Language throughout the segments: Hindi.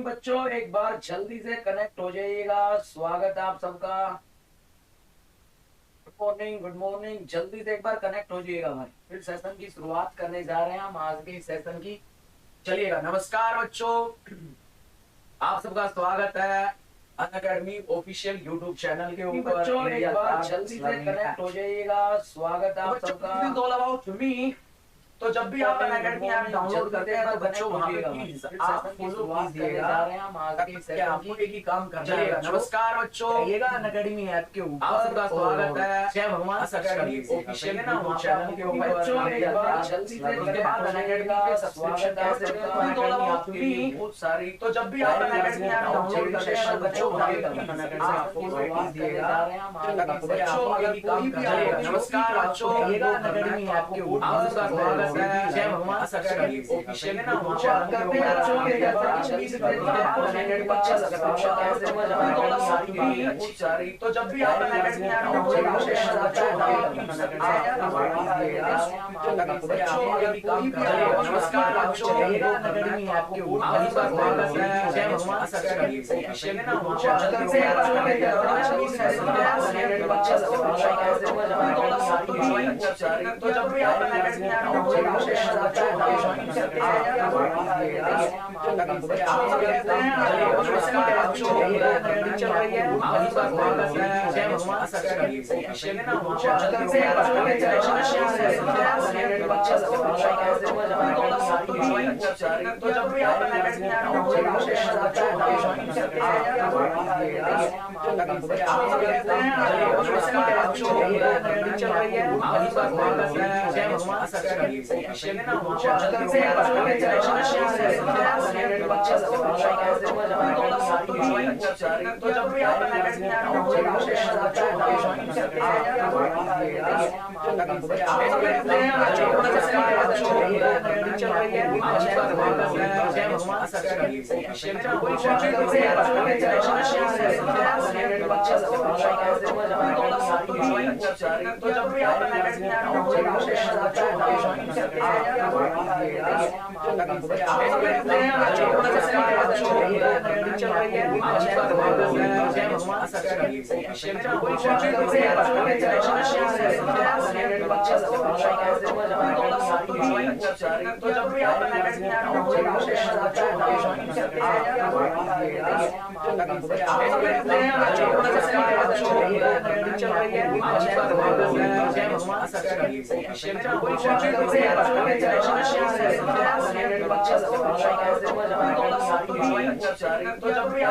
बच्चों एक बार जल्दी से कनेक्ट हो जाइएगा। स्वागत है आप सबका। Good morning. जल्दी से एक बार कनेक्ट हो जाइएगा भाई, फिर सेशन की शुरुआत करने जा रहे हैं हम आज के सेशन की। चलिएगा। नमस्कार बच्चों, आप सबका स्वागत है अनअकैडमी ऑफिशियल यूट्यूब चैनल के ऊपर। बच्चों एक बार जल्दी से कनेक्ट हो जाइएगा। स्वागत है आप सबका। तो जब भी आप अनअकैडमी ऐप डाउनलोड करते हैं तो बच्चों वहां पे प्लीज आप फॉलो कीजिएगा। क्या आपको एक ही काम करना है। नमस्कार बच्चों, आइएगा अनअकैडमी ऐप के ऊपर। आप सबका स्वागत है जय भगवान अकैडमी ऑफिशियल यूट्यूब चैनल के ऊपर। बच्चों एक बार जल्दी से उसके बाद अनअकैडमी पे सब्सक्रिप्शन कैसे अनअकैडमी आपकी बहुत सारी। तो जब भी आप अनअकैडमी ऐप डाउनलोड करते हैं तो बच्चों वहां पे आप फॉलो कीजिएगा। बच्चों अगर कोई भी आएगा, नमस्कार बच्चों, आइएगा अनअकैडमी ऐप के ऊपर। आप सबका स्वागत है जय भगवान अकैडमी ऑफिशियल ना वहां करते हैं बच्चों के बहुत सारी। तो जब भी आप अनअकैडमी ऐप डाउनलोड करते हैं बच्चों अगर कोई भी आएगा, नमस्कार बच्चों, आइएगा अनअकैडमी ऐप के ऊपर। आप सबका स्वागत है जय भगवान अकैडमी ऑफिशियल ना वहां करते हैं बच्चों। तो जब भी आप अनअकैडमी ऐप डाउनलोड करते हैं तो जब भी आप तो जब भी आप तो जब भी आप तो जब भी आप तो जब भी आप तो जब भी आप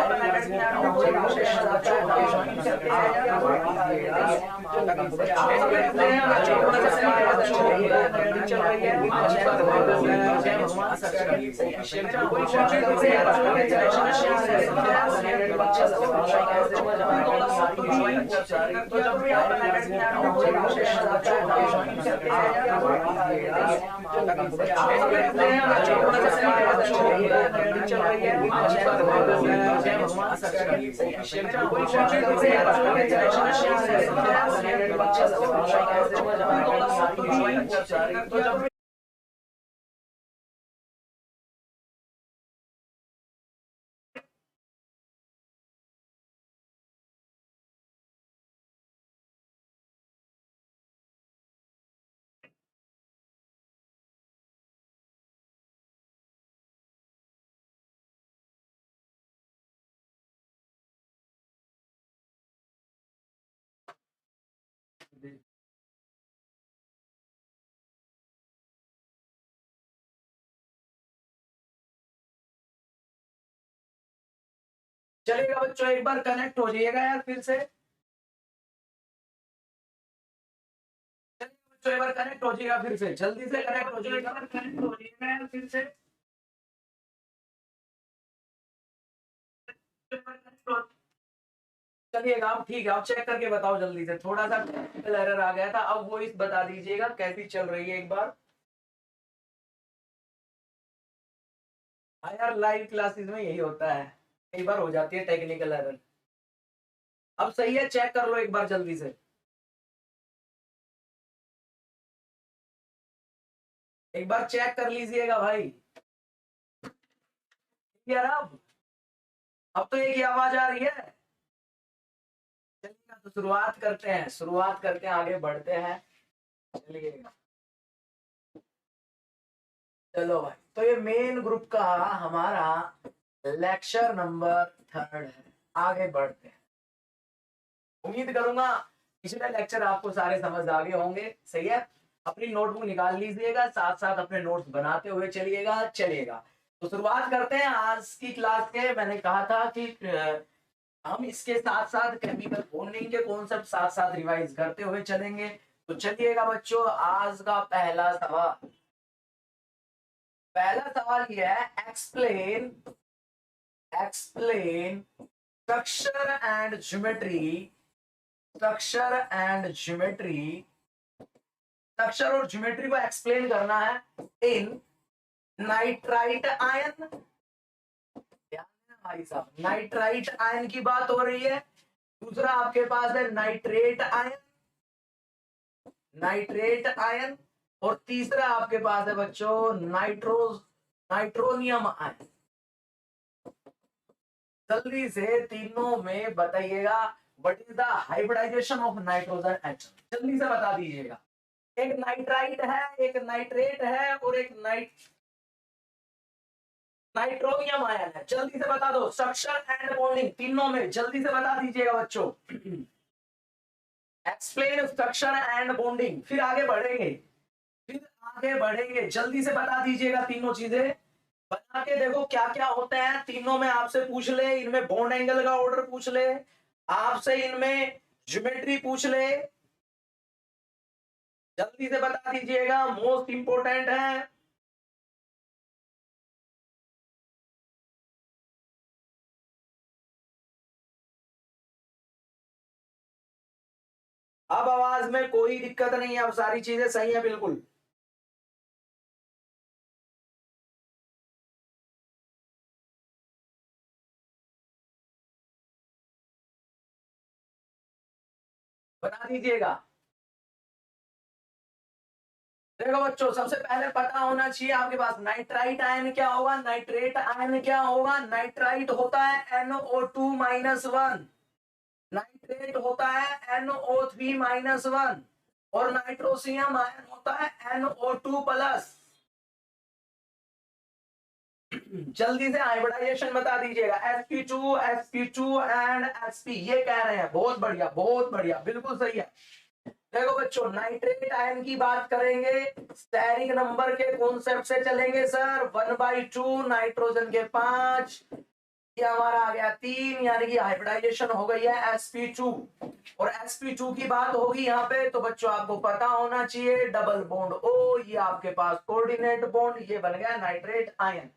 तो जब चलेगा बच्चों, एक बार कनेक्ट हो जाइएगा यार फिर से। बच्चों एक बार कनेक्ट हो जाइएगा फिर से, जल्दी से कनेक्ट हो जाइएगा, कनेक्ट हो जाइएगा यार फिर से। चलिएगा आप, ठीक है, आप चेक करके बताओ जल्दी से। थोड़ा सा टेक्निकल एरर आ गया था, अब वो इस बता दीजिएगा कैसी चल रही है एक बार। हाँ यार, लाइव क्लासेस में यही होता है, कई बार हो जाती है टेक्निकल एरर। अब सही है, चेक कर लो एक बार जल्दी से। एक बार चेक कर लीजिएगा भाई यार। अब अब तो एक ही आवाज आ रही है। चलिए तो शुरुआत करते हैं, शुरुआत करते हैं, आगे बढ़ते हैं। चलिए चलो भाई, तो ये मेन ग्रुप का हमारा लेक्चर नंबर 3 है। आगे बढ़ते हैं। उम्मीद करूंगा पिछले लेक्चर आपको सारे समझ आ गए होंगे। सही है, अपनी नोटबुक निकाल लीजिएगा, साथ साथ अपने नोट्स बनाते हुए चलिएगा। चलिएगा तो शुरुआत करते हैं आज की क्लास के। मैंने कहा था कि हम इसके साथ साथ केमिकल बॉन्डिंग के कॉन्सेप्ट साथ साथ रिवाइज करते हुए चलेंगे। तो चलिएगा बच्चों, आज का पहला सवाल, पहला सवाल यह है, explain explain structure and geometry, structure and geometry, structure और ज्योमेट्री को एक्सप्लेन करना है इन नाइट्राइट आयन। भाई साहब, नाइट्राइट आयन की बात हो रही है। दूसरा आपके पास है नाइट्रेट आयन, नाइट्रेट आयन। और तीसरा आपके पास है बच्चों नाइट्रोनियम आयन। जल्दी से तीनों में बताइएगा, what is the hybridisation of nitrogen atom, जल्दी से बता दीजिएगा। एक नाइट्राइट है, एक नाइट्रेट है और एक नाइट्रोनियम आयन है। जल्दी से बता दो, स्ट्रक्चर एंड बॉन्डिंग तीनों में जल्दी से बता दीजिएगा बच्चों। एक्सप्लेन स्ट्रक्चर एंड बॉन्डिंग, फिर आगे बढ़ेंगे, फिर आगे बढ़ेंगे। जल्दी से बता दीजिएगा तीनों चीजें, बता के देखो क्या क्या होते हैं तीनों में। आपसे पूछ ले इनमें बॉन्ड एंगल का ऑर्डर पूछ ले, आपसे इनमें ज्योमेट्री पूछ ले, जल्दी से बता दीजिएगा, मोस्ट इंपोर्टेंट है। अब आवाज में कोई दिक्कत नहीं है, अब सारी चीजें सही है बिल्कुल। बता दीजिएगा। देखो बच्चों, सबसे पहले पता होना चाहिए आपके पास नाइट्राइट आयन क्या होगा, नाइट्रेट आयन क्या होगा। नाइट्राइट होता है NO2-1, नाइट्रेट होता है NO3-1 और नाइट्रोसियम आयन होता है NO2+। जल्दी से हाइब्रिडाइजेशन बता दीजिएगा। sp2 एंड sp, ये कह रहे हैं। बहुत बढ़िया, बहुत बढ़िया, बिल्कुल सही है। देखो बच्चों, नाइट्रेट आयन की बात करेंगे, स्टेरिक नंबर के कॉन्सेप्ट से चलेंगे सर। 1/2 नाइट्रोजन के 5, ये हमारा आ गया 3, यानी कि हाइब्रिडाइजेशन हो गई है sp2। और sp2 की बात होगी यहाँ पे, तो बच्चों आपको पता होना चाहिए डबल बॉन्ड O, ये आपके पास कोऑर्डिनेट बॉन्ड, ये बन गया नाइट्रेट आयन।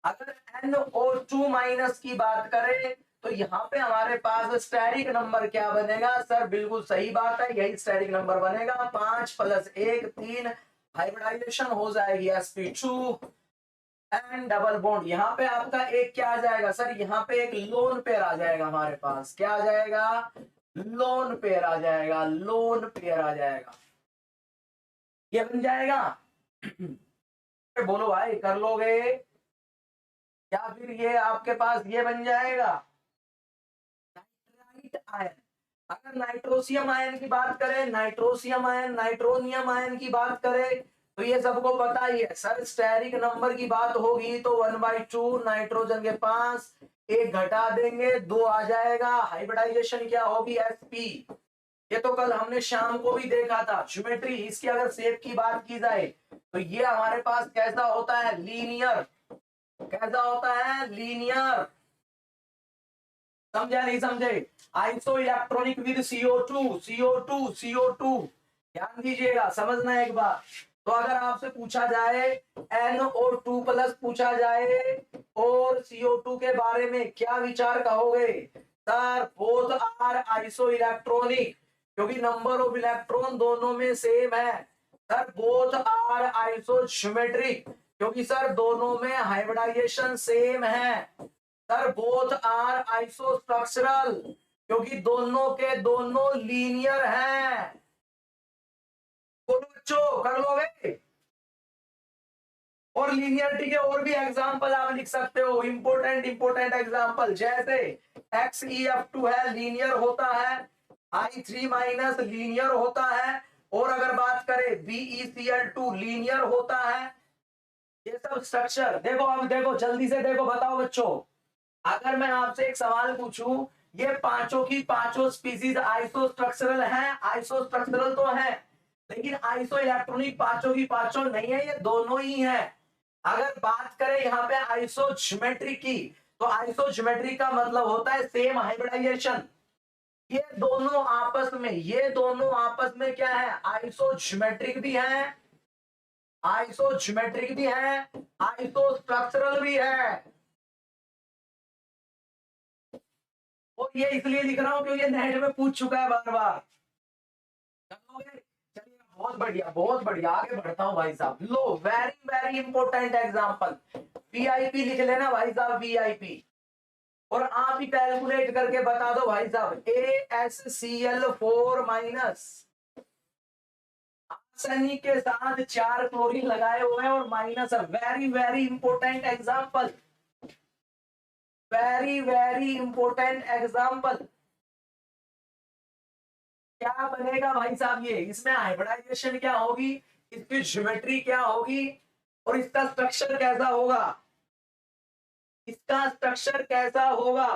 अगर NO2- की बात करें तो यहाँ पे हमारे पास स्टेरिक नंबर क्या बनेगा सर, बिल्कुल सही बात है, यही स्टेरिक नंबर बनेगा 5+1 3। हाइब्रिडाइजेशन हो जाएगी sp2 एंड डबल बॉन्ड। यहाँ पे आपका एक क्या आ जाएगा सर, यहाँ पे एक लोन पेयर आ जाएगा हमारे पास। क्या आ जाएगा, लोन पेयर आ जाएगा, लोन पेयर आ जाएगा, ये बन जाएगा। बोलो भाई, कर लोगे? या फिर ये आपके पास ये बन जाएगा नाइट्राइट आयन। अगर नाइट्रोसियम आयन की बात करें, नाइट्रोसियम आयन, नाइट्रोनियम आयन की बात करें, तो ये सबको पता ही है सर, स्टेरिक नंबर की बात होगी तो 1/2 नाइट्रोजन के 5, एक घटा देंगे 2 आ जाएगा। हाइब्रिडाइजेशन क्या होगी sp। ये तो कल हमने शाम को भी देखा था ज्योमेट्री। इसकी अगर शेप की बात की जाए तो ये हमारे पास कैसा होता है, लीनियर। कैसा होता है, लीनियर। समझा नहीं समझे? Iso electronic with CO2। ध्यान दीजिएगा, समझना एक बार। तो अगर आपसे पूछा जाए NO2+ पूछा जाए और CO2 के बारे में क्या विचार कहोगे sir? Both are isoelectronic, क्योंकि नंबर ऑफ इलेक्ट्रॉन दोनों में सेम है। सर बोथ आर आइसोज्योमेट्रिक, क्योंकि सर दोनों में हाइब्रिडाइजेशन सेम है। सर बोथ आर आइसोस्ट्रक्चरल, क्योंकि दोनों के दोनों लीनियर हैं। तो बच्चों कर लोगे? और लीनियरिटी के और भी एग्जांपल आप लिख सकते हो, इंपोर्टेंट एग्जांपल, जैसे XeF2 है, लीनियर होता है, I3 माइनस लीनियर होता है, और अगर बात करें BeCl2 लीनियर होता है। ये सब स्ट्रक्चर देखो, अब देखो जल्दी से देखो, बताओ बच्चों, अगर मैं आपसे एक सवाल पूछूं, ये पांचों की पांचों स्पीसीज आइसो स्ट्रक्चरल हैं, आइसो स्ट्रक्चरल तो है, लेकिन आइसो इलेक्ट्रॉनिक पांचों की पांचों नहीं है, ये दोनों ही है। अगर बात करें यहाँ पे आइसो ज्योमेट्री की, तो आइसो ज्योमेट्री का मतलब होता है सेम हाइब्रिडाइजेशन। ये दोनों आपस में क्या है, आइसो ज्योमेट्रिक भी है, आइसो ज्योमेट्रिक भी है, आइसो स्ट्रक्चरल भी है। और ये इसलिए लिख रहा हूं क्योंकि ये नेट में पूछ चुका है बार बार। चलिए बहुत बढ़िया, बहुत बढ़िया, आगे बढ़ता हूं भाई साहब। लो, very very important example, VIP लिख लेना भाई साहब, वीआईपी, और आप ही कैलकुलेट करके बता दो भाई साहब। AsCl4 माइनस, आर्सेनिक के साथ 4 क्लोरीन लगाए हुए हैं और माइनस है। Very very important example, very very important example. क्या बनेगा भाई साहब, ये इसमें हाइब्रिडाइजेशन क्या होगी, इसकी ज्योमेट्री क्या होगी, और इसका स्ट्रक्चर कैसा होगा, इसका स्ट्रक्चर कैसा होगा,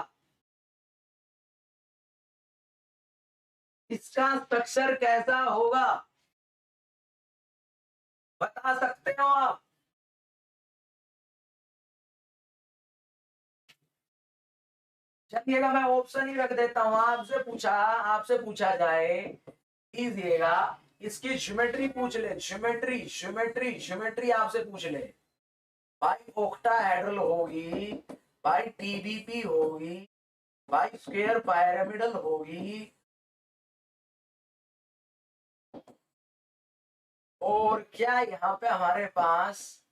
इसका स्ट्रक्चर कैसा होगा, बता सकते हो आप? चलिएगा मैं ऑप्शन ही रख देता हूं, आपसे पूछा जाए, कीजिएगा, इसकी ज्योमेट्री पूछ ले, ज्योमेट्री ज्योमेट्री ज्योमेट्री आपसे पूछ ले, भाई ओक्टाहेड्रल होगी, भाई TBP होगी, भाई स्क्वायर पिरामिडल होगी, और क्या यहाँ पे हमारे पास,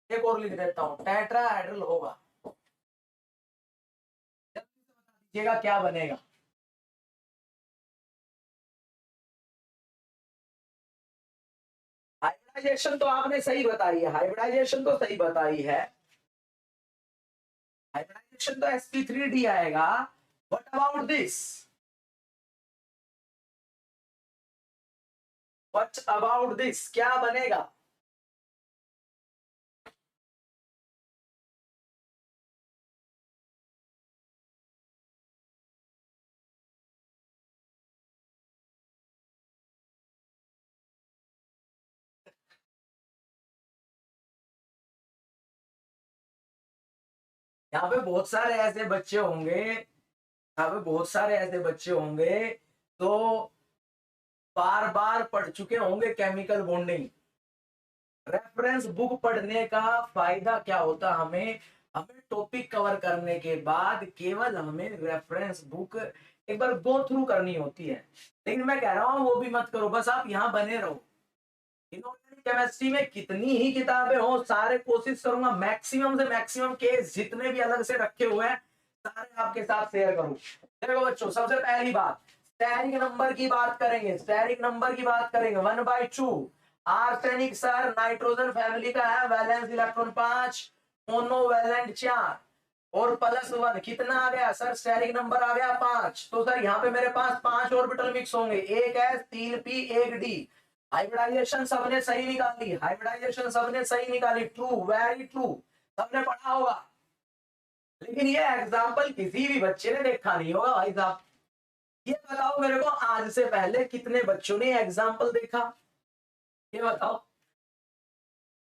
एक और लिख देता हूं, टेट्राहेड्रल होगा। जल्दी से बता दीजिएगा क्या बनेगा। हाइब्रिडाइजेशन तो आपने सही बताई है, हाइब्रिडाइजेशन तो सही बताई है, हाइब्रिडाइजेशन तो sp3d आएगा। What about this, what about this, क्या बनेगा? यहाँ पे बहुत सारे ऐसे बच्चे होंगे, यहाँ पे बहुत सारे ऐसे बच्चे होंगे तो बार बार पढ़ चुके होंगे केमिकल बॉन्डिंग। रेफरेंस बुक पढ़ने का फायदा क्या होता, हमें हमें टॉपिक कवर करने के बाद केवल हमें रेफरेंस बुक एक बार गो थ्रू करनी होती है। लेकिन मैं कह रहा हूं वो भी मत करो, बस आप यहाँ बने रहो। इनऑर्गेनिक केमिस्ट्री में कितनी ही किताबें हो, सारे कोशिश करूंगा मैक्सिमम से मैक्सिमम केस जितने भी अलग से रखे हुए हैं सारे आपके साथ शेयर करूं। देखो बच्चों, सबसे पहली बात, स्टेरिक नंबर की बात करेंगे, स्टेरिक नंबर की बात करेंगे 1/2। आर्सेनिक सर नाइट्रोजन फैमिली का है, वैलेंस इलेक्ट्रॉन 5, मोनोवैलेंट 4, और +1 कितना आ गया सर, स्टेरिक नंबर आ गया 5। तो सर यहाँ पे मेरे पास 5 ऑर्बिटल मिक्स होंगे, एक S 3 P 1 D। हाइब्रिडाइजेशन सबने सही निकाली, हाइब्रिडाइजेशन सबने सही निकाली, ट्रू, वेरी ट्रू, सबने पढ़ा होगा। लेकिन ये एग्जाम्पल किसी भी बच्चे ने देखा नहीं होगा भाई साहब। ये बताओ मेरे को, आज से पहले कितने बच्चों ने एग्जाम्पल देखा, ये बताओ,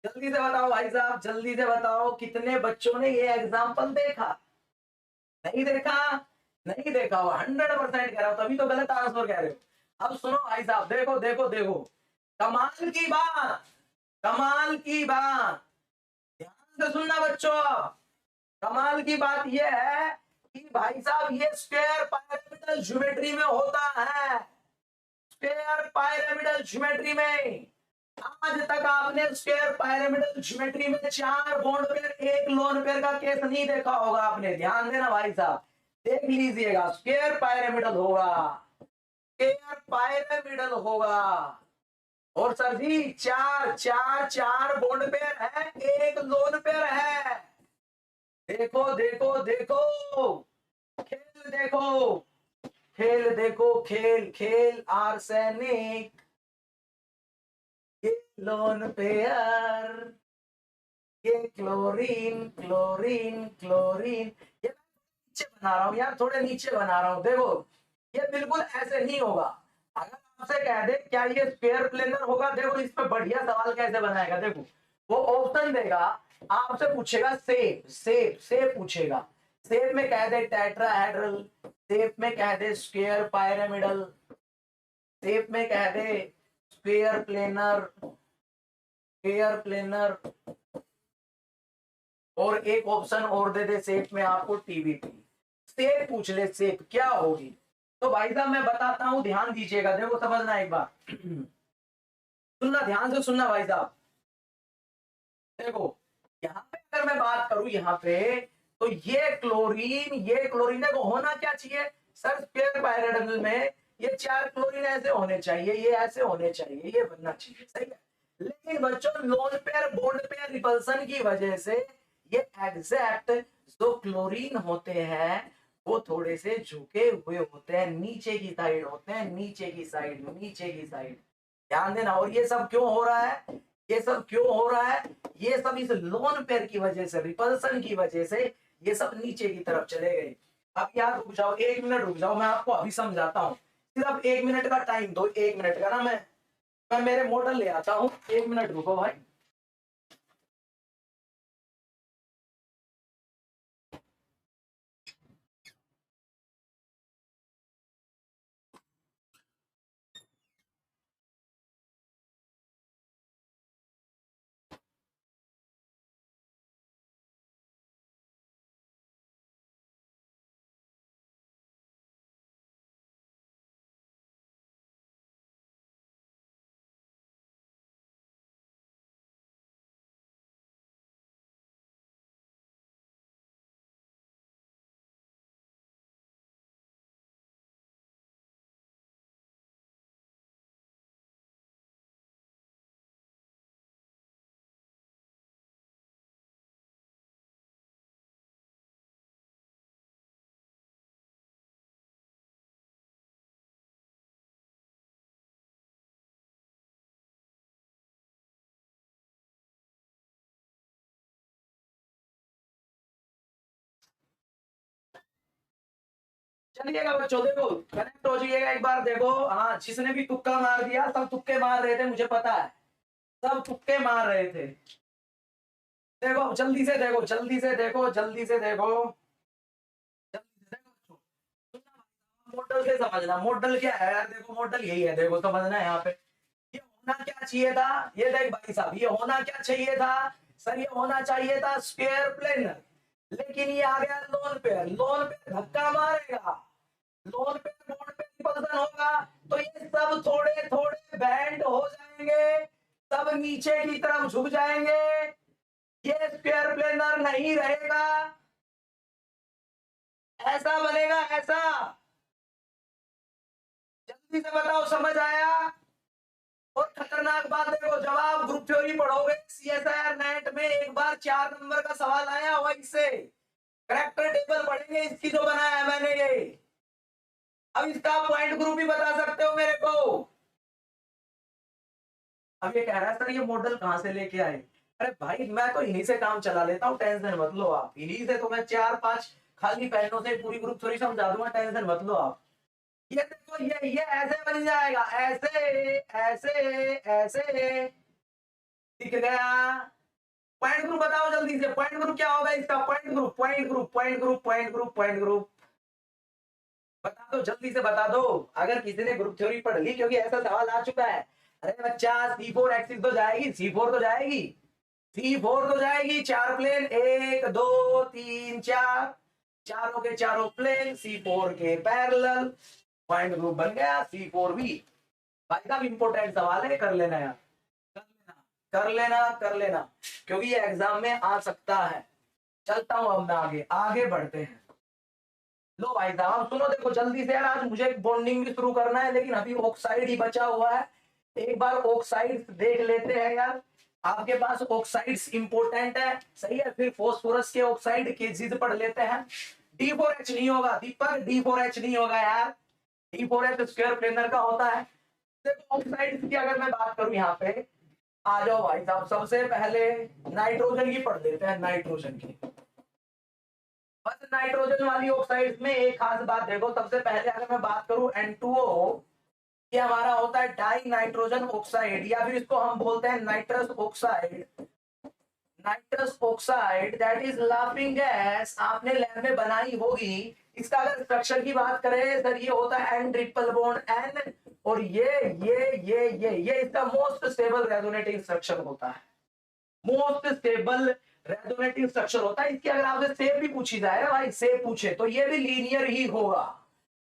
जल्दी से बताओ भाई साहब, जल्दी से बताओ, कितने बच्चों ने ये एग्जाम्पल देखा? नहीं देखा, नहीं देखा हो, 100% कह रहा हो, तभी तो गलत आंसर कह रहे हो। अब सुनो भाई साहब, देखो देखो देखो, कमाल की बात, कमाल की बात, ध्यान से सुनना बच्चों। कमाल की बात यह है कि भाई साहब ये स्क्वायर पिरामिडल ज्योमेट्री में होता है, स्क्वायर पिरामिडल ज्योमेट्री में। आज तक आपने स्क्वायर पिरामिडल ज्योमेट्री में 4 बॉन्ड पेयर 1 लोन पेयर का केस नहीं देखा होगा आपने, ध्यान देना भाई साहब, देख लीजिएगा, स्क्वायर पिरामिडल होगा, स्क्वायर पिरामिडल होगा। और सर जी चार चार चार बॉन्ड पेयर है, एक लोन पेयर है। देखो देखो देखो, खेल देखो, खेल देखो, खेल खेल आर्सेनिक, ये लोन पेयर, ये क्लोरीन क्लोरीन क्लोरीन। ये नीचे बना रहा हूं यार, थोड़े नीचे बना रहा हूं। देखो ये बिल्कुल ऐसे नहीं होगा। अगर आपसे कह दे क्या ये स्क्वायर प्लेनर होगा, देखो इस पे बढ़िया सवाल कैसे बनाएगा। देखो वो ऑप्शन देगा, आपसे पूछेगा शेप, शेप शेप पूछेगा। शेप में कह दे टेट्राहेड्रल, शेप में कह दे स्क्वायर पायरामिडल, शेप में कह दे स्क्वायर प्लेनर, स्क्वायर प्लेनर, और एक ऑप्शन और दे दे शेप में आपको टीवीपी। शेप पूछ ले, शेप क्या होगी। तो भाई साहब मैं बताता हूं, ध्यान दीजिएगा, देखो समझना एक बार। सुनना, ध्यान से सुनना भाई साहब। देखो यहाँ पे अगर मैं बात करूं यहाँ पे, तो ये क्लोरीन, ये क्लोरीन, देखो होना क्या चाहिए सर, स्क्वायर पायराडाइडल में ये चार क्लोरीन ऐसे होने चाहिए, ये ऐसे होने चाहिए, ये बनना चाहिए, सही है। लेकिन बच्चों lone pair bond pair repulsion की वजह से ये एग्जैक्ट जो क्लोरीन होते हैं वो थोड़े से झुके हुए होते हैं, नीचे की साइड होते हैं, नीचे की साइड, नीचे की साइड। ध्यान देना। और ये सब क्यों हो रहा है, ये सब क्यों हो रहा है, ये सब इस लोन पेयर की वजह से, रिपल्सन की वजह से ये सब नीचे की तरफ चले गए। अब यार रुक जाओ, 1 मिनट रुक जाओ, मैं आपको अभी समझाता हूँ। सिर्फ 1 मिनट का टाइम दो, 1 मिनट का ना, मैं मेरे मॉडल ले आता हूँ। 1 मिनट रुको भाई। चलिएगा बच्चों, देखो कनेक्ट हो जाइएगा एक बार। देखो हाँ, जिसने भी तुक्का मार दिया, सब तुक्के मार रहे थे, मुझे पता है, सब तुक्के मार रहे थे। देखो जल्दी से देखो, जल्दी से देखो, जल्दी से देखो, जल्दी से देखो। मॉडल से समझना, मॉडल क्या है यार, देखो मॉडल यही है, देखो समझना है यहाँ पे। ये होना क्या चाहिए था, ये देख भाई साहब, ये होना क्या चाहिए था सर, ये होना चाहिए था स्क्वायर प्लेनर, लेकिन ये आ गया लोन पेयर। लोन पेयर धक्का मारेगा, लोन पेयर बोर्ड पे रिपल्सन होगा, तो ये सब थोड़े थोड़े बैंड हो जाएंगे, सब नीचे की तरफ झुक जाएंगे, ये स्क्वायर प्लेनर नहीं रहेगा, ऐसा बनेगा ऐसा। जल्दी से बताओ, समझ आया। और खतरनाक बात देखो, जब आप ग्रुप थ्योरी पढ़ोगे सीएसआईआर नेट में, एक बार 4 नंबर का सवाल आया वहीं से, करैक्टर टेबल पढ़ेंगे इसकी जो बनाया है मैंने ये। अब इसका पॉइंट ग्रुप भी बता सकते हो मेरे को। अब ये कह रहा है सर ये मॉडल कहां से लेके आए। अरे भाई मैं तो इन्हीं से काम चला लेता हूँ, टेंशन मत लो आप, इन्हीं से तो मैं 4-5 खाली पेनों से पूरी ग्रुप थ्योरी समझा दूंगा, टेंशन मत लो आप। ये देखो, ये ऐसे बन जाएगा, ऐसे ऐसे ऐसे, दिख गया। पॉइंट ग्रुप बताओ जल्दी से, पॉइंट ग्रुप क्या होगा इसका, point group, point group, point group, point group, point group, बता दो जल्दी से बता दो। अगर किसी ने ग्रुप थ्योरी पढ़ ली, क्योंकि ऐसा सवाल आ चुका है। अरे बच्चा C4 एक्सिस तो जाएगी, C4 तो जाएगी, C4 तो जाएगी, चार प्लेन, 1 2 3 4, चारों के चारों प्लेन C4 के पैरेलल, पॉइंट ग्रुप बन गया C4B। भाई साहब इंपोर्टेंट सवाल है, कर लेना यार, कर लेना, कर लेना, कर लेना, क्योंकि ये एग्जाम में आ सकता है। चलता हूं अब मैं आगे, आगे बढ़ते हैं। लो भाई साहब सुनो, देखो जल्दी से यार, आज मुझे बॉन्डिंग भी शुरू करना है, लेकिन अभी ऑक्साइड ही बचा हुआ है, एक बार ऑक्साइड्स देख लेते हैं यार। आपके पास ऑक्साइड्स इंपॉर्टेंट है, सही है। फिर फास्फोरस के ऑक्साइड के जिद पढ़ लेते हैं। D4H नहीं होगा दीपक, D4H नहीं होगा यार, D4H स्क्वायर प्लेनर का होता है। देखो ऑक्साइड्स की अगर मैं बात करूं यहाँ पे, आ जाओ भाई साहब, सबसे पहले नाइट्रोजन की पढ़ लेते हैं, नाइट्रोजन की। बस नाइट्रोजन वाली ऑक्साइड्स में एक खास बात देखो, सबसे पहले अगर मैं बात करूं N2O, ये हमारा होता है डाई नाइट्रोजन ऑक्साइड, या फिर इसको हम बोलते हैं nitrous oxide. Nitrous oxide that is laughing gas, आपने लैब में बनाई होगी। इसका अगर स्ट्रक्चर की बात करें सर, ये होता है N ट्रिपल बॉन्ड N, और ये इसका मोस्ट स्टेबल रेजोनेटिंग स्ट्रक्चर होता है। मोस्ट स्टेबल रेजोनेटिव स्ट्रक्चर होता है। इसकी अगर आपसे शेप भी पूछी जाए ना भाई, शेप पूछे तो ये भी लीनियर ही होगा,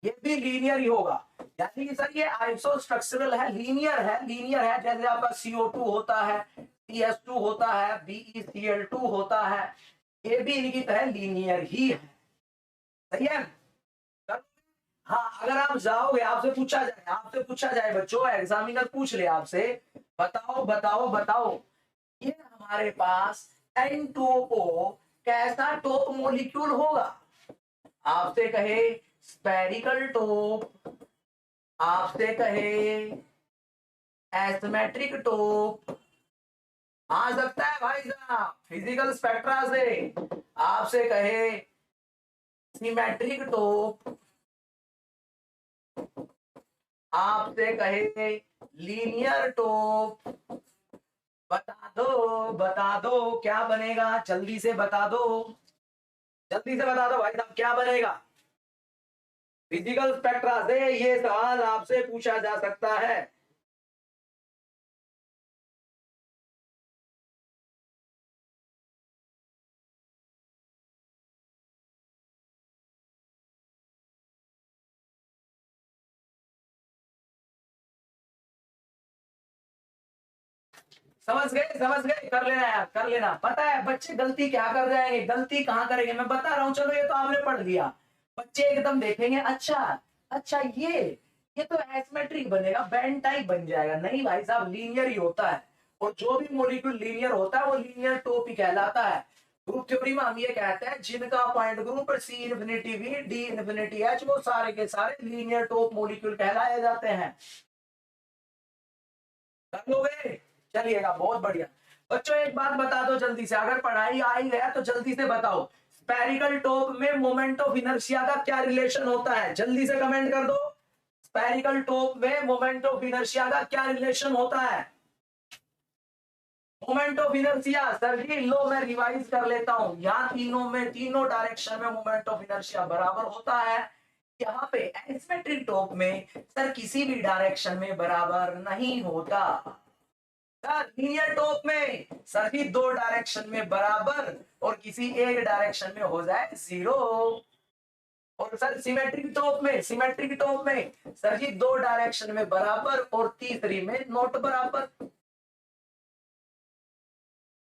ये भी लीनियर ही होगा। यानी कि सर ये आइसो स्ट्रक्चरल है, लीनियर है, लीनियर है। जैसे आपका CO2 होता है, CS2 होता है, BeCl2 होता है, ये भी इनकी तरह लीनियर ही है, सही है। हाँ अगर आप जाओगे, आपसे पूछा जाए बच्चों, एग्जामिनर पूछ ले आपसे, बताओ बताओ बताओ, ये हमारे पास N2O कैसा टॉप मॉलिक्यूल होगा। आपसे कहे स्पेरिकल टॉप, आपसे कहे एसिमेट्रिक टॉप, आ सकता है भाई साहब फिजिकल स्पेक्ट्रा से। आपसे कहे सिमेट्रिक टॉप, आपसे कहे लीनियर टॉप, बता दो क्या बनेगा, जल्दी से बता दो, जल्दी से बता दो भाई साहब क्या बनेगा। फिजिकल स्पेक्ट्रा से ये सवाल आपसे पूछा जा सकता है। समझ गए, कर लेना यार, कर लेना। पता है बच्चे गलती क्या कर जाएंगे, गलती कहाँ करेंगे, मैं बता रहा हूँ। चलो ये तो आपने पढ़ लिया, बच्चे एकदम देखेंगे, अच्छा अच्छा ये तो एसिमेट्रिक बनेगा, बेंड टाइप बन जाएगा। नहीं भाई साहब, लीनियर ही होता है, और जो भी मॉलिक्यूल लीनियर होता है वो लीनियर टॉप ही कहलाता है। ग्रुप थ्योरी में हम ये कहते हैं जिनका पॉइंट ग्रुप C∞V D∞H, वो सारे के सारे लीनियर टॉप मॉलिक्यूल कहलाए जाते हैं। कर लोगे, चलिएगा, बहुत बढ़िया। बच्चों एक बात बता दो जल्दी से, अगर पढ़ाई आ ही गया तो जल्दी से बताओ, स्पेरिकल टॉप में मोमेंट ऑफ इनर्शिया का क्या रिलेशन होता है, जल्दी से कमेंट कर दो। स्पेरिकल टॉप में मोमेंट ऑफ इनर्शिया का क्या रिलेशन होता है। मोमेंट ऑफ इनर्शिया सर जी, लो मैं रिवाइज कर लेता हूं, यहाँ तीनों डायरेक्शन में मोमेंट ऑफ इनर्शिया बराबर होता है। यहाँ पे एसिमेट्रिक टॉप में सर किसी भी डायरेक्शन में बराबर नहीं होता। सर लीनियर टॉप में सर ही दो डायरेक्शन में बराबर, और किसी एक डायरेक्शन में हो जाए जीरो। और सर सिमेट्रिक टॉप में सर जी दो डायरेक्शन में बराबर और तीसरी में नॉट बराबर,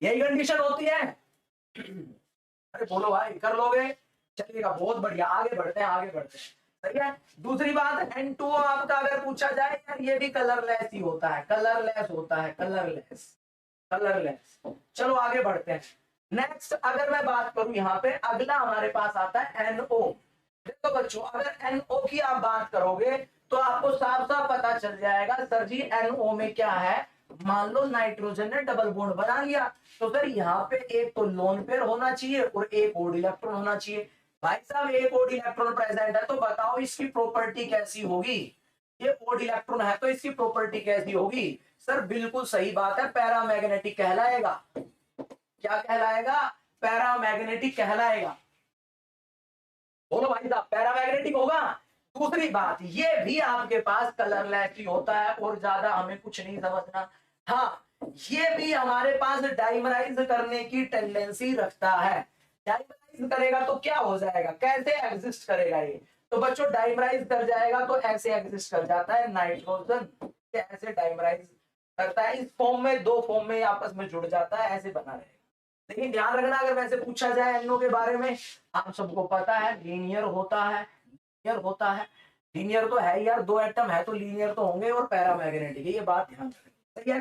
यही कंडीशन होती है। अरे बोलो भाई, कर लोगे, चलिएगा, बहुत बढ़िया। आगे बढ़ते हैं, आगे बढ़ते हैं, सही है। दूसरी बात, N2O आपका अगर पूछा जाए यार, ये भी कलरलेस ही होता है, कलरलेस होता है, कलरलेस, कलरलेस। चलो आगे बढ़ते हैं। नेक्स्ट अगर मैं बात करूं, यहाँ पे अगला हमारे पास आता है NO। देखो बच्चों, अगर NO की आप बात करोगे तो आपको साफ साफ पता चल जाएगा सर जी NO में क्या है। मान लो नाइट्रोजन ने डबल बॉन्ड बना लिया, तो सर यहाँ पे एक तो लोन पेयर होना चाहिए और एक ओड इलेक्ट्रॉन होना चाहिए। भाई साहब एक ओड इलेक्ट्रॉन प्रेजेंट है, तो बताओ इसकी प्रॉपर्टी कैसी होगी। ये ओड इलेक्ट्रॉन है तो इसकी प्रॉपर्टी कैसी होगी। सर बिल्कुल सही बात है, पैरामैग्नेटिक कहलाएगा। क्या कहलाएगा, पैरामैग्नेटिक कहलाएगा। बोलो भाई साहब, पैरामैग्नेटिक होगा। दूसरी बात, ये भी आपके पास कलरलेस ही होता है, और ज्यादा हमें कुछ नहीं समझना। हाँ ये भी हमारे पास डाइमराइज करने की टेंडेंसी रखता है। डाइमराइज करेगा तो क्या हो जाएगा, कैसे एग्जिस्ट करेगा ये, तो बच्चों डाइमराइज कर जाएगा तो ऐसे एग्जिस्ट कर जाता है, नाइट्रोजन ऐसे डाइमराइज करता है, इस फॉर्म में, दो फॉर्म में आपस में जुड़ जाता है, ऐसे बना रहेगा। लेकिन ध्यान रखना, अगर वैसे पूछा जाए NO के बारे में, आप सबको पता है लीनियर होता है, लीनियर होता है। लीनियर तो है यार, दो एटम है तो लीनियर तो होंगे और पैरामैग्नेटिक, ये बात ध्यान रखें, सही है।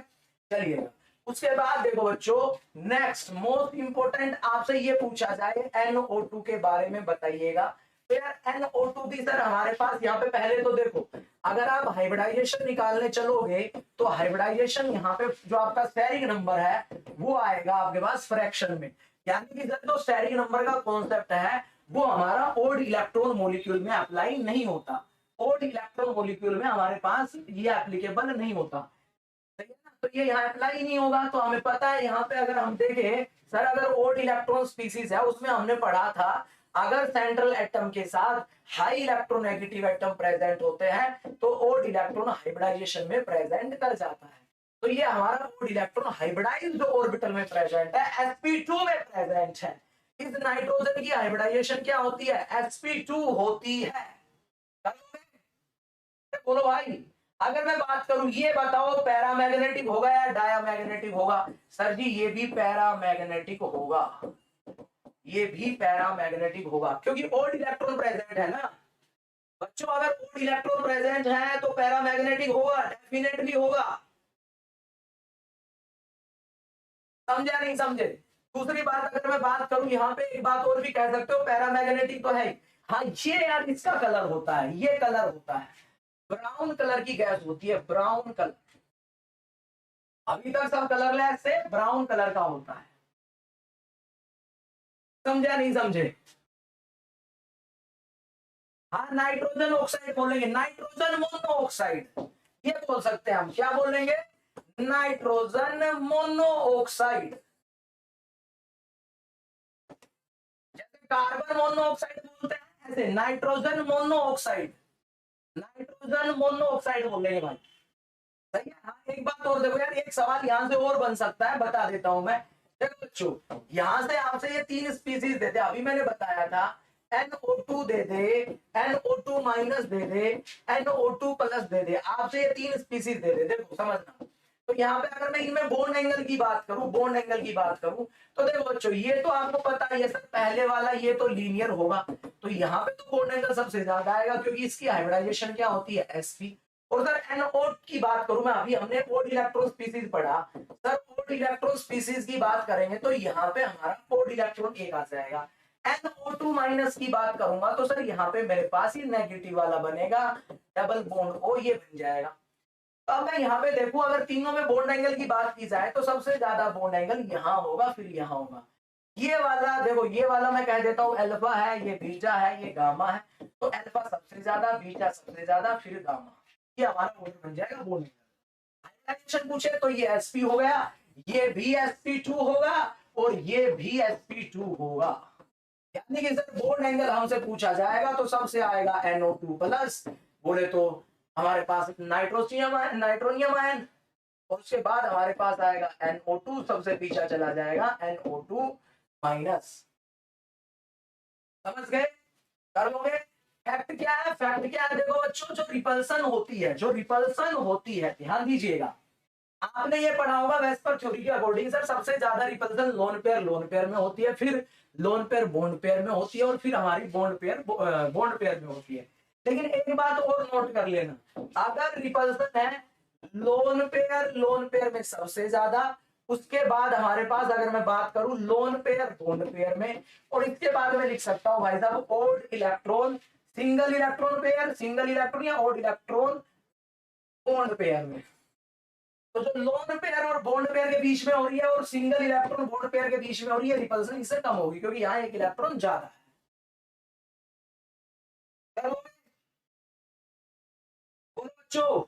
चलिएगा, उसके बाद देखो बच्चों, नेक्स्ट मोस्ट इंपोर्टेंट आपसे ये पूछा जाए NO2 के बारे में बताइएगा। तो यार NO2 की सर हमारे पास यहाँ पे पहले तो देखो, अगर आप हाइब्रिडाइजेशन निकालने चलोगे तो हाइब्रिडाइजेशन यहाँ पे जो आपका स्टेरिक नंबर है वो आएगा आपके पास फ्रैक्शन में, यानी कि सर जो स्टेरिक नंबर का कॉन्सेप्ट है वो हमारा ओड इलेक्ट्रॉन मॉलिक्यूल में अप्लाई नहीं होता। ओड इलेक्ट्रॉन मॉलिक्यूल में हमारे पास ये एप्लीकेबल नहीं होता, सही है ना। तो ये यहाँ अप्लाई नहीं होगा, तो हमें पता है यहाँ पे अगर हम देखें सर, अगर ओड इलेक्ट्रॉन स्पीसीज है उसमें हमने पढ़ा था अगर सेंट्रल एटम के साथ हाई इलेक्ट्रोनेगेटिव एटम प्रेजेंट होते हैं तो ओड इलेक्ट्रॉन हाइब्रिडाइजेशन में प्रेजेंट कर जाता है। तो ये हमारा ओड इलेक्ट्रॉन हाइब्रिडाइज्ड ऑर्बिटल में प्रेजेंट है, sp2 में प्रेजेंट है। इस नाइट्रोजन की हाइब्रिडाइजेशन क्या होती है, sp2 होती है। बोलो भाई, अगर मैं बात करूं, ये बताओ पैरामैग्नेटिक होगा या डायामैग्नेटिक होगा? सर जी ये भी पैरामैग्नेटिक होगा, ये भी पैरामैग्नेटिक होगा, क्योंकि ओड इलेक्ट्रॉन प्रेजेंट है ना बच्चों। अगर ओड इलेक्ट्रॉन प्रेजेंट है तो पैरामैग्नेटिक होगा, डेफिनेटली होगा। समझा नहीं समझे? दूसरी बात अगर मैं बात करूं यहाँ पे, एक बात और भी कह सकते हो, पैरामैग्नेटिक तो है। हाँ ये यार इसका कलर होता है, ये कलर होता है, ब्राउन कलर की गैस होती है, ब्राउन कलर। अभी तक सब कलरलेस से ब्राउन कलर का होता है। समझा नहीं समझे? हाँ नाइट्रोजन ऑक्साइड बोलेंगे, नाइट्रोजन मोनोऑक्साइड, ये बोल सकते हैं हम, क्या बोलेंगे, नाइट्रोजन मोनोऑक्साइड। जैसे कार्बन मोनोऑक्साइड बोलते हैं ऐसे नाइट्रोजन मोनोऑक्साइड, नाइट्रोजन मोनोऑक्साइड बोलेंगे भाई, सही है। हाँ एक बात और देखो यार, एक सवाल यहां से और बन सकता है, बता देता हूं मैं। देखो बच्चों, यहां से आपसे ये तीन स्पीसीज देते, अभी मैंने बताया था NO2 दे दे, NO2 माइनस दे दे, NO2 प्लस दे दे, आपसे ये तीन स्पीसीज दे दे, देखो समझना। तो यहाँ पे अगर मैं इनमें बॉन्ड एंगल की बात करूं, बॉन्ड एंगल की बात करूं, तो देखो बच्चों ये तो आपको पता है, ये सर पहले वाला ये तो लीनियर होगा, तो यहाँ पे तो बॉन्ड एंगल सबसे ज्यादा आएगा क्योंकि इसकी हाइब्रिडाइजेशन क्या होती है, sp। और सर NO की बात करूं मैं, अभी हमने ओड इलेक्ट्रॉन स्पीसीज पढ़ा, सर ओड इलेक्ट्रॉन स्पीसीज की बात करेंगे तो यहाँ पे हमारा ओड इलेक्ट्रॉन एक आ जाएगा। NO2 माइनस की बात करूंगा तो सर यहाँ पे मेरे पास ही नेगेटिव वाला बनेगा, डबल बॉन्ड O ये बन जाएगा। तो अब मैं यहाँ पे देखूं, अगर तीनों में बॉन्ड एंगल की बात की जाए तो सबसे ज्यादा बॉन्ड एंगल यहाँ होगा, फिर यहाँ होगा। ये वाला देखो, ये वाला मैं कह देता हूँ अल्फा है, ये बीटा है, ये गामा है, तो अल्फा सबसे ज्यादा, बीटा सबसे ज्यादा, फिर गामा, ये हमारा बॉन्ड बन जाएगा बॉन्ड एंगल। हाइब्रिडाइजेशन पूछे तो ये sp हो गया, ये भी sp2 होगा और ये भी sp2 होगा। यानी कि सर बॉन्ड एंगल हमसे पूछा जाएगा तो सबसे आएगा NO2 प्लस, बोले तो हमारे पास नाइट्रोनियम आयन, और उसके बाद हमारे पास आएगा NO2, सबसे पीछा चला जाएगा NO2 माइनस। समझ गए? कर लोगे? फैक्ट क्या है, फैक्ट क्या है, देखो बच्चों, जो रिपल्सन होती है, जो रिपल्सन होती है, ध्यान दीजिएगा, आपने ये पढ़ा होगा वेस्पर थ्योरी के अकॉर्डिंग सर सबसे ज्यादा रिपल्सन लोन पेयर में होती है, फिर लोन पेयर बॉन्ड पेयर में होती है, और फिर हमारी बॉन्ड पेयर में होती है। लेकिन एक बात और नोट कर लेना, अगर रिपल्सन है लोन पेयर में सबसे ज्यादा, उसके बाद हमारे पास अगर मैं बात करूं लोन पेयर बॉन्ड पेयर में, और इसके बाद मैं लिख सकता हूं भाई साहब odd electron single electron pair, single electron या ओड इलेक्ट्रॉन बॉन्ड पेयर में। तो जो लोन पेयर और बॉन्ड पेयर के बीच में हो रही है और सिंगल इलेक्ट्रॉन बॉन्ड पेयर के बीच में हो रही है, रिपल्सन इससे कम होगी क्योंकि यहाँ एक इलेक्ट्रॉन ज्यादा है। बोलो बच्चों,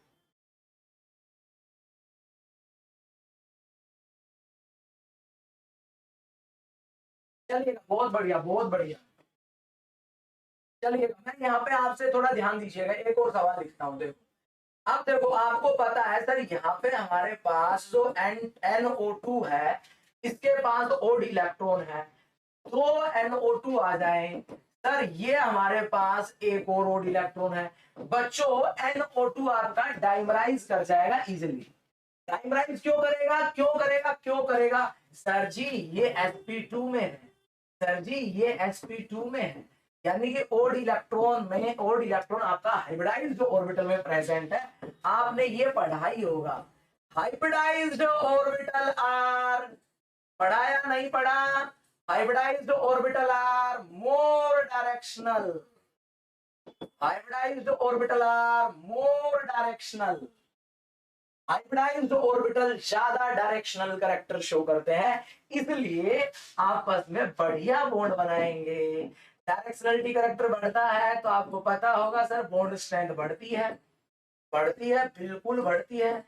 चलिएगा, बहुत बढ़िया बहुत बढ़िया। चलिएगा, मैं यहाँ पे आपसे थोड़ा ध्यान दीजिएगा, एक और सवाल लिखता हूँ, देखो। अब देखो आपको पता है सर, यहाँ पे हमारे पास जो NO2 है, इसके पास ओड इलेक्ट्रॉन है, दो NO2 आ जाए सर, ये हमारे पास एक और ओड इलेक्ट्रॉन है। बच्चों NO2 आपका डाइमराइज कर जाएगा इजिली। डाइमराइज क्यों करेगा, क्यों करेगा, क्यों करेगा? सर जी ये sp2 में है, सर जी ये sp2 में है, यानी कि ओड इलेक्ट्रॉन आपका हाइब्रिडाइज्ड ऑर्बिटल में प्रेजेंट है। आपने ये पढ़ा ही होगा, हाइब्रिडाइज्ड ऑर्बिटल आर, पढ़ा या नहीं पढ़ा? Hybridised orbital are more directional, hybridised orbital are more directional, hybridised orbital ज्यादा डायरेक्शनल कैरेक्टर शो करते हैं, इसलिए आपस में बढ़िया बॉन्ड बनाएंगे। डायरेक्शनलिटी कैरेक्टर बढ़ता है तो आपको पता होगा सर बॉन्ड स्ट्रेंथ बढ़ती है, बढ़ती है, बिल्कुल बढ़ती है।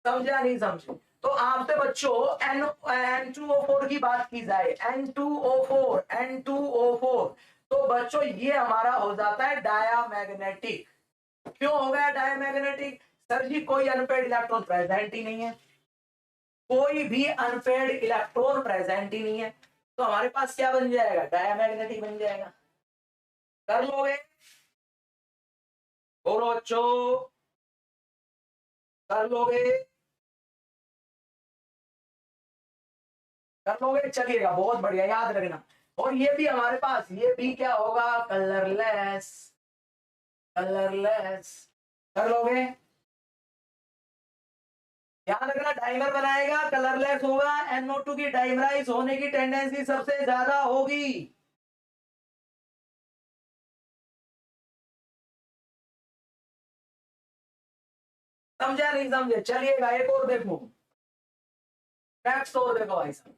समझा नहीं समझे? तो आपसे बच्चों N2O4 की बात की जाए, N2O4 तो बच्चों ये हमारा हो जाता है डायामैग्नेटिक। क्यों हो गया डायमैग्नेटिक? सर जी कोई अनपेड इलेक्ट्रॉन प्रेजेंट ही नहीं है, कोई भी अनपेड इलेक्ट्रॉन प्रेजेंट ही नहीं है, तो हमारे पास क्या बन जाएगा? डायमैग्नेटिक बन जाएगा। कर लोगे? बोलो बच्चों, कर लोगे? कर लोगे, चलिएगा, बहुत बढ़िया, याद रखना। और ये भी हमारे पास, ये भी क्या होगा? Colourless, colourless. कर लोगे? ध्यान रखना, डाइमर बनाएगा कलरलेस होगा, NO2 की डाइमराइज होने की टेंडेंसी सबसे ज्यादा होगी। समझा नहीं समझे? चलिएगा एक और देखो, नेक्स्ट और देखो भाई साहब,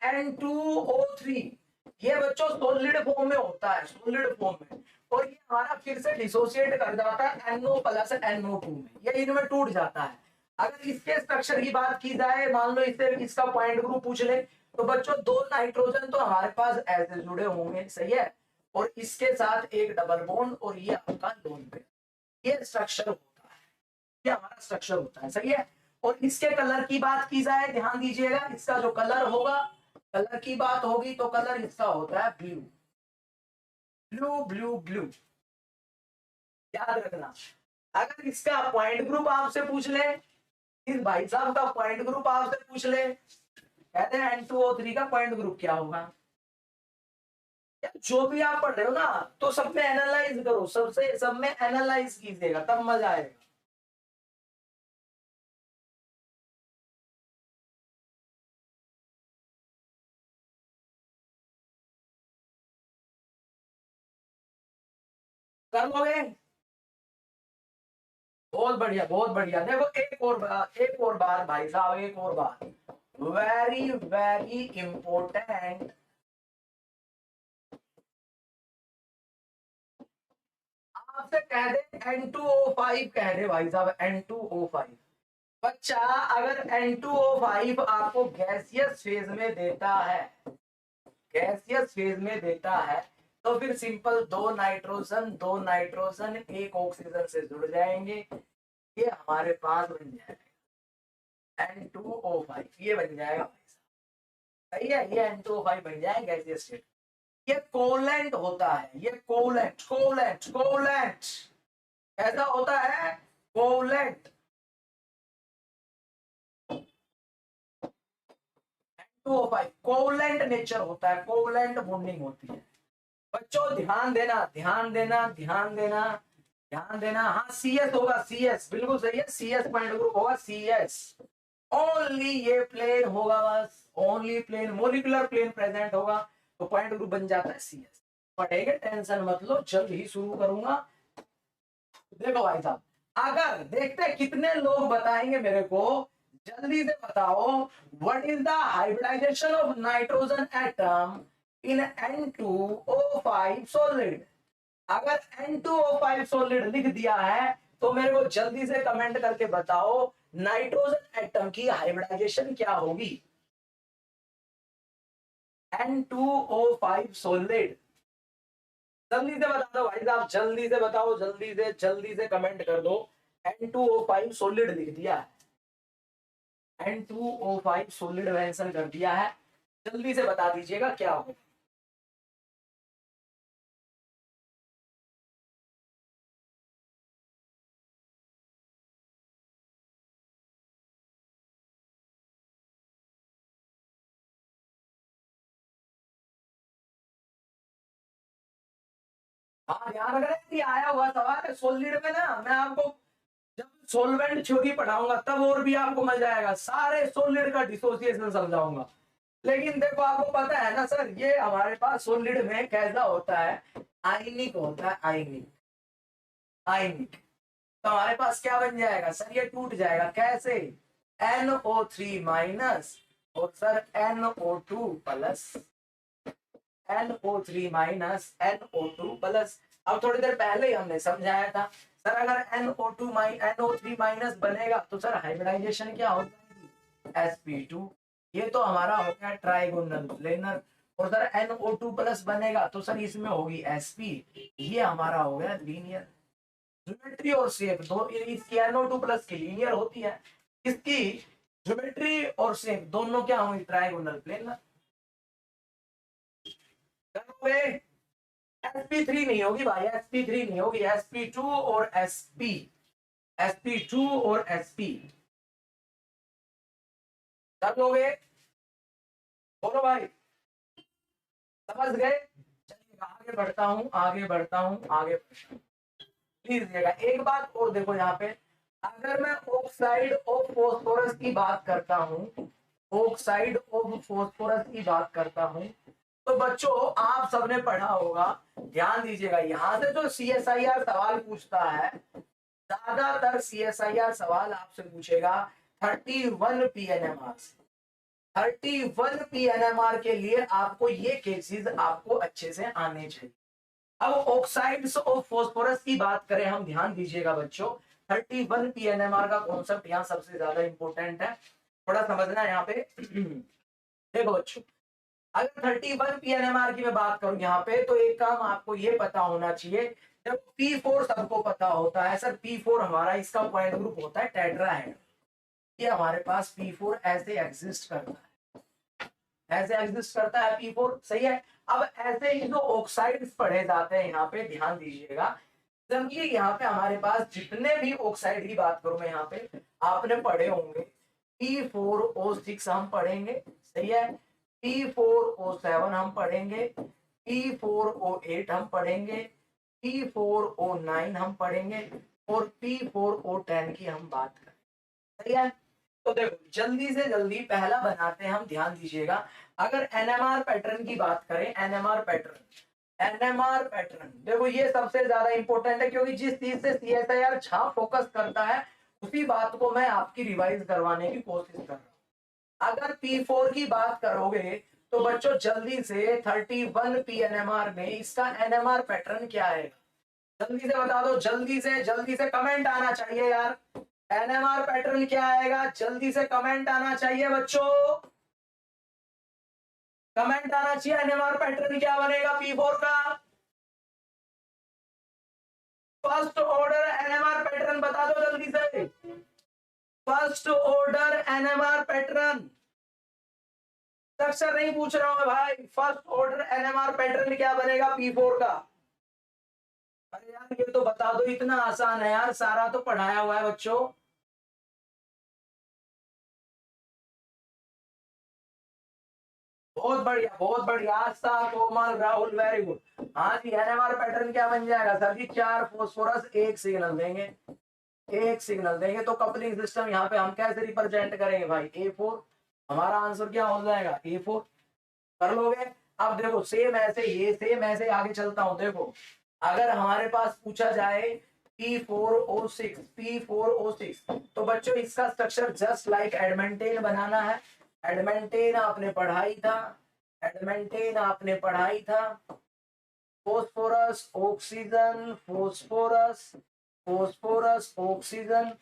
N2O3, ये बच्चों सोलिड फॉर्म में होता है, सोलिड फॉर्म में, और ये हमारा फिर से डिसोसिएट कर जाता है NO प्लस NO2 में, ये इनमें टूट जाता है। अगर इसके स्ट्रक्चर की बात की जाए, मान लो इससे इसका पॉइंट ग्रुप पूछ ले, तो बच्चों दो नाइट्रोजन तो हमारे पास ऐसे जुड़े होंगे, सही है, और इसके साथ एक डबल बॉन्ड, और ये आपका लोन पे, ये स्ट्रक्चर होता है, ये हमारा स्ट्रक्चर होता है, सही है। और इसके कलर की बात की जाए, ध्यान दीजिएगा, इसका जो कलर होगा, कलर की बात होगी तो कलर इसका होता है ब्लू, ब्लू ब्लू ब्लू, याद रखना। अगर इसका पॉइंट ग्रुप आपसे पूछ ले, इस भाई साहब का पॉइंट ग्रुप आपसे पूछ ले, कहते हैं N2O3 का पॉइंट ग्रुप क्या होगा? जो भी आप पढ़ रहे हो ना, तो सब में एनालाइज करो, सबसे सब में एनालाइज कीजिएगा, तब मजा आएगा। कर लोगे? बहुत बढ़िया, बहुत बढ़िया। देखो एक और बार भाई साहब, एक और बार, वेरी वेरी इंपॉर्टेंट, आपसे कह दे N2O5 कह दे भाई साहब, N2O5, बच्चा अगर N2O5 आपको गैसियस फेज में देता है, गैसियस फेज में देता है, तो फिर सिंपल दो नाइट्रोजन एक ऑक्सीजन से जुड़ जाएंगे, ये हमारे पास बन जाएगा N2O5, ये बन जाएगा भाई साहब, सही है, ये N2O5 बन जाएगा गैसियस स्टेट। ये कोलेंट होता है, ये कोलेंट कोलेंट कोलेंट ऐसा होता है, कोलेंट, N2O5 कोलेंट नेचर होता है, कोलेंट बॉन्डिंग होती है। बच्चों ध्यान देना, ध्यान देना, ध्यान देना, ध्यान देना, हाँ CS होगा, CS बिल्कुल सही है, CS पॉइंट ग्रुप होगा, CS ओनली, ये प्लेन होगा बस, only plane, molecular plane present होगा, तो पॉइंट ग्रुप बन जाता है CS। पढ़ेगा, टेंशन मत लो, जल्द ही शुरू करूंगा। देखो भाई साहब, अगर देखते हैं कितने लोग बताएंगे मेरे को, जल्दी से बताओ, what is the hybridisation of nitrogen atom in N2O5 solid? अगर N2O5 सॉलिड लिख दिया है तो मेरे को जल्दी से कमेंट करके बताओ नाइट्रोजन एटम की हाइब्रिडाइजेशन क्या होगी? N2O5 सॉलिड, जल्दी से बता दो भाई साहब, जल्दी से बताओ, जल्दी से कमेंट कर दो। N2O5 सॉलिड लिख दिया है, N2O5 सॉलिड मेंशन कर दिया है, जल्दी से बता दीजिएगा क्या होगा। हाँ ध्यान रख रहे हैं, ये आया हुआ सवाल है सॉलिड में ना। मैं आपको जब सॉल्वेंट थ्योरी पढ़ाऊंगा तब और भी आपको मजा आएगा, सारे सॉलिड का डिसोसिएशन समझाऊंगा। लेकिन देखो आपको पता है ना सर, ये हमारे पास सॉलिड में कैसा होता है, आयनिक होता है, आयनिक। आयनिक तो हमारे पास क्या बन जाएगा सर, ये टूट जाएगा कैसे, NO3 माइनस और sir NO2 plus, NO3 minus NO2 plus. अब थोड़ी देर पहले ही हमने समझाया था सर, अगर NO3 माइनस बनेगा तो सर हाइब्रिडाइजेशन क्या हो जाएगी, sp2। ये तो हमारा हो गया ट्राइगोनल प्लेनर। और सर NO2 प्लस बनेगा तो सर इसमें होगी sp, ये हमारा हो गया लीनियर। ज्योमेट्री और शेप दो, इसकी NO2 प्लस की लीनियर होती है, इसकी ज्योमेट्री और शेप दोनों क्या होंगी, ट्राइगोनल प्लेनर। sp3 नहीं होगी भाई, sp3 नहीं होगी, sp2 और sp, sp2 और sp कर लोगे, बोलो भाई समझ गए। चलिए आगे बढ़ता हूं, आगे बढ़ता हूं, आगे प्लीज देखिएगा एक बात और देखो यहाँ पे, अगर मैं ऑक्साइड ऑफ फोस्फोरस की बात करता हूँ, ऑक्साइड ऑफ फोस्फोरस की बात करता हूँ, तो बच्चों आप सबने पढ़ा होगा, ध्यान दीजिएगा, यहां से जो CSIR सवाल पूछता है, ज्यादातर CSIR सवाल आपसे पूछेगा 31 PNMR से। 31 PNMR के लिए आपको ये केसेस आपको अच्छे से आने चाहिए। अब ऑक्साइड्स ऑफ फास्फोरस की बात करें हम, ध्यान दीजिएगा बच्चों, 31 PNMR का कॉन्सेप्ट यहाँ सबसे ज्यादा इंपॉर्टेंट है, थोड़ा समझना यहाँ पे। देखो बच्चों, अगर 31 PNMR की मैं बात करूं यहाँ पे, तो एक काम आपको ये पता होना चाहिए, जब P4 सबको पता होता है सर, P4 हमारा इसका पॉइंट ग्रुप होता है टेट्राहेड्रल। ये हमारे पास P4 ऐसे एग्जिस्ट करता है, ऐसे एग्जिस्ट करता है P4, सही है। अब ऐसे ही जो ऑक्साइड्स पढ़े जाते हैं यहाँ पे, ध्यान दीजिएगा, समझिए यहाँ पे हमारे पास जितने भी ऑक्साइड की बात करूं मैं यहाँ पे, आपने पढ़े होंगे P4O6 हम पढ़ेंगे, सही है, P4O7 हम पढ़ेंगे, P4O8 हम पढ़ेंगे, P4O9 हम पढ़ेंगे, और P4O10 की हम बात करें, सही है। तो देखो जल्दी से जल्दी पहला बनाते हैं हम, ध्यान दीजिएगा, अगर NMR पैटर्न की बात करें, NMR पैटर्न, NMR पैटर्न देखो ये सबसे ज्यादा इंपॉर्टेंट है, क्योंकि जिस चीज से CSIR छाप फोकस करता है उसी बात को मैं आपकी रिवाइज करवाने की कोशिश कर रहा हूं। अगर P4 की बात करोगे तो बच्चों जल्दी से 31 PNMR में इसका NMR पैटर्न क्या है, जल्दी से बता दो, जल्दी से कमेंट आना चाहिए यार, NMR पैटर्न क्या आएगा, जल्दी से कमेंट आना चाहिए बच्चों, कमेंट आना चाहिए, NMR पैटर्न क्या बनेगा P4 का, फर्स्ट ऑर्डर NMR पैटर्न बता दो जल्दी से, first order NMR pattern, structure नहीं पूछ रहा हूं मैं भाई, फर्स्ट ऑर्डर NMR पैटर्न क्या बनेगा P4 का। अरे यार ये तो बता दो, इतना आसान है यार, सारा तो पढ़ाया हुआ है बच्चों। बहुत बढ़िया, बहुत बढ़िया, आस्था, कोमल, राहुल, वेरी गुड। हाँ जी, NMR पैटर्न क्या बन जाएगा सर जी, 4 फोस्फोरस एक सिग्नल देंगे, एक सिग्नल देंगे, तो कपलिंग सिस्टम यहाँ पे हम कैसे रिप्रेजेंट करेंगे भाई, A4, हमारा आंसर क्या हो जाएगा A4, कर लोगे। अब देखो सेम ऐसे, ये सेम ऐसे आगे चलता हूं, देखो अगर हमारे पास पूछा जाए P4O6, P4O6, तो बच्चों इसका स्ट्रक्चर जस्ट लाइक एडमेंटेन बनाना है, एडमेंटेन आपने पढ़ाई था, एडमेंटेन आपने पढ़ाई था, phosphorus oxygen, phosphorus, phosphorus oxygen,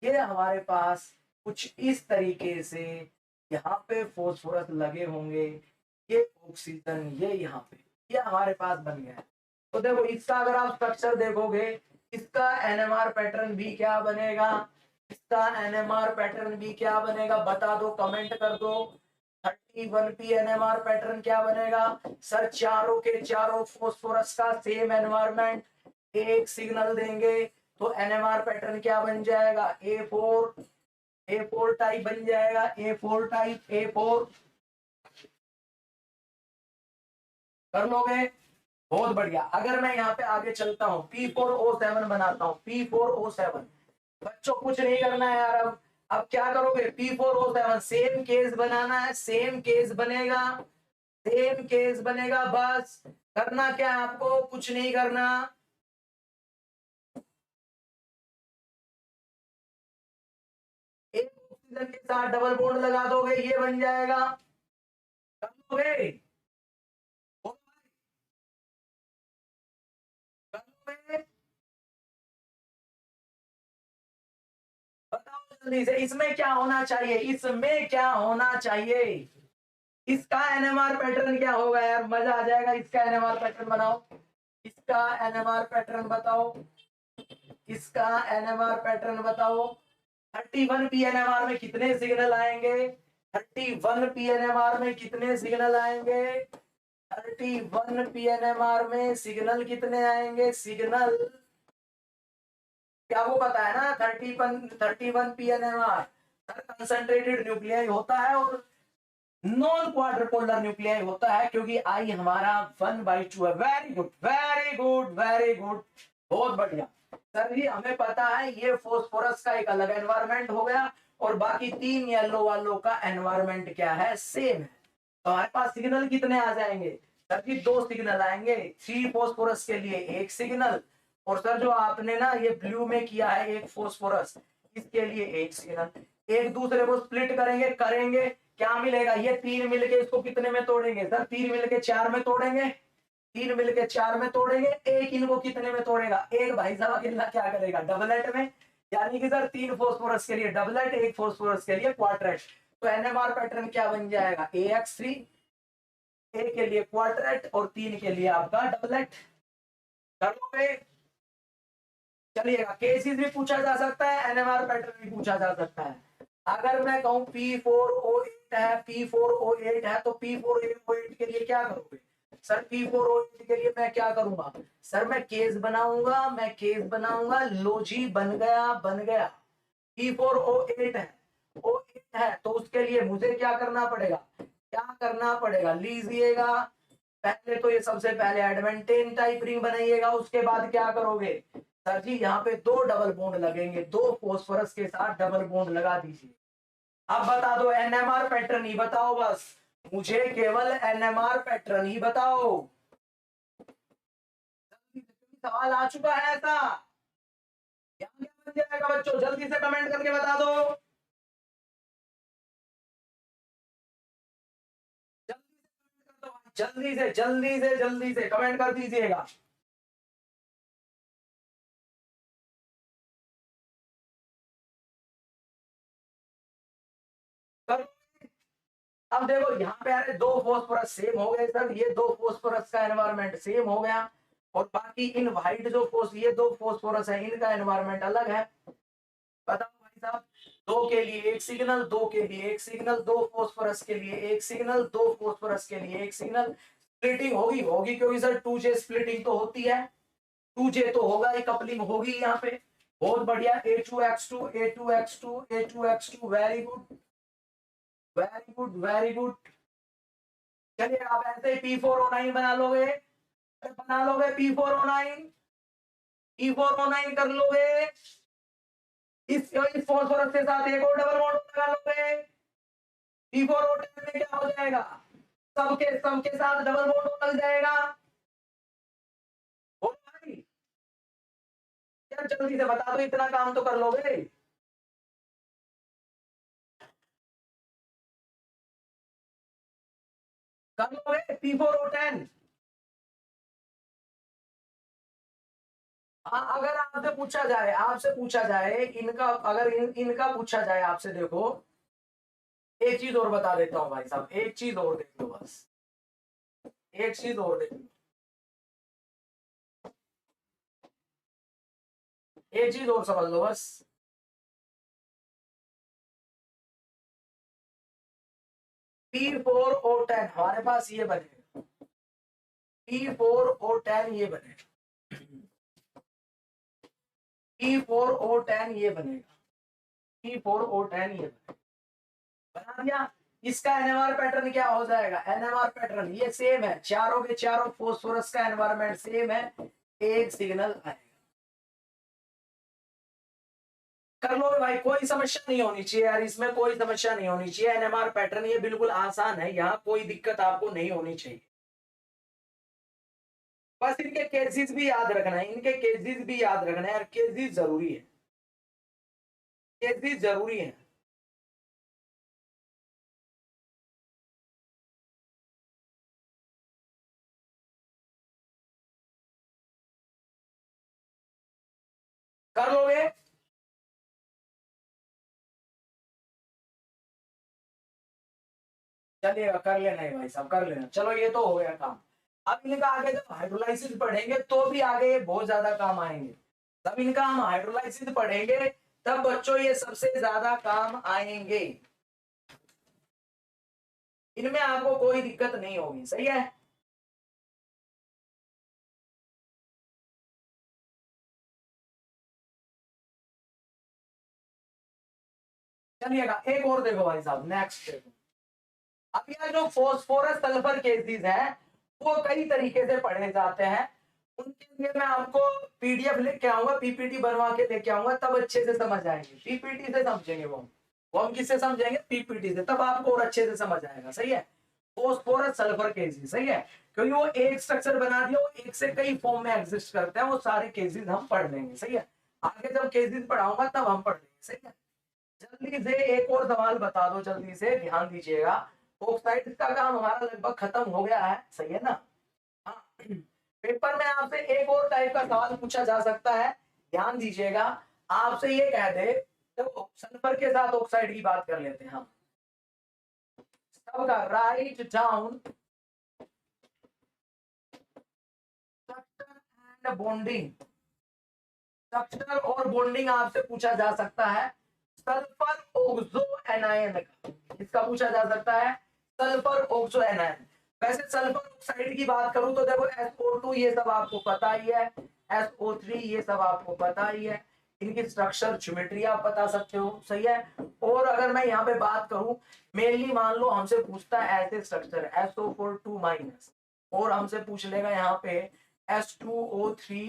ये हमारे पास कुछ इस तरीके से यहाँ पे फोस्फोरस लगे होंगे, ये ऑक्सीजन, ये यहाँ पे, ये हमारे पास बन गया है। तो देखो इसका अगर आप स्ट्रक्चर देखोगे, इसका NMR पैटर्न भी क्या बनेगा, इसका NMR पैटर्न भी क्या बनेगा, बता दो, कमेंट कर दो। 31 PNMR पैटर्न क्या बनेगा सर, चारों के चारों फोस्फोरस का सेम एनवायरमेंट, एक सिग्नल देंगे, तो NMR पैटर्न क्या बन जाएगा, A4, A4 टाइप बन जाएगा, A4 टाइप, A4 कर लोगे। बहुत बढ़िया। अगर मैं यहाँ पे आगे चलता हूँ, P4O7 बनाता हूँ, P4O7। बच्चों कुछ नहीं करना है यार। अब क्या करोगे, P4O7 सेम केस बनाना है, सेम केस बनेगा, सेम केस बनेगा। बस करना क्या है आपको, कुछ नहीं करना। एक ऑक्सीजन के साथ डबल बॉन्ड लगा दोगे, ये बन जाएगा। कर लोगे? कर लोगे? बताओ जल्दी से, इसमें क्या होना चाहिए, इसमें क्या होना चाहिए? इसका एनएमआर पैटर्न क्या होगा यार, मजा आ जाएगा। इसका एनएमआर पैटर्न बनाओ, इसका एनएमआर पैटर्न बताओ, इसका एनएमआर पैटर्न बताओ। 31 पीएनएमआर में कितने सिग्नल आएंगे? 31 पीएनएमआर में कितने सिग्नल आएंगे? 31 पीएनएमआर में सिग्नल कितने आएंगे? सिग्नल क्या वो पता है ना? 31 पीएनएमआर कंसंट्रेटेड न्यूक्लियाई होता है और नॉन क्वाड्रपोलर न्यूक्लियाई होता है, क्योंकि आई हमारा 1/2 है। Very good, very good, very good, बहुत बढ़िया। सर जी हमें पता है ये फोस्फोरस का एक अलग एनवायरमेंट हो गया और बाकी तीन येलो वालों का एनवायरमेंट क्या है, सेम है। तो हमारे पास सिग्नल कितने आ जाएंगे? सर जी 2 सिग्नल आएंगे, 3 फोस्फोरस के लिए 1 सिग्नल, और सर जो आपने ना ये ब्लू में किया है एक फोस्फोरस, इसके लिए 1 सिग्नल। एक दूसरे को स्प्लिट करेंगे, क्या मिलेगा? ये 3 मिलके इसको कितने में तोड़ेंगे? सर 3 मिलके 4 में तोड़ेंगे, 3 मिलके 4 में तोड़ेंगे। एक इनको कितने में तोड़ेगा? एक भाई साहब अकेला क्या करेगा, डबलेट में। यानी कि सर 3 फोस्फोरस के लिए डबलेट, 1 फोस्फोरस के लिए क्वाड्रेट। तो एनएमआर पैटर्न क्या बन जाएगा? AX3, ए के लिए क्वाड्रेट और 3 के लिए आपका डबलेट। कर लोगे? चलिएगा, केसेस भी पूछा जा सकता है, एनएमआर पैटर्न भी पूछा जा सकता है। अगर मैं कहूं P4O8 है, P4O8 है, तो P4O8 के लिए क्या करोगे? सर P4O8 के लिए मैं क्या करूंगा? सर मैं केस बनाऊंगा, मैं केस बनाऊंगा। लो जी बन गया, बन गया। P4O8 है, O8 है, तो उसके लिए मुझे क्या करना पड़ेगा? क्या करना पड़ेगा, लीजिएगा। पहले तो ये सबसे पहले एडवेंटेन टाइप रिंग बनाइएगा, उसके बाद क्या करोगे? सर जी यहाँ पे 2 डबल बॉन्ड लगेंगे, 2 फोस्फोरस के साथ डबल बॉन्ड लगा दीजिए। अब बता दो एनएमआर पैटर्न ही बताओ, बस मुझे केवल एनएमआर पैटर्न ही बताओ। सवाल आ चुका है ऐसा? क्या बन जाएगा बच्चों, जल्दी से कमेंट करके बता दो। जल्दी से जल्दी से जल्दी से कमेंट कर दीजिएगा। कर, अब देखो यहाँ पे आ रहे 2 फोस्फोरस सेम हो गए सर, ये 2 फोस्फोरस का एनवायरमेंट सेम हो गया, और बाकी इन व्हाइट जो ये 2 फोस्फोरस है, इनका एनवायरमेंट अलग है। बताओ भाई साहब, 2 के लिए 1 सिग्नल, 2 के लिए 1 सिग्नल, 2 फोस्फोरस के लिए 1 सिग्नल, 2 फोस्फोरस के लिए 1 सिग्नल। स्प्लिटिंग होगी होगी क्योंकि सर 2J स्प्लिटिंग तो होती है, 2J तो होगा ही, कपलिंग होगी यहाँ पे। बहुत बढ़िया, A2X2, A2X2, A2X2, very good, very good, very good. चलिए आप ऐसे ही P4O9 बना लोगे, बना लोगे P4O9, P4O9 कर लोगे। इस फॉस्फोरस के साथ एक और डबल बॉन्ड लगा लोगे, P4O10 में क्या हो जाएगा? सबके सबके साथ डबल बॉन्ड लग जाएगा। हो भाई, यार जल्दी से बता दो, इतना काम तो कर लोगे। कर लोगे P4O10? हाँ, अगर आपसे पूछा जाए, आपसे पूछा जाए इनका, अगर इनका पूछा जाए आपसे, देखो एक चीज और बता देता हूँ भाई साहब, एक चीज और देख लो बस, एक चीज और देख लो, एक चीज और समझ लो बस। P4O10 हमारे पास ये बनेगा, P4O10 ये बनेगा, P4O10 ये बनेगा, P4O10 ये बनेगा। बना दिया? इसका एनएमआर पैटर्न क्या हो जाएगा, एनएमआर पैटर्न ये सेम है, चारों के चारों फोस्फोरस का एनवायरमेंट सेम है, एक सिग्नल आएगा। कर लो भाई, कोई समस्या नहीं होनी चाहिए यार, इसमें कोई समस्या नहीं होनी चाहिए। एनएमआर पैटर्न ये बिल्कुल आसान है, यहाँ कोई दिक्कत आपको नहीं होनी चाहिए। बस इनके केसेस भी याद रखना है, इनके केसेस भी याद रखना है यार, केसेस जरूरी है, केसेस जरूरी है। कर लोगे? चलिएगा, कर लेना है भाई साहब, कर लेना। चलो ये तो हो गया काम। अब इनका आगे जब हाइड्रोलाइसिस पढ़ेंगे तो भी आगे ये बहुत ज्यादा काम आएंगे। तब इनका हम हाइड्रोलाइसिस पढ़ेंगे तब बच्चों ये सबसे ज्यादा काम आएंगे, इनमें आपको कोई दिक्कत नहीं होगी। सही है? चलिएगा, एक और देखो भाई साहब, नेक्स्ट देखो। अब यह जो फोस्फोरस सल्फर केसेस है वो कई तरीके से पढ़े जाते हैं, उनके लिए मैं आपको पीडीएफ लेके आऊंगा, पीपीटी बनवा के लेके आऊंगा, तब अच्छे से समझ आएंगे। पीपीटी से समझेंगे वो हम किससे समझेंगे, पीपीटी से, तब आपको और अच्छे से समझ आएगा। सही है? फोस्फोरस सल्फर केसेस, सही है, क्योंकि वो एक स्ट्रक्चर बना दिया, वो एक से कई फॉर्म में एग्जिस्ट करते हैं, वो सारे केसेस हम पढ़ लेंगे। सही है? आगे जब केसेस पढ़ाऊंगा तब हम पढ़ लेंगे। सही है? जल्दी से एक और सवाल बता दो, जल्दी से ध्यान दीजिएगा। ऑक्साइड का काम हमारा लगभग खत्म हो गया है। सही है ना? हाँ। पेपर में आपसे एक और टाइप का सवाल पूछा जा सकता है, ध्यान दीजिएगा। आपसे ये कह दे, तो सल्फर के साथ ऑक्साइड की बात कर लेते हैं हम। सबका write down structure and bonding, structure और बॉन्डिंग आपसे पूछा जा सकता है सल्फर ऑक्सो एनायन का, इसका पूछा जा सकता है सल्फर ऑक्सो एनायन। वैसे सल्फर ऑक्साइड की बात करूं तो देखो SO2 ये सब आपको पता ही है, SO3 ये सब आपको पता ही है, इनकी स्ट्रक्चर ज्योमेट्री आप बता सकते हो। सही है? और अगर मैं यहाँ पे बात करूं, मेनली मान लो हमसे पूछता है ऐसे स्ट्रक्चर SO4 2 माइनस, और हमसे पूछ लेगा यहाँ पे H2O3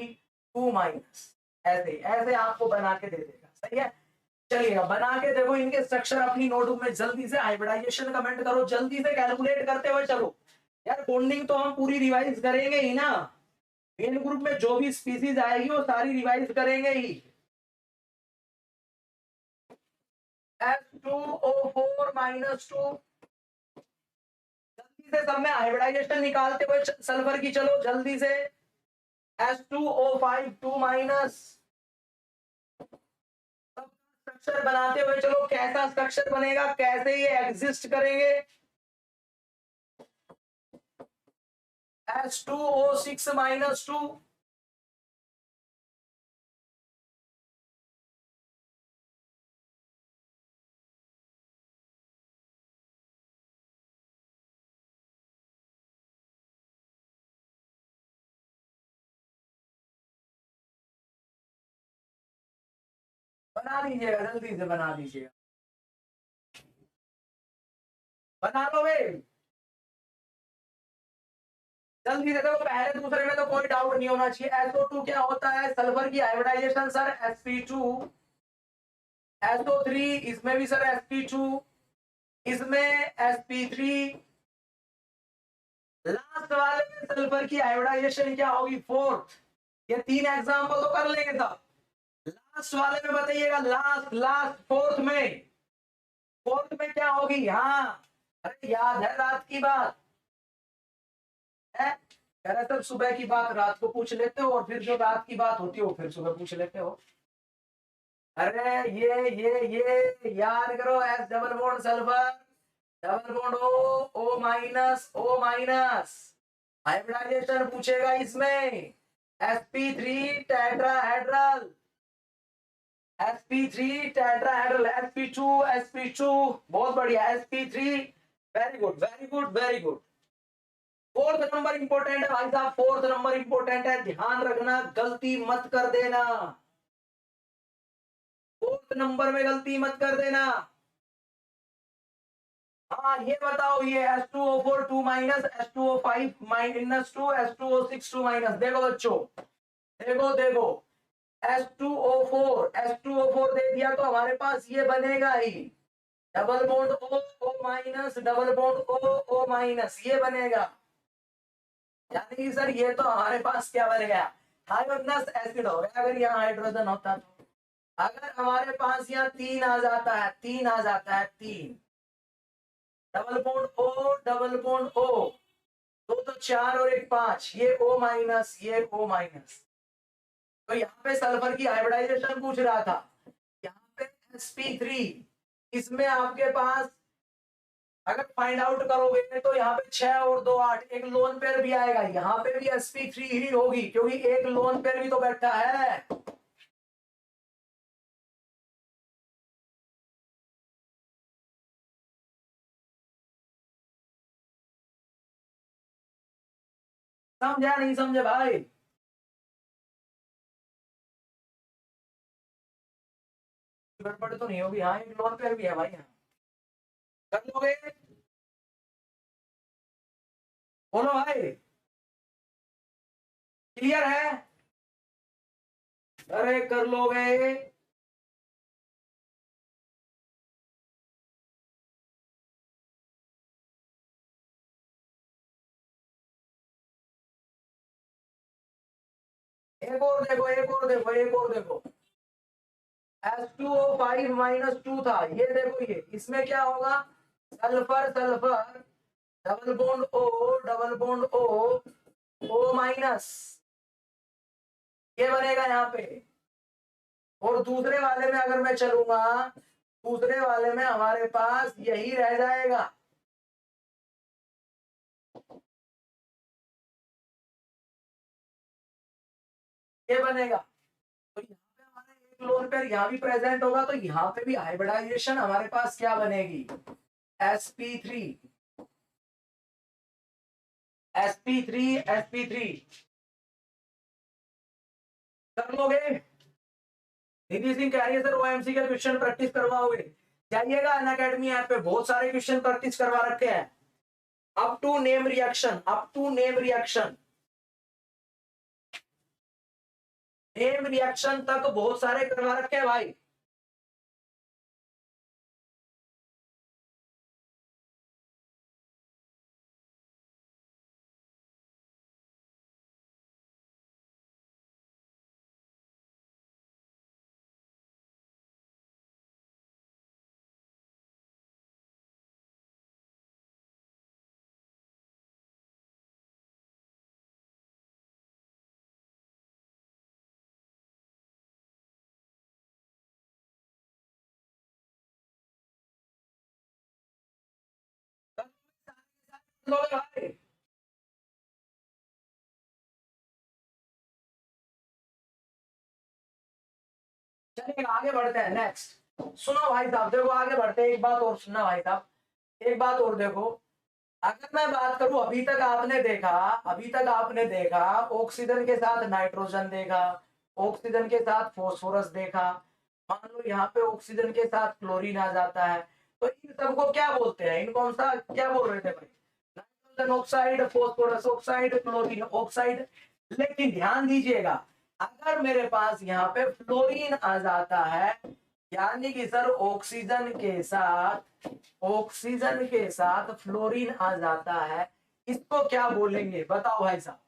2 माइनस, ऐसे ऐसे आपको बना के दे देगा। सही है? चलिएगा, बना के देखो इनके स्ट्रक्चर अपनी नोटबुक में, जल्दी से हाइब्रिडाइजेशन कमेंट करो, जल्दी से कैलकुलेट करते हुए चलो यार। बॉन्डिंग तो हम पूरी रिवाइज करेंगे ही ना, मेन ग्रुप में जो भी स्पीसीज आएगी वो सारी रिवाइज करेंगे ही। H2O4 माइनस 2, जल्दी से सब में हाइब्रिडाइजेशन निकालते हुए सल्फर की चलो जल्दी से। H2O5 2 माइनस, स्ट्रक्चर बनाते हुए चलो, कैसा स्ट्रक्चर बनेगा, कैसे ये एग्जिस्ट करेंगे। H2O6 माइनस 2, बना दीजिएगा, जल्दी से बना दीजिएगा, बना लो भाई जल्दी से। देखो पहले दूसरे में तो कोई डाउट नहीं होना चाहिए। SO2 क्या होता है, सल्फर की हाइब्रिडाइजेशन सर sp2, SO3 इसमें भी सर sp2, इसमें sp3, लास्ट वाले में सल्फर की हाइब्रिडाइजेशन क्या होगी, फोर्थ। ये तीन एग्जांपल तो कर लेंगे साहब, लास्ट वाले में बताइएगा, लास्ट लास्ट फोर्थ में क्या होगी। हाँ, अरे याद है रात की बात है, कह रहे सर सुबह की बात रात को पूछ लेते हो, और फिर जो रात की बात होती है वो फिर सुबह पूछ लेते हो। अरे ये याद करो, S double bond sulphur, double bond O minus, O minus, hybridisation पूछेगा इसमें, sp3 tetrahedral, sp3 tetrahedral, sp2 बहुत बढ़िया, sp3, very good very good very good. Fourth number important है भाई साहब, फोर्थ नंबर इंपॉर्टेंट है, ध्यान रखना, गलती मत कर देना, फोर्थ नंबर में गलती मत कर देना। हाँ ये बताओ, ये H2O4 2 minus, H2O5 minus 2, H2O6 2 minus. देखो बच्चों, देखो देखो, H2O4 दे दिया तो हमारे पास ये बनेगा ही, double bond O O minus, double bond O O minus, ये बनेगा। यानी कि सर ये तो हमारे पास क्या बन गया, हाइड्रोजनस एसिड हो गया। अगर यहाँ हाइड्रोजन होता तो, अगर हमारे पास यहाँ तीन आ जाता है, तीन आ जाता है, तीन, double bond O double bond O, दो तो चार और एक पांच, ये O माइनस, ये O माइनस। तो यहाँ पे सल्फर की हाइब्रिडाइजेशन पूछ रहा था, यहाँ पे sp3, इसमें आपके पास अगर फाइंड आउट करोगे तो यहाँ पे 6 और 2 8, एक लोन पेयर भी आएगा, यहाँ पे भी sp3 ही होगी क्योंकि एक लोन पेयर भी तो बैठा है। समझा नहीं समझे भाई? गड़बड़ तो नहीं होगी? हाँ एक लोन पेयर भी है भाई यहाँ। कर लोगे? बोलो भाई, क्लियर है? अरे कर लोगे? एक और देखो, एक और देखो, एक और देखो, H2O5 माइनस 2 था, ये देखो, ये इसमें क्या होगा, sulphur sulphur, double bond O double bond O O minus, ये बनेगा यहाँ पे। और दूसरे वाले में अगर मैं चलूंगा, दूसरे वाले में हमारे पास यही रह जाएगा। ये बनेगा। तो यहाँ पे हमारे एक लोन पेयर यहाँ भी प्रेजेंट होगा, तो यहाँ पे भी हाइब्रिडाइजेशन हमारे पास क्या बनेगी, sp3, sp3, sp3। कर लोगे? निधि सिंह कह रही है सर ओएमसी के क्वेश्चन प्रैक्टिस करवाओगे? जाइएगा अन अकेडमी ऐप पे, बहुत सारे क्वेश्चन प्रैक्टिस करवा रखे हैं। Up to name reaction, up to name reaction, name reaction तक बहुत सारे करवा रखे हैं भाई। भाई चलिए आगे बढ़ते हैं, नेक्स्ट सुनो भाई साहब, देखो आगे बढ़ते हैं, एक बात और सुनना भाई साहब, एक बात और देखो। अगर मैं बात करूं, अभी तक आपने देखा, अभी तक आपने देखा ऑक्सीजन के साथ नाइट्रोजन देखा, ऑक्सीजन के साथ फॉस्फोरस देखा, मान लो यहाँ पे ऑक्सीजन के साथ क्लोरीन आ जाता है, तो इन सबको क्या बोलते हैं, इन कौन सा क्या बोल रहे थे भाई, nitrogen oxide, phosphorus oxide, chlorine oxide. लेकिन ध्यान दीजिएगा, अगर मेरे पास यहाँ पे फ्लोरीन आ जाता है, यानी कि सर ऑक्सीजन के साथ, ऑक्सीजन के साथ फ्लोरीन आ जाता है, इसको क्या बोलेंगे बताओ भाई साहब?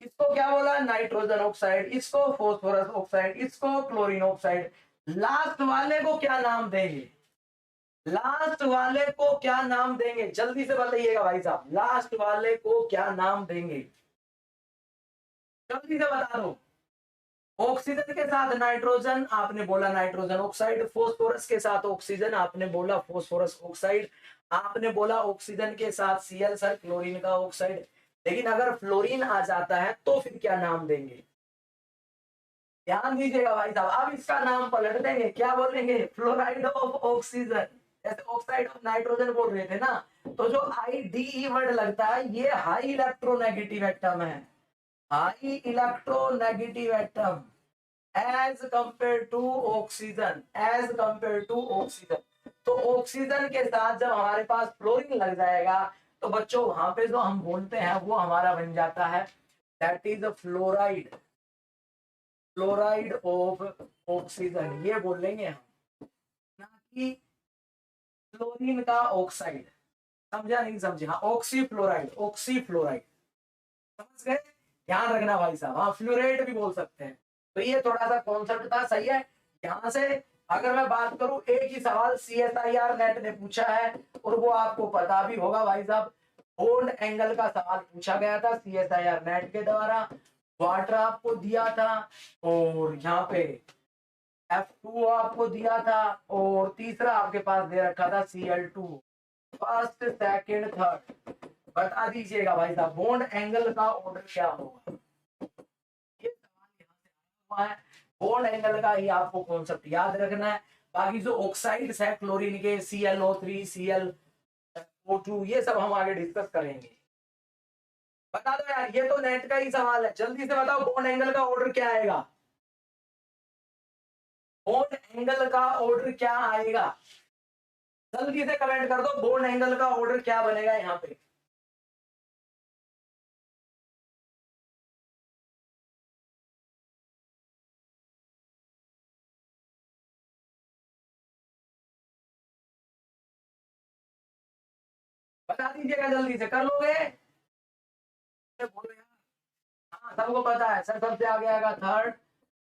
इसको क्या बोला, नाइट्रोजन ऑक्साइड, इसको फॉस्फोरस ऑक्साइड, इसको क्लोरीन ऑक्साइड। लास्ट वाले को क्या नाम देंगे, लास्ट वाले को क्या नाम देंगे, जल्दी से बताइएगा भाई साहब, लास्ट वाले को क्या नाम देंगे, जल्दी से बता दो। ऑक्सीजन के साथ नाइट्रोजन, आपने बोला नाइट्रोजन ऑक्साइड, फॉस्फोरस के साथ ऑक्सीजन, आपने बोला फॉस्फोरस ऑक्साइड, आपने बोला ऑक्सीजन के साथ Cl सर क्लोरीन का ऑक्साइड। लेकिन अगर फ्लोरीन आ जाता है तो फिर क्या नाम देंगे, ध्यान दीजिएगा भाई साहब, अब इसका नाम पलट देंगे, क्या बोलेंगे, फ्लोराइड ऑफ ऑक्सीजन। जैसे ऑक्साइड ऑफ नाइट्रोजन बोल रहे थे ना, तो जो IDE वर्ड लगता है, ये हाई इलेक्ट्रोनेगेटिव एटम है, high electronegative atom as compare to oxygen, as compare to oxygen. तो ऑक्सीजन के साथ जब हमारे पास फ्लोरीन लग जाएगा तो बच्चों वहां पे जो हम बोलते हैं वो हमारा बन जाता है that is fluoride, fluoride of oxygen, ये बोल लेंगे हम, ना कि फ्लोरीन का ऑक्साइड। समझा नहीं समझे? हाँ, ऑक्सी फ्लोराइड, ऑक्सी फ्लोराइड, समझ गए? ध्यान रखना भाई साहब, हाँ फ्लोराइड भी बोल सकते हैं। तो ये थोड़ा सा कॉन्सेप्ट था, सही है। यहाँ से अगर मैं बात करूं, एक ही सवाल CSIR नेट ने पूछा है और वो आपको पता भी होगा भाई साहब, बॉन्ड एंगल का सवाल पूछा गया था CSIR नेट के द्वारा, वाटर आपको दिया था और यहाँ पे F2 आपको दिया था और तीसरा आपके पास दे रखा था Cl2, फर्स्ट सेकंड थर्ड। बता दीजिएगा भाई साहब बॉन्ड एंगल का ऑर्डर क्या होगा, ये सवाल यहाँ से आया हुआ है। बॉन्ड एंगल का ही आपको कॉन्सेप्ट याद रखना है। बाकी जो ऑक्साइड्स है क्लोरीन के, ClO3, ClO2, ये सब हम आगे डिस्कस करेंगे। बता दो यार, ये तो नेट का ही सवाल है, जल्दी से बताओ बॉन्ड एंगल का ऑर्डर क्या आएगा, बॉन्ड एंगल का ऑर्डर क्या आएगा, जल्दी से कमेंट कर दो, बॉन्ड एंगल का ऑर्डर क्या बनेगा यहाँ पे। बता दीजिएगा, जल्दी से कर लोगे? बोलो यार। हाँ सबको पता है सर, सबसे आगे आएगा थर्ड,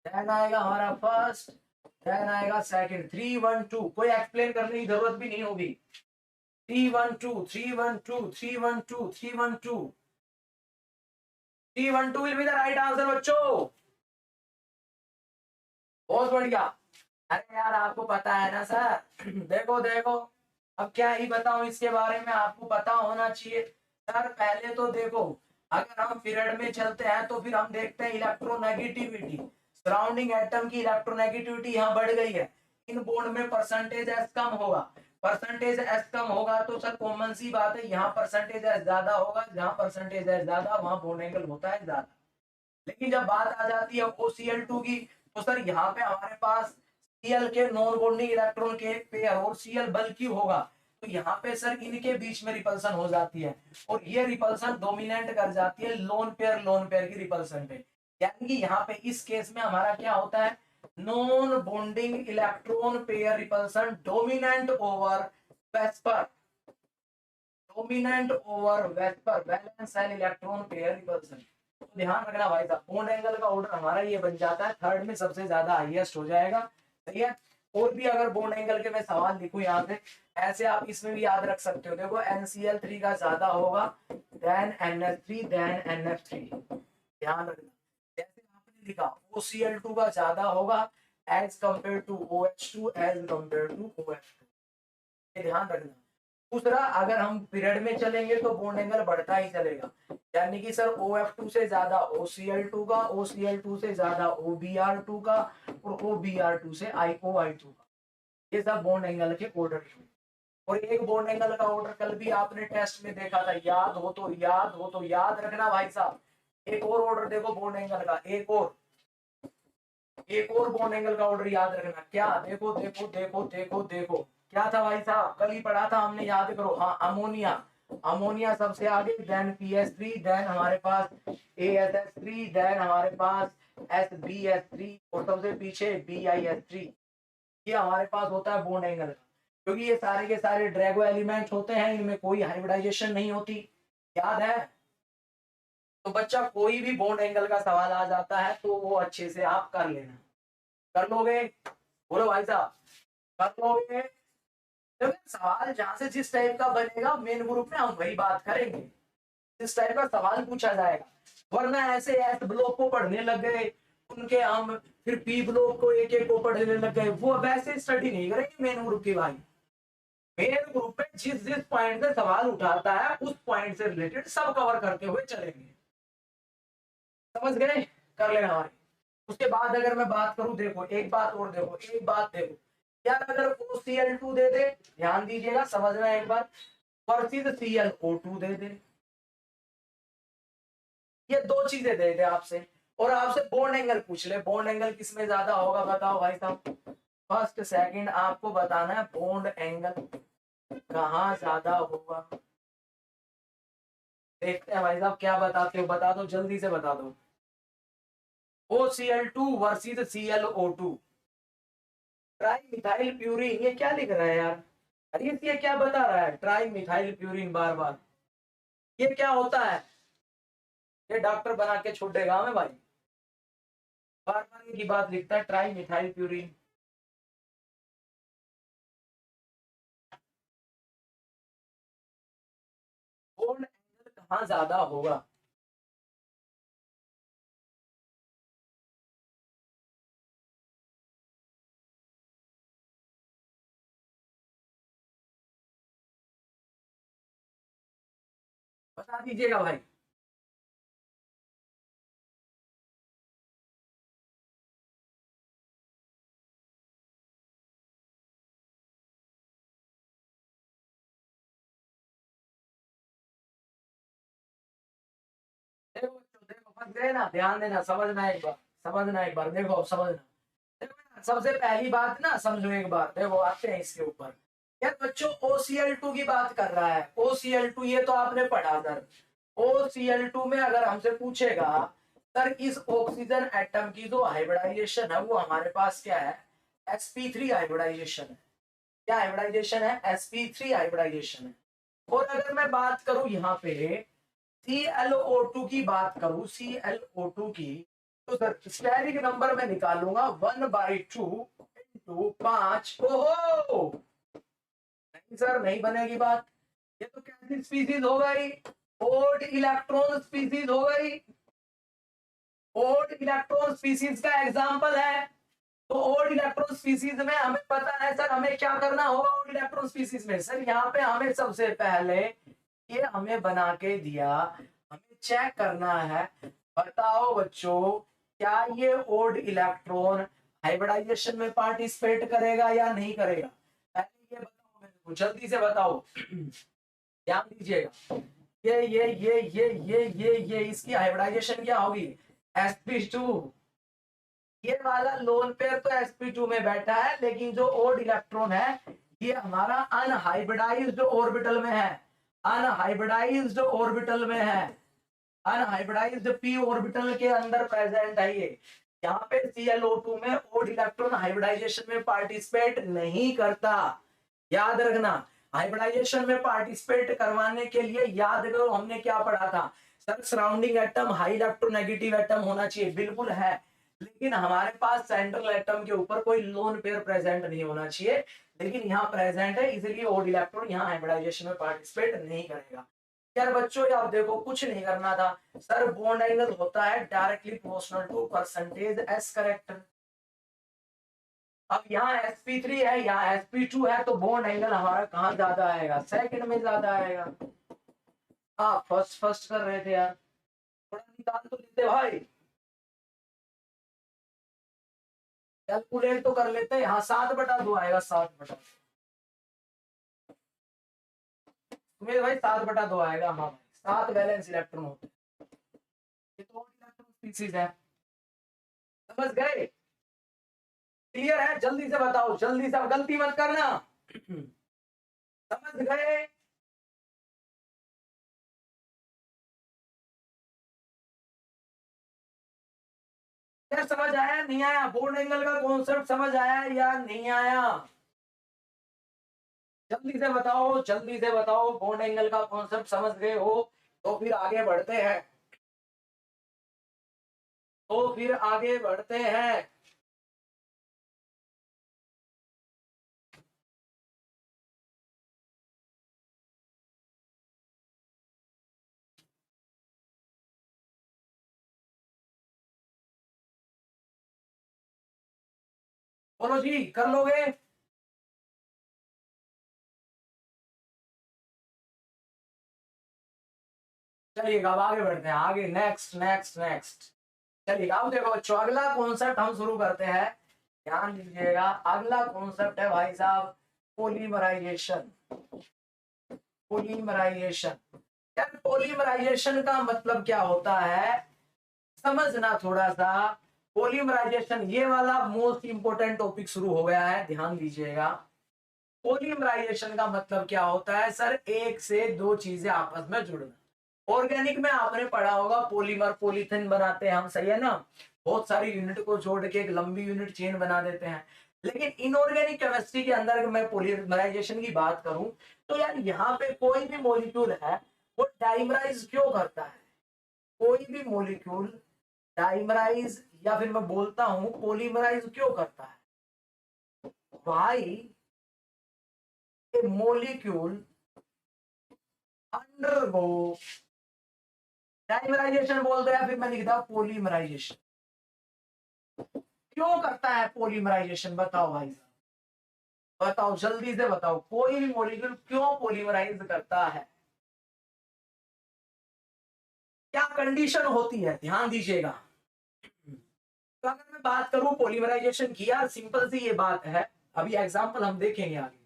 देन आएगा हमारा फर्स्ट, देन आएगा सेकंड। 3 1 2, कोई एक्सप्लेन करने की जरूरत भी नहीं होगी। 3 1 2, 3 1 2, 3 1 2, 3 1 2, 3 1 2 will be the right answer बच्चों। बहुत बढ़िया। अरे यार आपको पता है ना सर, देखो देखो, अब क्या ही बताऊं इसके बारे में, आपको पता होना चाहिए सर। पहले तो देखो, अगर हम पीरियड में चलते हैं तो फिर हम देखते हैं इलेक्ट्रोनेगेटिविटी, सराउंडिंग एटम की इलेक्ट्रोनेगेटिविटी यहाँ बढ़ गई है, इन बॉन्ड में परसेंटेज एस कम होगा, परसेंटेज एस कम होगा तो सर कॉमन सी बात है, यहाँ परसेंटेज एस ज्यादा होगा, जहां परसेंटेज एस ज्यादा वहां बॉन्ड एंगल होता है ज्यादा। लेकिन जब बात आ जाती है OCl2 की, तो सर यहाँ पे हमारे पास Cl के नॉन बॉन्डिंग इलेक्ट्रॉन के पेयर और Cl बल्कि होगा, तो यहाँ पे सर इनके बीच में रिपल्सन हो जाती है और ये रिपल्सन डोमिनेट कर जाती है लोन पेयर की रिपल्सन पे। यानी कि यहाँ पे इस केस में हमारा क्या होता है, non bonding electron pair repulsion dominant over VSEPR, dominant over VSEPR balance and electron pair repulsion. तो ध्यान रखना भाई साहब, बॉन्ड एंगल का ऑर्डर हमारा ये बन जाता है, थर्ड में सबसे ज्यादा हाईएस्ट हो जाएगा, सही है। और भी अगर बॉन्ड एंगल के मैं सवाल लिखूं यहाँ से, ऐसे आप इसमें भी याद रख सकते हो, देखो NCl3 का ज्यादा होगा देन NH3 देन NF3, ध्यान रखना। जैसे आपने लिखा OCl2 का ज्यादा होगा as compare to OH2 as compare to OH2, ध्यान रखना। दूसरा, अगर हम पीरियड में चलेंगे तो बॉन्ड एंगल बढ़ता ही चलेगा, यानी कि सर OF2 से ज्यादा OCl2 का, OCl2 से ज्यादा OBr2 का और OBr2 से OI2 का, ये सब बॉन्ड एंगल के ऑर्डर हैं। और एक बॉन्ड एंगल का ऑर्डर कल भी आपने टेस्ट में देखा था, याद हो तो याद हो तो याद रखना भाई साहब। एक और ऑर्डर देखो बॉन्ड एंगल का, एक और बॉन्ड एंगल का ऑर्डर याद रखना, क्या देखो देखो देखो देखो देखो, क्या था भाई साहब, कल ही पढ़ा था हमने, याद करो। हाँ अमोनिया, अमोनिया सबसे आगे, देन PS3, देन हमारे पास ASH3, देन हमारे पास SbS3 और सबसे पीछे BiS3। ये हमारे पास होता है बॉन्ड एंगल का, क्योंकि ये सारे के सारे ड्रैगो एलिमेंट होते हैं, इनमें कोई हाइब्रिडाइजेशन नहीं होती, याद है। तो बच्चा कोई भी बॉन्ड एंगल का सवाल आ जाता है तो वो अच्छे से आप कर लेना, कर लोगे? बोलो भाई साहब, कर लोगे? तो सवाल जहां से जिस टाइप का बनेगा मेन ग्रुप में हम वही बात करेंगे, जिस टाइप का सवाल पूछा जाएगा। वरना ऐसे एस ब्लॉक को पढ़ने लग गए उनके हम, फिर पी ब्लॉक को एक एक को पढ़ने लग गए, वो वैसे स्टडी नहीं करेंगे मेन ग्रुप की भाई। मेन ग्रुप में जिस जिस पॉइंट से सवाल उठाता है उस पॉइंट से रिलेटेड सब कवर करते हुए चलेंगे, समझ गए? कर लेना भाई। उसके बाद अगर मैं बात करूं, देखो एक बात और, देखो एक बात देखो यार, अगर OCl2 दे दे, ध्यान दीजिएगा समझना एक बार, वर्सेस ClO2 दे दे, ये दो चीजें दे दे आपसे, और आपसे बॉन्ड एंगल पूछ ले, बॉन्ड एंगल किसमें ज्यादा होगा बताओ भाई साहब, फर्स्ट सेकंड आपको बताना है बॉन्ड एंगल कहाँ ज्यादा होगा। देखते हैं भाई साहब क्या बताते हो, बता दो जल्दी से बता दो। OCl2 versus ClO2, tri methyl purine, ये क्या लिख रहा है यार? अरे ये क्या बता रहा है ट्राई मिथाइल प्यूरिन बार बार, ये क्या होता है? ये डॉक्टर बना के छोड़ देगा हमें भाई, बार बार एक ही बात लिखता है tri methyl purine. Bond angle कहाँ ज्यादा होगा? बता दीजिएगा भाई। देखो बच्चों, देखो फंस गए ना, ध्यान देना, समझना एक बार, समझना एक बार, देखो अब समझना। देखो ना, सबसे पहली बात ना समझो एक बार, देखो आते हैं इसके ऊपर। यार बच्चों OCl2 की बात कर रहा है, OCl2 ये तो आपने पढ़ा सर। OCl2 में अगर हमसे पूछेगा सर इस ऑक्सीजन एटम की जो हाइब्रिडाइजेशन है वो हमारे पास क्या है? sp3 हाइब्रिडाइजेशन है। क्या हाइब्रिडाइजेशन है? sp3 हाइब्रिडाइजेशन है। और अगर मैं बात करूं यहाँ पे ClO2 की बात करूं, ClO2 की, तो सर स्टेरिक नंबर में निकालूंगा 1/2 इंटू 5। ओहो नहीं सर, नहीं बनेगी बात। ये तो कैसी स्पीसीज हो गई? ओड इलेक्ट्रॉन स्पीसीज हो गई। ओड इलेक्ट्रॉन स्पीसीज का एग्जांपल है। तो ओड इलेक्ट्रॉन स्पीसीज में हमें पता है सर हमें क्या करना होगा। ओड इलेक्ट्रॉन स्पीसीज में सर यहाँ पे हमें सबसे पहले ये हमें बना के दिया, हमें चेक करना है। बताओ बच्चों, क्या ये ओड इलेक्ट्रॉन हाइब्रिडाइजेशन में पार्टिसिपेट करेगा या नहीं करेगा? पहले ये बताओ मेरे को, जल्दी से बताओ। ध्यान दीजिएगा। ये इसकी हाइब्रिडाइजेशन क्या होगी? sp2। ये वाला लोन पेयर तो sp2 में बैठा है, लेकिन जो ओड इलेक्ट्रॉन है ये हमारा अनहाइब्रिडाइज्ड ऑर्बिटल में है। अनहाइब्रिडाइज्ड ऑर्बिटल में है। अनहाइब्रिडाइज्ड p ऑर्बिटल के अंदर प्रेजेंट है ये। यहाँ पे ClO2 में ओड इलेक्ट्रॉन हाइब्रिडाइजेशन में पार्टिसिपेट नहीं करता। याद रखना, हाइब्रिडाइजेशन में पार्टिसिपेट करवाने के लिए याद करो हमने क्या पढ़ा था sir. Surrounding atom high electronegative atom होना चाहिए, बिल्कुल है। लेकिन हमारे पास सेंट्रल एटम के ऊपर कोई लोन पेयर प्रेजेंट नहीं होना चाहिए, लेकिन यहाँ प्रेजेंट है, इसलिए ओड इलेक्ट्रॉन यहाँ हाइब्रिडाइजेशन में पार्टिसिपेट नहीं करेगा। यार बच्चों आप देखो कुछ नहीं करना था सर, बॉन्ड एंगल होता है directly proportional to percentage S character. अब यहाँ sp3 है, यहाँ sp2 है, तो बॉन्ड एंगल हमारा कहाँ ज्यादा आएगा? सेकंड में ज्यादा आएगा। आप फर्स्ट फर्स्ट कर रहे थे यार, थोड़ा निकाल तो लेते भाई, कैलकुलेट तो कर लेते। यहाँ 7/2 आएगा, 7/2। तुम्हें भाई 7/2 आएगा। हाँ भाई, 7 वैलेंस इलेक्ट्रॉन होते हैं। ये तो इलेक्ट्रॉन स्पीसीज है, समझ गए? क्लियर है? जल्दी से बताओ, जल्दी से, गलती मत करना। समझ गए? क्या समझ आया नहीं आया? बोर्ड एंगल का कॉन्सेप्ट समझ आया या नहीं आया? जल्दी से बताओ, जल्दी से बताओ, बॉन्ड एंगल का कॉन्सेप्ट समझ गए हो? तो फिर आगे बढ़ते हैं, तो फिर आगे बढ़ते हैं। बोलो जी, कर लोगे? चलिए अब आगे बढ़ते हैं, आगे नेक्स्ट नेक्स्ट नेक्स्ट। चलिए अब देखो बच्चों, अगला कॉन्सेप्ट हम शुरू करते हैं। ध्यान दीजिएगा, अगला कॉन्सेप्ट है भाई साहब पोलीमराइजेशन। पोलीमराइजेशन, यार पोलीमराइजेशन का मतलब क्या होता है समझना थोड़ा सा। पॉलीमराइजेशन, ये वाला मोस्ट इंपोर्टेंट टॉपिक शुरू हो गया है, ध्यान दीजिएगा। पॉलीमराइजेशन का मतलब क्या होता है सर? एक से दो चीजें आपस में जुड़ना। ऑर्गेनिक में आपने पढ़ा होगा पॉलीमर, पॉलीथिन बनाते हैं हम, सही है ना, बहुत सारी यूनिट को जोड़ के एक लंबी यूनिट चेन बना देते हैं। लेकिन इनऑर्गेनिक केमिस्ट्री के अंदर अगर मैं पॉलीमराइजेशन की बात करूं तो यार यहाँ पे कोई भी मॉलिक्यूल है वो डाइमराइज क्यों करता है? कोई भी मॉलिक्यूल डाइमराइज या फिर मैं बोलता हूं पॉलीमराइज क्यों करता है? भाई a molecule undergo डाइमराइजेशन बोल दिया, फिर मैं लिखता पॉलीमराइजेशन। क्यों करता है पॉलीमराइजेशन? बताओ भाई साहब, बताओ जल्दी से बताओ, कोई भी मॉलिक्यूल क्यों पॉलीमराइज करता है? क्या कंडीशन होती है? ध्यान दीजिएगा। तो अगर मैं बात करूं पॉलीमराइजेशन की, यार सिंपल सी ये बात है, अभी एग्जांपल हम देखेंगे आगे।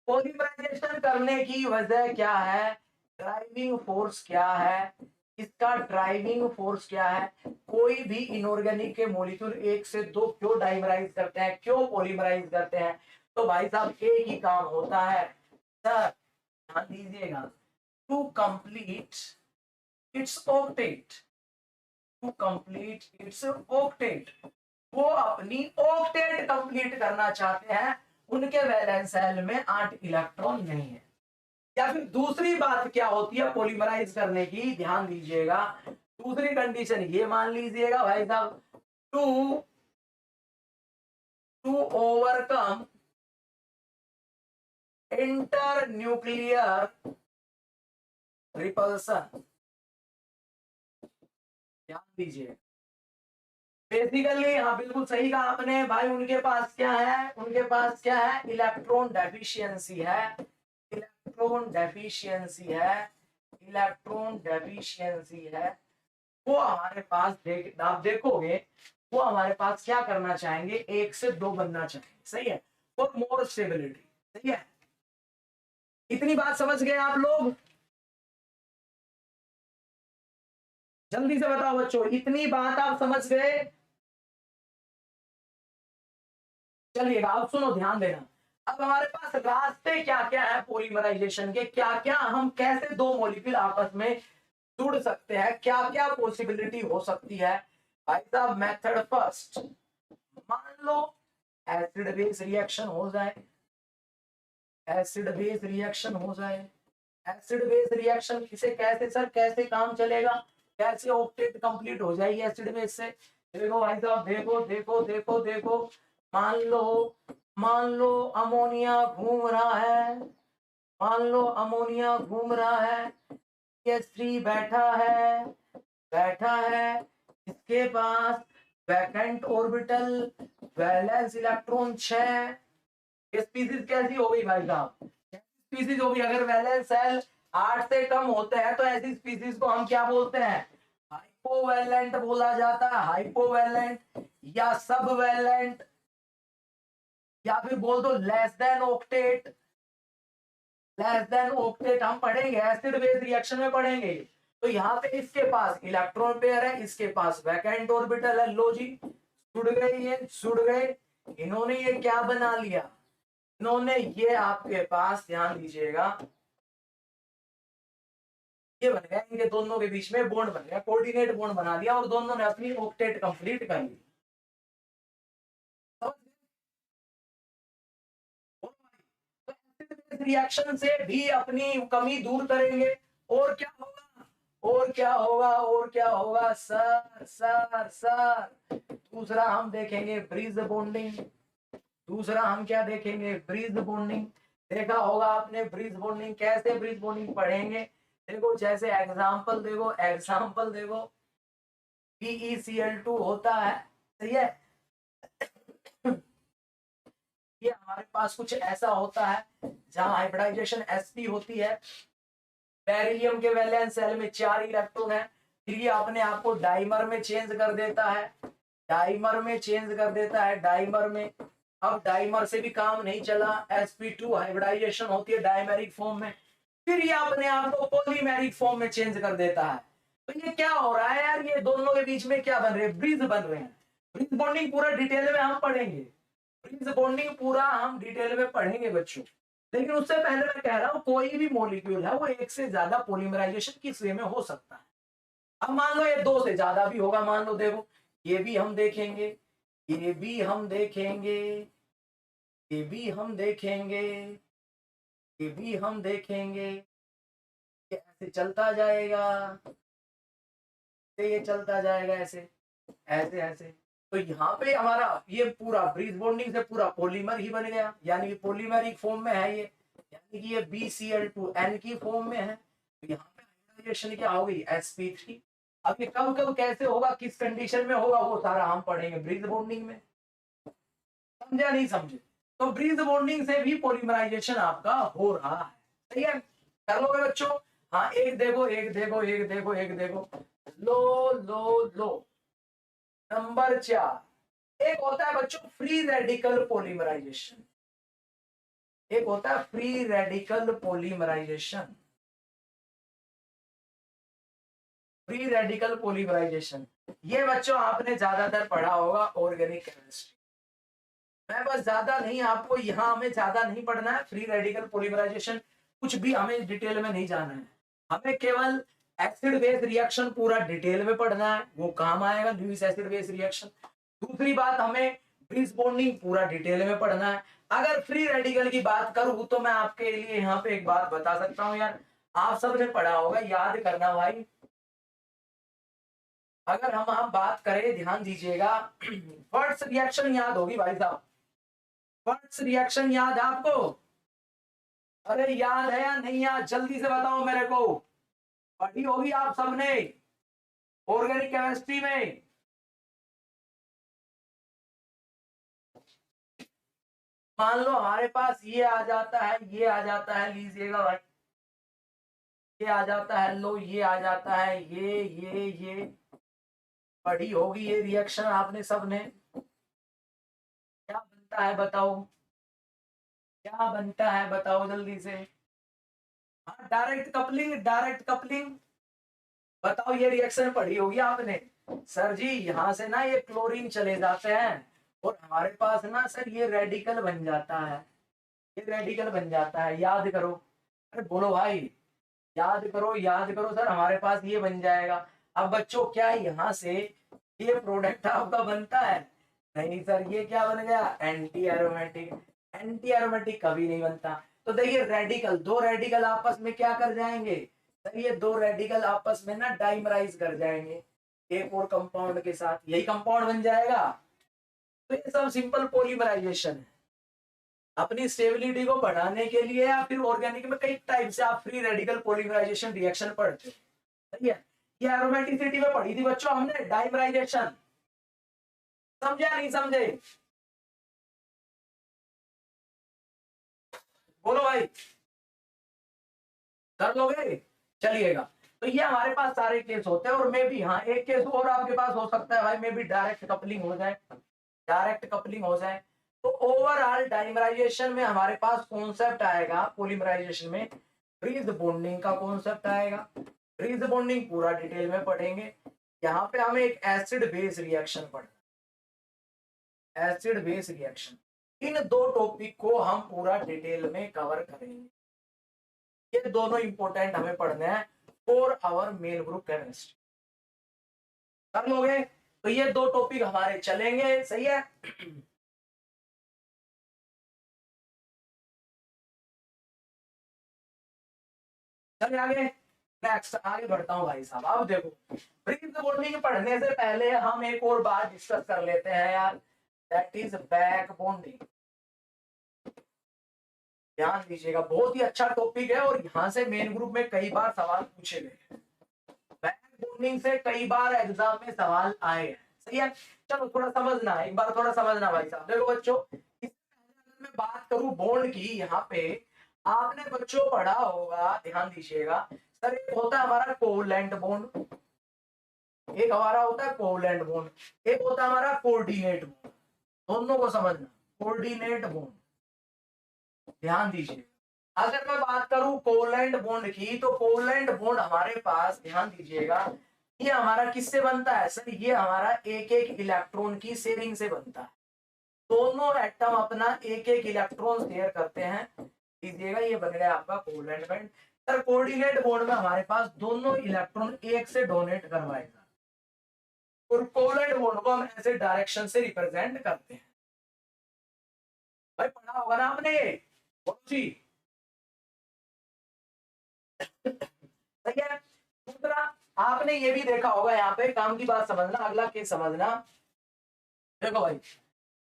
पॉलीमराइजेशन करने की वजह क्या है? ड्राइविंग फोर्स क्या है? इसका ड्राइविंग फोर्स क्या है? कोई भी इनऑर्गेनिक के मॉलिक्यूल एक से दो क्यों डाइमराइज करते हैं, क्यों पॉलीमराइज करते हैं? तो भाई साहब एक ही काम होता है सर, ध्यान दीजिएगा, to complete its octet, to complete its octet. वो अपनी ऑक्टेट कंप्लीट करना चाहते हैं, उनके वैलेंस शेल में 8 इलेक्ट्रॉन नहीं है। या फिर दूसरी बात क्या होती है पॉलीमराइज करने की? ध्यान दीजिएगा, दूसरी कंडीशन ये मान लीजिएगा भाई साहब, to to overcome internuclear repulsion. ध्यान दीजिए, बेसिकली हाँ बिल्कुल सही कहा आपने भाई, उनके पास क्या है? उनके पास क्या है? इलेक्ट्रॉन डेफिशिएंसी है, इलेक्ट्रॉन डेफिशिएंसी है, इलेक्ट्रॉन डेफिशिएंसी है। वो हमारे पास आप देखोगे वो हमारे पास क्या करना चाहेंगे? एक से दो बनना चाहेंगे, सही है, और मोर स्टेबिलिटी, सही है। इतनी बात समझ गए आप लोग? जल्दी से बताओ बच्चों, इतनी बात आप समझ गए? चलिएगा अब सुनो, ध्यान देना। अब हमारे पास रास्ते क्या क्या है पॉलीमराइजेशन के, क्या क्या हम कैसे दो मॉलिक्यूल आपस में जुड़ सकते हैं, क्या क्या पॉसिबिलिटी हो सकती है? भाई साहब मेथड फर्स्ट, मान लो एसिड बेस रिएक्शन हो जाए, एसिड बेस रिएक्शन हो जाए। एसिड बेस रिएक्शन किसे कैसे सर, कैसे काम चलेगा, कैसे ऑक्टेट कंप्लीट हो जाएगी एसिड बेस से? देखो भाई साहब, देखो देखो देखो देखो, मान लो, मान लो अमोनिया घूम रहा है, मान लो अमोनिया घूम रहा है, CH3 बैठा है, बैठा है, इसके पास vacant orbital, valence electron 6। Species कैसी हो गई भाई साहब? स्पीसीज हो गई। अगर वैलेंस शेल 8 से कम होते हैं तो ऐसी स्पीसीज को हम क्या बोलते हैं? हाइपोवैलेंट बोला जाता है, हाइपोवैलेंट या सब वैलेंट, या फिर बोल दो less than octet. Less than octet हम पढ़ेंगे, एसिड बेस रिएक्शन में पढ़ेंगे। तो यहाँ पे इसके पास इलेक्ट्रॉन पेयर है, इसके पास वैकेंट ऑर्बिटल है, लो जी जुड़ गए, ये जुड़ गए। इन्होंने ये क्या बना लिया? इन्होंने ये आपके पास, ध्यान दीजिएगा, ये बन गया, इनके दोनों के बीच में बॉन्ड बन गया, कोऑर्डिनेट बॉन्ड बना दिया और दोनों ने अपनी ऑक्टेट कंप्लीट कर ली। रिएक्शन से भी अपनी कमी दूर करेंगे। और क्या होगा? और क्या होगा? और क्या होगा सर? सर सर दूसरा हम देखेंगे ब्रिज बॉन्डिंग। दूसरा हम क्या देखेंगे? Bridge bonding. देखा होगा आपने ब्रिज बॉन्डिंग, कैसे ब्रिज बॉन्डिंग पढ़ेंगे? देखो जैसे एग्जांपल देखो, एग्जांपल देखो, PeCl2 होता है, सही है, ये हमारे पास कुछ ऐसा होता है जहां हाइब्रिडाइजेशन sp होती है, बेरिलियम के वैलेंस शेल में 4 इलेक्ट्रॉन है, फिर ये अपने आप को डाइमर में चेंज कर देता है, डाइमर में चेंज कर देता है, डाइमर में। अब डाइमर से भी काम नहीं चला, sp2 हाइब्रिडाइजेशन होती है डाइमेरिक फॉर्म में, फिर ये अपने आप को पॉलीमेरिक फॉर्म में चेंज कर देता है। तो ये क्या हो रहा है यार? ये दोनों के बीच में क्या बन रहे हैं? ब्रिज बन रहे हैं। ब्रिज बॉन्डिंग पूरा डिटेल में हम पढ़ेंगे, ब्रिज बॉन्डिंग पूरा हम डिटेल में पढ़ेंगे बच्चों। लेकिन उससे पहले मैं कह रहा हूं कोई भी मॉलिक्यूल है वो एक से ज्यादा पॉलीमराइजेशन किस वे में हो सकता है। अब मान लो ये दो से ज्यादा भी होगा, मान लो देखो ये भी हम देखेंगे, ये भी हम देखेंगे, ये भी हम देखेंगे, ये भी हम देखेंगे, ये ऐसे चलता जाएगा, ये चलता जाएगा ऐसे ऐसे ऐसे। तो यहाँ पे हमारा ये पूरा ब्रीज बॉन्डिंग से पूरा पॉलीमर ही बन गया, यानी कि पॉलीमरिक फॉर्म में है ये, यानी कि ये BCl2N की फॉर्म में है। तो यहाँ पे हाइब्रिडाइजेशन क्या होगी, sp3। अब ये कब कब कैसे होगा, किस कंडीशन में होगा, वो सारा हम पढ़ेंगे ब्रीज बॉन्डिंग में। समझा नहीं समझे? तो ब्रीज बॉन्डिंग से भी पॉलीमराइजेशन आपका हो रहा है, सही है, कर लोगे बच्चों। हाँ एक देखो, एक देखो, एक देखो, एक देखो, लो लो लो, नंबर 4 एक होता है बच्चों फ्री रेडिकल पॉलीमराइजेशन, एक होता है free radical polymerisation, free radical polymerisation. ये बच्चों आपने ज्यादातर पढ़ा होगा ऑर्गेनिक केमिस्ट्री। मैं बस ज्यादा नहीं, आपको यहाँ हमें ज्यादा नहीं पढ़ना है फ्री रेडिकल पॉलीमराइजेशन, कुछ भी हमें डिटेल में नहीं जाना है, हमें केवल एसिड बेस रिएक्शन पूरा डिटेल में पढ़ना है, वो काम आएगा ल्यूइस एसिड बेस रिएक्शन। दूसरी बात, हमें ब्रिज बॉन्डिंग पूरा डिटेल में पढ़ना है। अगर फ्री रेडिकल की बात करूं तो मैं आपके लिए यहाँ पे एक बात बता सकता हूँ यार, आप सबने पढ़ा होगा, याद करना भाई। अगर हम आप बात करें, ध्यान दीजिएगा, फर्स्ट रिएक्शन याद होगी भाई साहब, फर्स्ट रिएक्शन याद है आपको? अरे याद है या नहीं याद, जल्दी से बताओ मेरे को, पढ़ी होगी आप सबने ऑर्गेनिक केमिस्ट्री में। मान लो हमारे पास ये आ जाता है, ये आ जाता है, लीजिएगा भाई, ये आ जाता है, लो ये आ जाता है, ये पढ़ी होगी ये रिएक्शन आपने सबने। क्या बनता है बताओ, क्या बनता है बताओ जल्दी से। हाँ डायरेक्ट कपलिंग, डायरेक्ट कपलिंग, बताओ ये रिएक्शन पढ़ी होगी आपने। सर जी यहाँ से ना ये क्लोरीन चले जाते हैं और हमारे पास ना सर ये रेडिकल बन जाता है, ये रेडिकल बन जाता है, याद करो। अरे बोलो भाई, याद करो, याद करो सर, हमारे पास ये बन जाएगा। अब बच्चों क्या यहाँ से ये प्रोडक्ट आपका बनता है? नहीं सर, ये क्या बन गया, एंटी एरोमेटिक। एंटी एरोमेटिक कभी नहीं बनता। तो देखिए रेडिकल, दो रेडिकल आपस में क्या कर जाएंगे सर, ये दो रेडिकल आपस में ना डाइमराइज कर जाएंगे एक और कंपाउंड के साथ, यही कंपाउंड बन जाएगा। तो ये सब सिंपल पॉलीमराइजेशन है। अपनी स्टेबिलिटी को बढ़ाने के लिए या फिर ऑर्गेनिक में कई टाइप से आप फ्री रेडिकल पॉलीमराइजेशन रिएक्शन पढ़ते हैं, सही है। ये एरोमेटिसिटी में पढ़ी थी बच्चों हमने, डाइमराइजेशन, समझे या नहीं समझे? बोलो भाई, कर लोगे? चलिएगा। तो ये हमारे पास सारे केस होते हैं, और मे भी हाँ एक केस और आपके पास हो सकता है भाई, मे भी डायरेक्ट कपलिंग हो जाए, डायरेक्ट कपलिंग हो जाए। तो ओवरऑल डाइमराइजेशन में हमारे पास कॉन्सेप्ट आएगा, पॉलीमराइजेशन में ब्रीज बॉन्डिंग का कॉन्सेप्ट आएगा। ब्रीज बॉन्डिंग पूरा डिटेल में पढ़ेंगे। यहाँ पे हमें एक एसिड बेस रिएक्शन पढ़ना, एसिड बेस रिएक्शन, इन दो टॉपिक को हम पूरा डिटेल में कवर करेंगे। ये दोनों इंपॉर्टेंट हमें पढ़ने हैं for our main group chemistry, कर लोगे? तो ये दो टॉपिक हमारे चलेंगे, सही है। चलिए आगे, नेक्स्ट आगे बढ़ता हूं भाई साहब। अब देखो, ब्रीज बॉन्डिंग पढ़ने से पहले हम एक और बात डिस्कस कर लेते हैं यार, दैट इज बैक बॉन्डिंग। ध्यान दीजिएगा, बहुत ही अच्छा टॉपिक है और यहाँ से मेन ग्रुप में कई बार सवाल पूछे गए, बैक बॉन्डिंग से कई बार एग्जाम में सवाल आए हैं, सही है। चलो थोड़ा समझना, एक बार थोड़ा समझना भाई साहब। देखो बच्चों, इससे पहले अगर मैं बात करूं बॉन्ड की, यहाँ पे आपने बच्चों पढ़ा होगा, ध्यान दीजिएगा। सर एक होता है हमारा कोवलेंट बॉन्ड, एक हमारा होता है कोवलेंट बॉन्ड, एक होता है हमारा कोऑर्डिनेट बॉन्ड, दोनों को समझना, कोऑर्डिनेट बॉन्ड। ध्यान दीजिए, अगर मैं बात करूं कोवलेंट बॉन्ड की, तो कोवलेंट बॉन्ड हमारे पास, ध्यान दीजिएगा, ये हमारा किससे बनता है सर, ये हमारा एक एक इलेक्ट्रॉन की शेयरिंग से बनता है। दोनों एटम अपना एक एक इलेक्ट्रॉन शेयर करते हैं, लीजिएगा ये बन गया आपका covalent bond. Sir coordinate bond में हमारे पास दोनों इलेक्ट्रॉन एक से डोनेट करवाएगा, और कोवैलेंट बॉन्ड को हम ऐसे डायरेक्शन से रिप्रेजेंट करते हैं। भाई पढ़ा होगा ना आपने ये, बोलो जी। सही है। दूसरा आपने ये भी देखा होगा, यहाँ पे काम की बात समझना, अगला केस समझना। देखो भाई,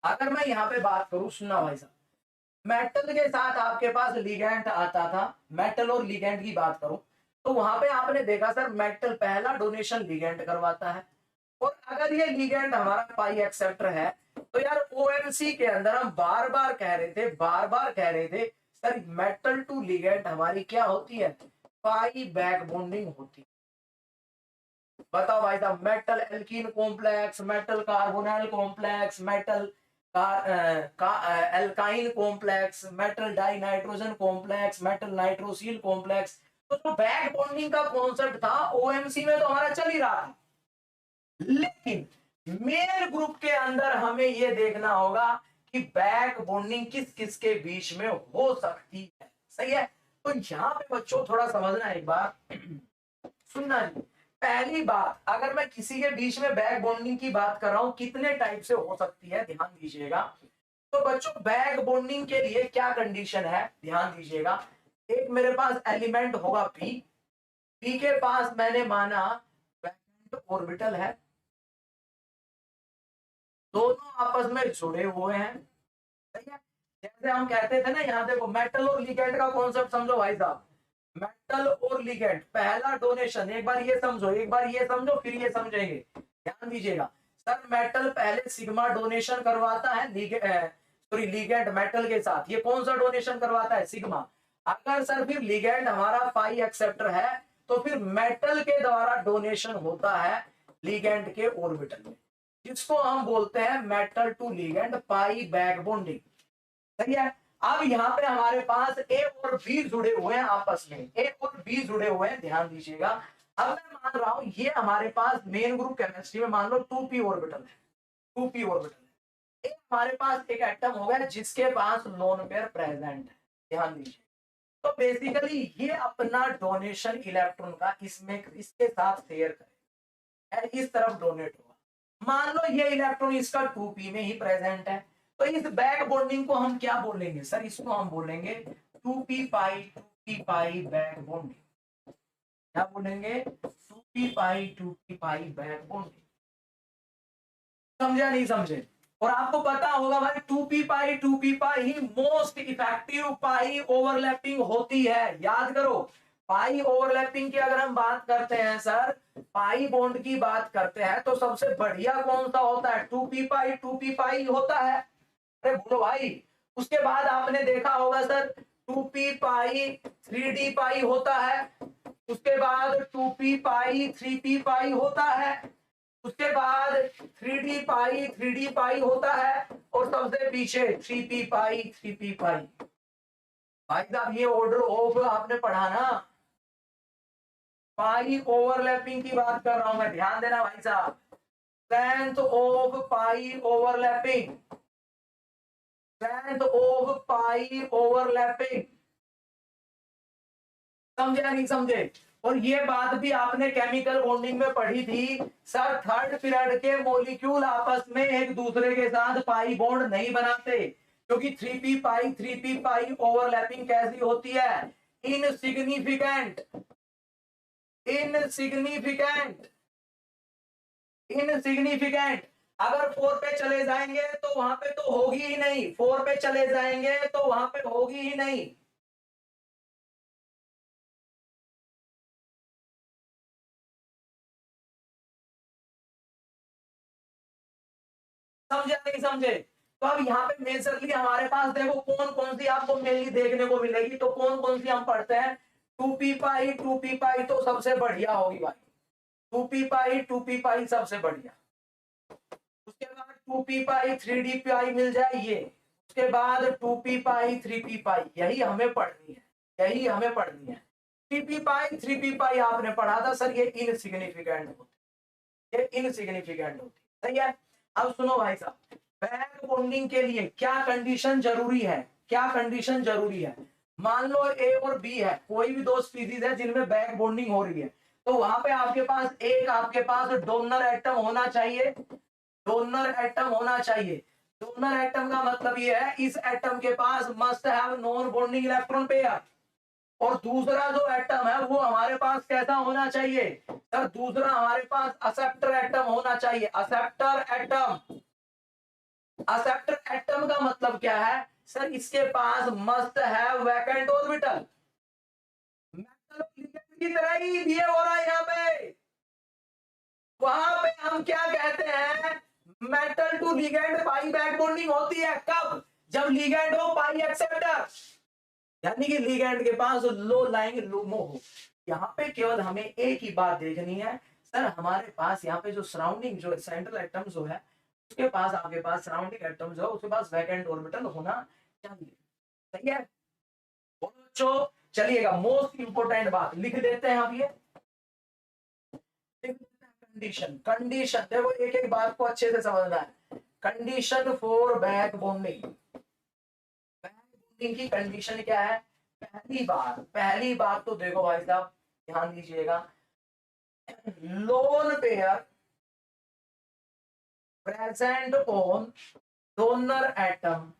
अगर मैं यहाँ पे बात करूं, सुनना भाई साहब, मेटल के साथ आपके पास लिगेंड आता था, मेटल और लिगेंड की बात करूं तो वहां पे आपने देखा सर मेटल पहला डोनेशन लिगेंड करवाता है, और अगर ये लिगेंड हमारा पाई एक्सेप्टर है तो यार ओएमसी के अंदर हम बार बार कह रहे थे, बार बार कह रहे थे सर मेटल टू लिगेंड हमारी क्या होती है, पाई बैक बॉन्डिंग होती है। बताओ भाई साहब, metal alkene complex, metal carbonyl complex, metal alkyne complex, metal die nitrogen complex, metal nitrosyl complex, तो जो बैक बॉन्डिंग का कॉन्सेप्ट था ओएमसी में तो हमारा चल ही रहा था, लेकिन मेन ग्रुप के अंदर हमें यह देखना होगा कि बैक बॉन्डिंग किस किस के बीच में हो सकती है। सही है। तो यहां पे बच्चों थोड़ा समझना एक बार, सुनना जी। पहली बात, अगर मैं किसी के बीच में बैक बॉन्डिंग की बात कर रहा हूं कितने टाइप से हो सकती है, ध्यान दीजिएगा। तो बच्चों बैक बॉन्डिंग के लिए क्या कंडीशन है, ध्यान दीजिएगा। एक मेरे पास एलिमेंट होगा पी, पी के पास मैंने माना वैलेंट ऑर्बिटल है, दोनों आपस में जुड़े हुए हैं। सही है। जैसे हम कहते थे ना, यहाँ देखो मेटल और लिगेंड का कॉन्सेप्ट समझो भाई साहब, मेटल और लिगेंड पहला डोनेशन, एक बार ये समझो, एक बार ये समझो, फिर ये समझेंगे, ध्यान दीजिएगा। सर मेटल पहले सिग्मा डोनेशन करवाता है, सॉरी लिगेंड मेटल के साथ ये कौन सा डोनेशन करवाता है, सिग्मा। अगर सर फिर लिगेंड हमारा पाई एक्सेप्टर है तो फिर मेटल के द्वारा डोनेशन होता है लिगेंड के ऑर्बिटल में, जिसको हम बोलते हैं metal to ligand pi back bonding. सही है। अब यहाँ पे हमारे पास ए और बी जुड़े हुए हैं आपस में, ए और बी जुड़े हुए हैं, ध्यान दीजिएगा। अब मैं मान रहा हूं ये हमारे पास मेन ग्रुप केमिस्ट्री में मान लो 2p ऑर्बिटल है, 2p ऑर्बिटल है, एक हमारे पास एक एटम होगा जिसके पास लोन पेयर प्रेजेंट है, ध्यान दीजिए। तो बेसिकली ये अपना डोनेशन इलेक्ट्रॉन का इसमें इसके साथ शेयर करेगा, इस तरफ डोनेट होगा। मान लो ये इलेक्ट्रॉन इसका 2p में ही प्रेजेंट है, तो इस बैक बॉन्डिंग को हम क्या बोलेंगे सर, इसको हम बोलेंगे 2p पाई बैक बॉन्डिंग। क्या बोलेंगे, 2p पाई बैक बॉन्डिंग। समझा नहीं समझे। और आपको पता होगा भाई 2p पाई ही मोस्ट इफेक्टिव पाई ओवरलैपिंग होती है, याद करो। पाई ओवरलैपिंग की अगर हम बात करते हैं सर, पाई बॉन्ड की बात करते हैं तो सबसे बढ़िया कौन सा होता है, 2p पाई होता है। अरे बोलो भाई। उसके बाद आपने देखा होगा सर 2p पाई 3d पाई होता है, उसके बाद 2p पाई 3p पाई होता है, उसके बाद 3d पाई होता है, और सबसे पीछे 3p पाई। भाई साहब ये ऑर्डर ऑफ आपने पढ़ा ना, पाई ओवरलैपिंग की बात कर रहा हूं मैं, ध्यान देना भाई साहब। Strength of pi overlapping, strength of pi overlapping, समझे या नहीं समझे। और ये बात भी आपने केमिकल बॉन्डिंग में पढ़ी थी सर, थर्ड पीरियड के मॉलिक्यूल आपस में एक दूसरे के साथ पाई बॉन्ड नहीं बनाते, क्योंकि 3p पाई ओवरलैपिंग कैसी होती है, इनसिग्निफिकेंट, इनसिग्निफिकेंट, इनसिग्निफिकेंट। अगर 4 पे चले जाएंगे तो वहां पे तो होगी ही नहीं, 4 पे चले जाएंगे तो वहां पे होगी ही नहीं। समझे नहीं समझे। तो अब यहाँ पे मेजरली हमारे पास देखो कौन कौन सी आपको मेनली देखने को मिलेगी, तो कौन कौन सी हम पढ़ते हैं, 2p पाई तो सबसे बढ़िया होगी भाई, 2p पाई सबसे बढ़िया। उसके बाद 2p पाई 3d पाई मिल जाए ये, उसके बाद 2p पाई 3p पाई, यही हमें पढ़नी है, यही हमें पढ़नी है। 3p पाई आपने पढ़ा था सर, ये इनसिग्निफिकेंट होते, ये इनसिग्निफिकेंट होती है। सही है। अब सुनो भाई साहब, बैक बॉन्डिंग के लिए क्या कंडीशन जरूरी है, क्या कंडीशन जरूरी है। मान लो ए और बी है, कोई भी दो स्पीसीज है जिनमें बैक बॉन्डिंग हो रही है, तो वहां पे आपके पास एक आपके पास डोनर एटम होना चाहिए, डोनर एटम होना चाहिए। डोनर एटम का मतलब ये है इस एटम के पास must have non bonding electron pair. और दूसरा जो एटम है वो हमारे पास कैसा होना चाहिए सर, दूसरा हमारे पास एक्सेप्टर एटम होना चाहिए, एक्सेप्टर एटम। एक्सेप्टर एटम का मतलब क्या है सर, इसके पास must have vacant orbital. Metal की तरह ही बिहेव हो रहा है यहाँ पे। वहां पे हम क्या कहते हैं, metal to ligand pi back bonding होती है कब, जब लिगेंड हो पाई एक्सेप्टर, यानी कि लिगेंड के पास लो लाइंग लुमो हो। यहाँ पे केवल हमें एक ही बात देखनी है सर, हमारे पास यहाँ पे जो सराउंडिंग जो सेंट्रल एटम जो है उसके पास, आपके पास सराउंडिंग एटम जो है उसके पास वैकेंट ऑर्बिटल होना चाहिए। सही है बच्चों, चलिएगा मोस्ट इंपोर्टेंट बात लिख देते हैं आप, ये लिख देते हैं कंडीशन। कंडीशन देखो एक एक बात को अच्छे से समझना है। Condition for back bonding, back bonding की कंडीशन क्या है। पहली बात तो देखो भाई साहब ध्यान दीजिएगा, lone pair present on donor atom,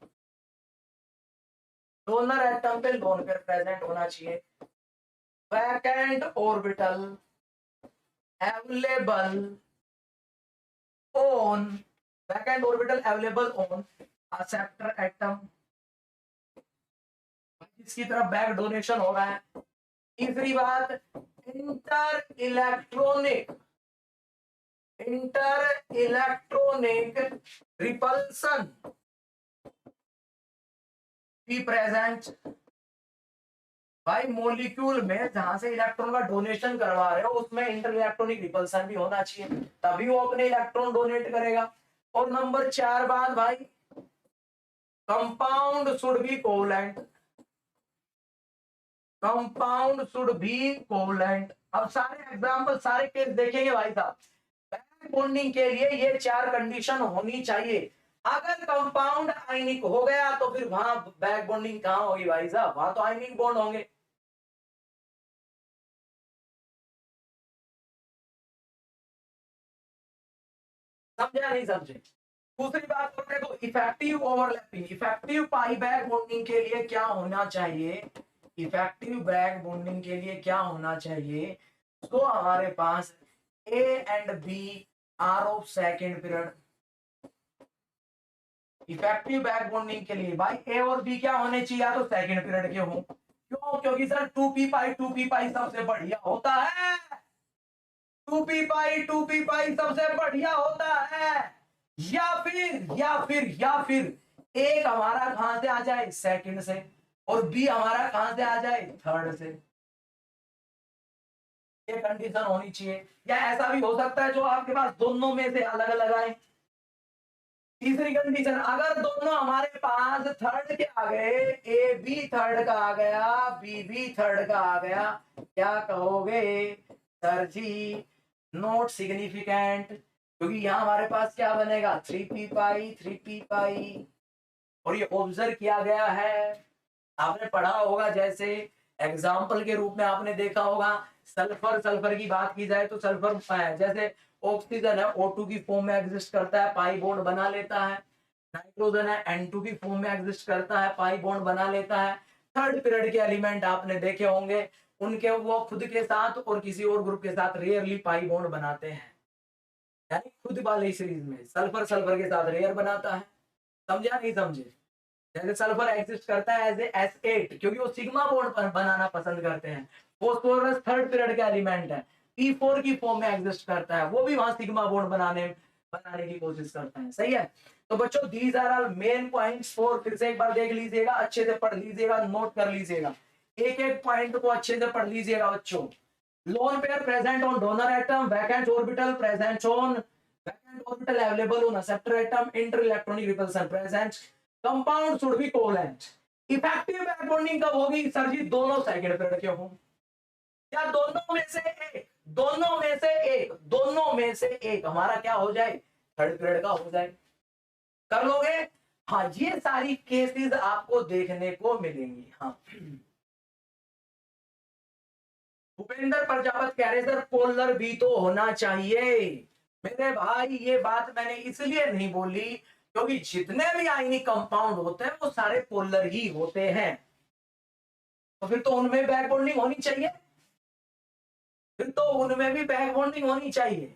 donor atom पे लोन पेयर प्रेजेंट होना चाहिए, vacant orbital available on, vacant orbital available on acceptor atom, इसकी तरफ बैक डोनेशन हो रहा है। तीसरी बात, inter electronic, inter electronic repulsion भी प्रेजेंट। भाई मॉलिक्यूल में जहां से इलेक्ट्रॉन का डोनेशन करवा रहे हो उसमें इंटर इलेक्ट्रॉनिक रिपल्सन भी होना चाहिए, तभी वो अपने इलेक्ट्रॉन डोनेट करेगा। और नंबर 4 बात भाई, compound should be covalent, compound should be covalent. अब सारे एग्जांपल सारे केस देखेंगे भाई साहब, बैक बॉन्डिंग के लिए ये 4 कंडीशन होनी चाहिए। अगर कंपाउंड आयनिक हो गया तो फिर वहां बैक बॉन्डिंग कहां होगी भाई साहब, वहां तो आयनिक बॉन्ड होंगे। समझा नहीं समझे। दूसरी बात और देखो, इफेक्टिव ओवरलैपिंग, इफेक्टिव पाई बैक बॉन्डिंग के लिए क्या होना चाहिए, इफेक्टिव बैक बॉन्डिंग के लिए क्या होना चाहिए, तो हमारे पास A and B are of second period. Effective back bonding के लिए भाई ए और बी क्या होने चाहिए, या तो सेकेंड पीरियड के हो। क्यों, क्योंकि सर 2p पाई सबसे बढ़िया होता है, 2p पाई सबसे बढ़िया होता है। या फिर एक हमारा कहां से आ जाए, सेकंड से, और बी हमारा कहां से आ जाए, थर्ड से। ये कंडीशन होनी चाहिए। या ऐसा भी हो सकता है जो आपके पास दोनों में से अलग अलग आए। तीसरी कंडीशन, अगर दोनों हमारे पास थर्ड के आ गए, ए बी थर्ड का आ गया, बी बी थर्ड का आ गया, क्या कहोगे सर जी, नॉट सिग्निफिकेंट, क्योंकि यहां हमारे पास क्या बनेगा, 3p पाई। और ये ऑब्जर्व किया गया है, आपने पढ़ा होगा, जैसे एग्जाम्पल के रूप में आपने देखा होगा, सल्फर, सल्फर की बात की जाए तो सल्फर जैसे ऑक्सीजन है O2 की फॉर्म में एग्जिस्ट करता है, पाई बॉन्ड बना लेता है। नाइट्रोजन है N2 की फॉर्म में एग्जिस्ट करता है, पाई बॉन्ड बना लेता है। थर्ड पीरियड के एलिमेंट आपने देखे होंगे, उनके वो खुद के साथ और किसी और ग्रुप के साथ रेयरली पाई बॉन्ड बनाते हैं, यानी खुद वाले सीरीज में सल्फर सल्फर के साथ रेयर बनाता है। समझा नहीं समझे। जैसे सल्फर एग्जिस्ट करता है एज ए S8 क्योंकि वो सिग्मा बॉन्ड बनाना पसंद करते हैं। फोस्फोरस थर्ड पीरियड का एलिमेंट है, P4 की फॉर्म में एग्जिस्ट करता है, वो भी वहां सिग्मा बॉन्ड बनाने की कोशिश करता है। सही है। तो बच्चों these are all main points for, फिर से एक बार देख लीजिएगा, अच्छे से पढ़ लीजिएगा, नोट कर लीजिएगा, एक एक पॉइंट को अच्छे से पढ़ लीजिएगा बच्चों। Lone pair present on donor atom, vacant orbital present on, vacant orbital available on acceptor atom, inter electronic repulsion present, compound should be covalent. Effective back bonding कब होगी सर जी, दोनों सेकंड पीरियड के हों, या दोनों में से एक, दोनों में से एक हमारा क्या हो जाए, थर्ड पीरियड का हो जाए। कर लोगे? हाँ, ये सारी केसेस आपको देखने को मिलेंगी। हाँ, भूपेंद्र प्रजापति कह रहे सर पोलर भी तो होना चाहिए। मेरे भाई ये बात मैंने इसलिए नहीं बोली क्योंकि जितने भी आयनिक कंपाउंड होते हैं वो सारे पोलर ही होते हैं, तो फिर तो उनमें बैक बॉन्डिंग होनी चाहिए, फिर तो उनमें भी बैक बॉन्डिंग होनी चाहिए।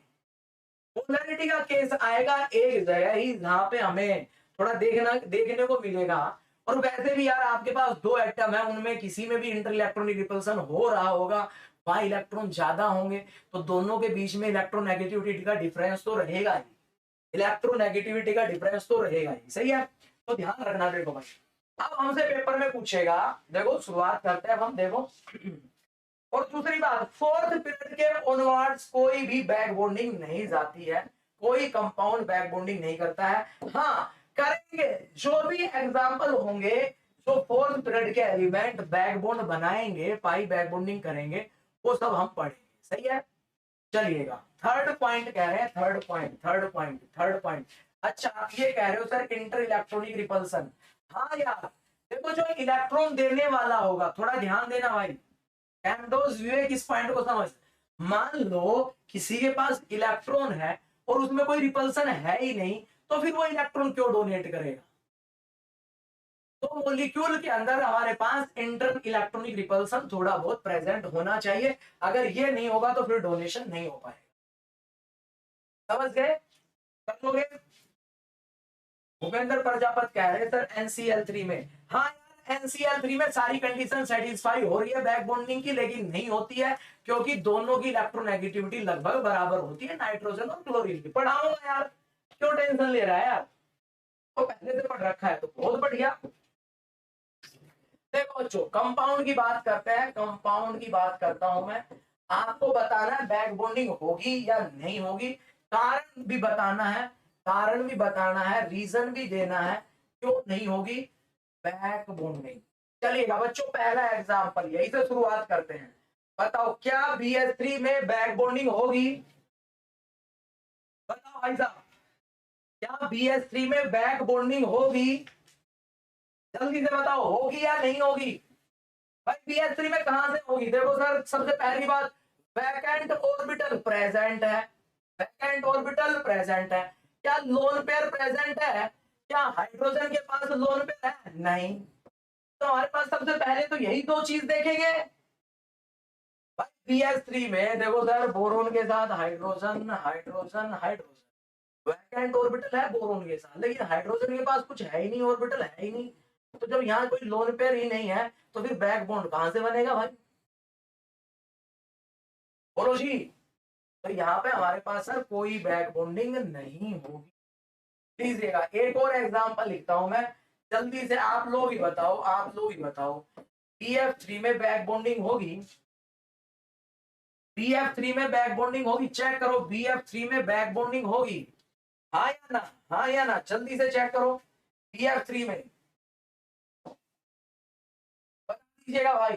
पोलैरिटी का केस आएगा एक जगह ही जहां पे हमें थोड़ा देखने को मिलेगा। और वैसे भी यार आपके पास दो एटम है, उनमें किसी में भी इंटर इलेक्ट्रॉनिक रिपल्सन हो रहा होगा, वहां इलेक्ट्रॉन ज्यादा होंगे, तो दोनों के बीच में इलेक्ट्रोनेगेटिविटी का डिफरेंस तो रहेगा ही, इलेक्ट्रोनेगेटिविटी का डिफरेंस तो रहेगा ही। सही है, तो ध्यान रखना। देखो भाई, अब हमसे पेपर में पूछेगा, देखो शुरुआत करते हैं हम। देखो, और दूसरी बात, फोर्थ पीरियड के ऑनवर्ड्स कोई भी बैक बॉन्डिंग नहीं जाती है, कोई कंपाउंड बैक बॉन्डिंग नहीं करता है। हाँ, करेंगे जो भी एग्जांपल होंगे, जो फोर्थ पीरियड के एलिमेंट बैक बॉन्ड बनाएंगे, पाई बैक बॉन्डिंग करेंगे, वो सब हम पढ़ेंगे। सही है, चलिएगा। थर्ड पॉइंट कह रहे हैं, थर्ड पॉइंट। अच्छा, आप ये कह रहे हो सर इंटर इलेक्ट्रॉनिक रिपल्सन। हाँ यार, देखो जो इलेक्ट्रॉन देने वाला होगा, थोड़ा ध्यान देना भाई, एंडोज विवेक इस पॉइंट को समझ। मान लो किसी के पास इलेक्ट्रॉन है और उसमें कोई रिपल्सन है ही नहीं, तो फिर वो इलेक्ट्रॉन क्यों डोनेट करेगा? तो मॉलिक्यूल के अंदर हमारे पास इंटर इलेक्ट्रॉनिक रिपल्सन थोड़ा बहुत प्रेजेंट होना चाहिए, अगर ये नहीं होगा तो फिर डोनेशन नहीं हो पाएगा। समझ गए? कर लोगे? भूपेंद्र प्रजापति कह रहे सर NCl3 में। हाँ यार, NCl3 में सारी कंडीशन सेटिस्फाई हो रही है बैक बॉन्डिंग की, लेकिन नहीं होती है क्योंकि दोनों की इलेक्ट्रोनेगेटिविटी लगभग बराबर होती है, नाइट्रोजन और क्लोरीन की। पढ़ाऊंगा यार, क्यों टेंशन ले रहा है यार, तो पहले से पढ़ रखा है तो बहुत बढ़िया। देखो बच्चों, कंपाउंड की बात करते हैं, कंपाउंड की बात करता हूं मैं। आपको बताना है बैक बॉन्डिंग होगी या नहीं होगी, कारण भी बताना है, कारण भी बताना है, रीजन भी देना है क्यों नहीं होगी बैक बॉन्डिंग। चलिएगा बच्चों, पहला एग्जांपल यही से शुरुआत करते हैं। बताओ क्या BH3 में बैक बॉन्डिंग होगी? बताओ भाई साहब, क्या BH3 में बैक बॉन्डिंग होगी? जल्दी से बताओ, होगी या नहीं होगी? भाई BH3 में कहां से होगी? देखो सर, सबसे पहली बात, वैकेंट ऑर्बिटल प्रेजेंट है, वैकेंट ऑर्बिटल प्रेजेंट है। क्या लोन पेयर प्रेजेंट है? क्या हाइड्रोजन के पास लोन पेयर है? नहीं। तो हमारे पास सबसे पहले तो यही दो चीज देखेंगे भाई। BH3 में देखो सर, बोरोन के साथ hydrogen, hydrogen, hydrogen, vacant orbital है बोरोन के साथ, लेकिन हाइड्रोजन के पास कुछ है ही नहीं, ऑर्बिटल है ही नहीं। तो जब यहाँ कोई लोन पेयर ही नहीं है तो फिर बैक बॉन्ड कहां से बनेगा भाई? बोलो जी। तो यहाँ पे हमारे पास सर कोई बैक बॉन्डिंग नहीं होगी। लीजिएगा एक और एग्जांपल लिखता हूं मैं, जल्दी से आप लोग ही बताओ, आप लोग ही बताओ, BF3 में बैक बॉन्डिंग होगी? BF3 में बैक बॉन्डिंग होगी? चेक करो, BF3 में बैक बॉन्डिंग होगी? हाँ या ना, हाँ या ना, जल्दी से चेक करो। BF3 में बता दीजिएगा भाई।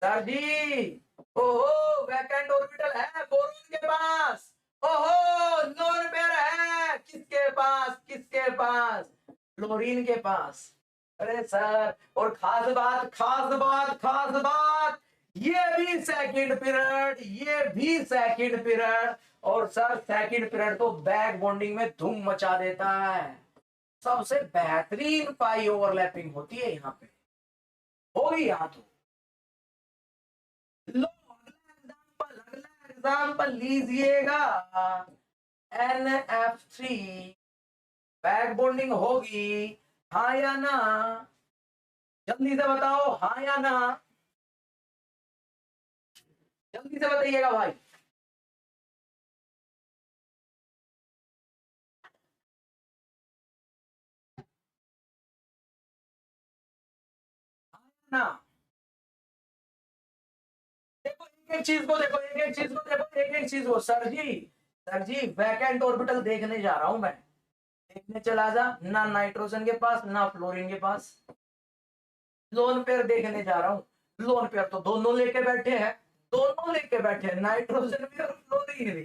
सर जी, ओहो, वैकेंट ऑर्बिटल है बोरोन के पास। ओहो, लोन पेयर है किसके पास? किसके पास? क्लोरीन के पास। अरे सर, और खास बात, खास बात, ये भी सेकंड पीरियड, ये भी सेकंड पीरियड। और सर सेकंड पीरियड तो बैक बॉन्डिंग में धूम मचा देता है, सबसे बेहतरीन पाई ओवरलैपिंग होती है यहाँ पे, होगी यहाँ तो। लो अगला एग्जाम्पल लीजिएगा, NF3 बैक बॉन्डिंग होगी? हाँ या ना, जल्दी से बताओ, हाँ या ना, जल्दी से बताइएगा भाई। हाँ या ना? देखो एक एक चीज को देखो, एक एक चीज को देखो, एक एक चीज को। सर जी वैकेंट ऑर्बिटल देखने जा रहा हूं मैं, देखने चला जा, ना नाइट्रोजन के पास ना फ्लोरीन के पास। लोन पेयर देखने जा रहा हूं, लोन पेयर तो दोनों लेके बैठे हैं, दोनों लेके बैठे हैं, नाइट्रोजन भी और क्लोरीन भी।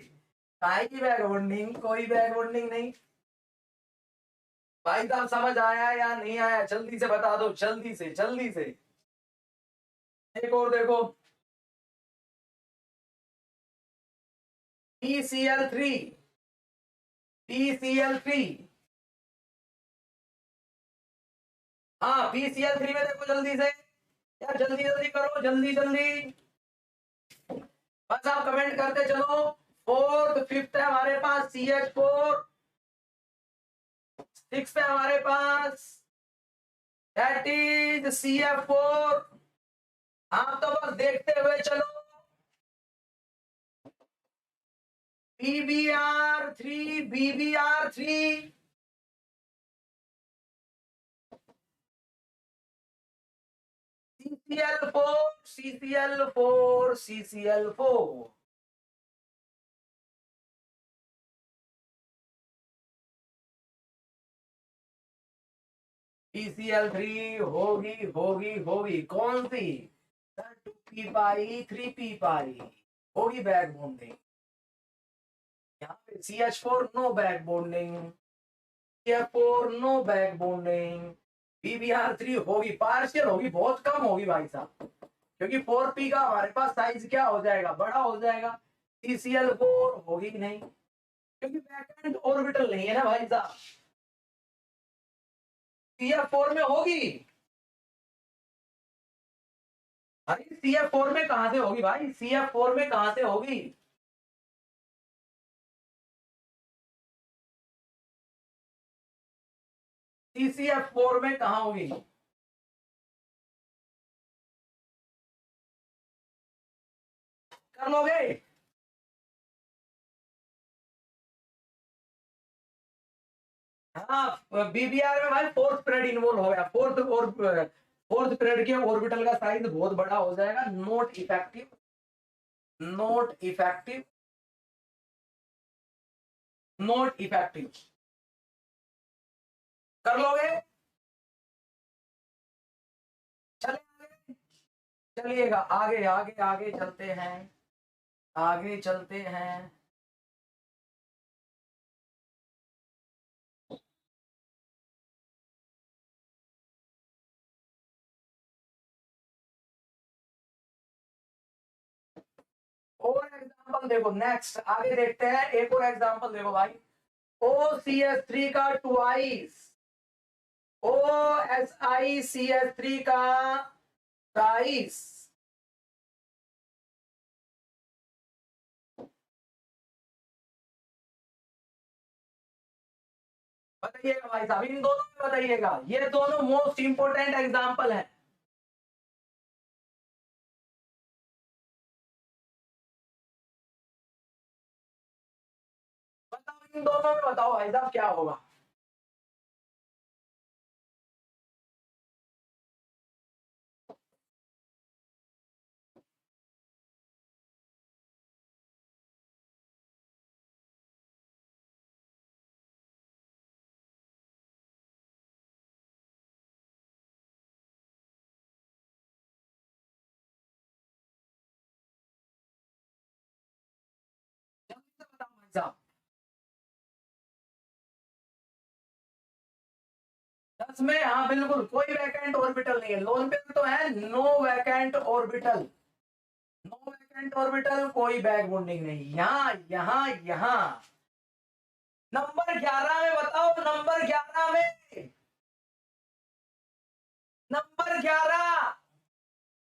काहे की बैक बॉन्डिंग? कोई बैक बॉन्डिंग नहीं। भाई साहब समझ आया या नहीं आया? जल्दी से बता दो, जल्दी से जल्दी से। एक और देखो, PCl3, PCl3। हाँ PCl3 में देखो जल्दी से यार, जल्दी जल्दी करो, जल्दी जल्दी। बस आप कमेंट करते चलो। फोर्थ फिफ्थ है हमारे पास CH4, सिक्स है हमारे पास दैट इज CF4। आप तो बस देखते हुए चलो। BBr3, BBr3, CCl4, CCl4, CCl4। PCl3 होगी होगी होगी, कौन सी? 2p पाई 3p पाई होगी बैक बॉन्डिंग। यहाँ पे CH4 no back bonding, CF4 no back bonding. BBr3 होगी, पार्शियल होगी, बहुत कम होगी भाई साहब, क्योंकि 4p का हमारे पास साइज क्या हो जाएगा, बड़ा हो जाएगा। CCl4 होगी नहीं, क्योंकि बैक एंड ऑर्बिटल नहीं है ना भाई साहब। CF4 में होगी। अरे CF4 में कहां से होगी भाई? CF4 में कहां से होगी? CCF4 में कहां होगी? कर लोगे? हाँ BBr में भाई फोर्थ पीरियड इन्वॉल्व हो गया, फोर्थ पीरियड के ऑर्बिटल का साइज बहुत बड़ा हो जाएगा। Not effective, not effective, not effective. कर लोगे? चले, चलिएगा आगे आगे आगे चलते हैं, आगे चलते हैं। और एग्जांपल देखो, नेक्स्ट आगे देखते हैं, एक और एग्जांपल देखो भाई। OCH3 का ट्वाइस, OSiCH3 का ट्वाइस। बताइएगा भाई साहब, इन दोनों में बताइएगा, ये दोनों मोस्ट इंपोर्टेंट एग्जांपल है। बताओ इन दोनों में, बताओ भाई साहब क्या होगा? जल्दी से बताओ भाई साहब। 10 में, हाँ बिल्कुल, कोई वैकेंट ऑर्बिटल नहीं है। लोन पे तो है no vacant orbital, no vacant orbital, कोई बैक बॉन्डिंग नहीं। यहाँ यहाँ यहाँ नंबर 11 में बताओ, नंबर 11 में, नंबर 11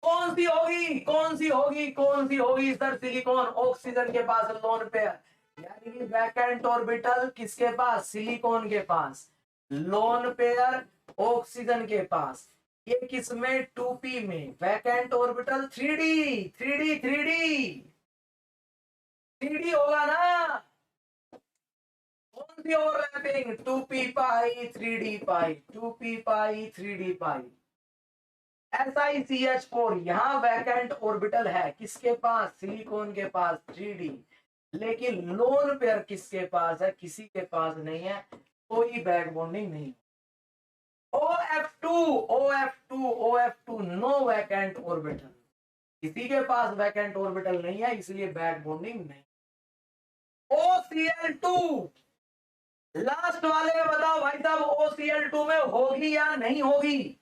कौन सी होगी, कौन सी होगी, कौन सी होगी सर? सिलिकॉन, ऑक्सीजन के पास लोन पे, यानी कि वैकेंट ऑर्बिटल किसके पास? सिलिकॉन के पास। लोन पेयर ऑक्सीजन के पास। ये किसमें? 2p में। Vacant orbital 3d, 3d, 3d, 3d होगा ना? कौन सी ओवरलैपिंग? 2p पाई 3d पाई, 2p पाई 3d पाई। SiCH4 यहाँ वैकेंट ऑर्बिटल है, किसके पास? सिलिकॉन के पास, 3d। लेकिन लोन पेयर किसके पास है? किसी के पास नहीं है, कोई बैक बॉन्डिंग नहीं। OF2, OF2, OF2 no vacant orbital. किसी के पास वैकेंट ऑर्बिटल नहीं है, इसलिए बैक बॉन्डिंग नहीं। OCl2, लास्ट वाले में बताओ भाई साहब, OCl2 में होगी या नहीं होगी?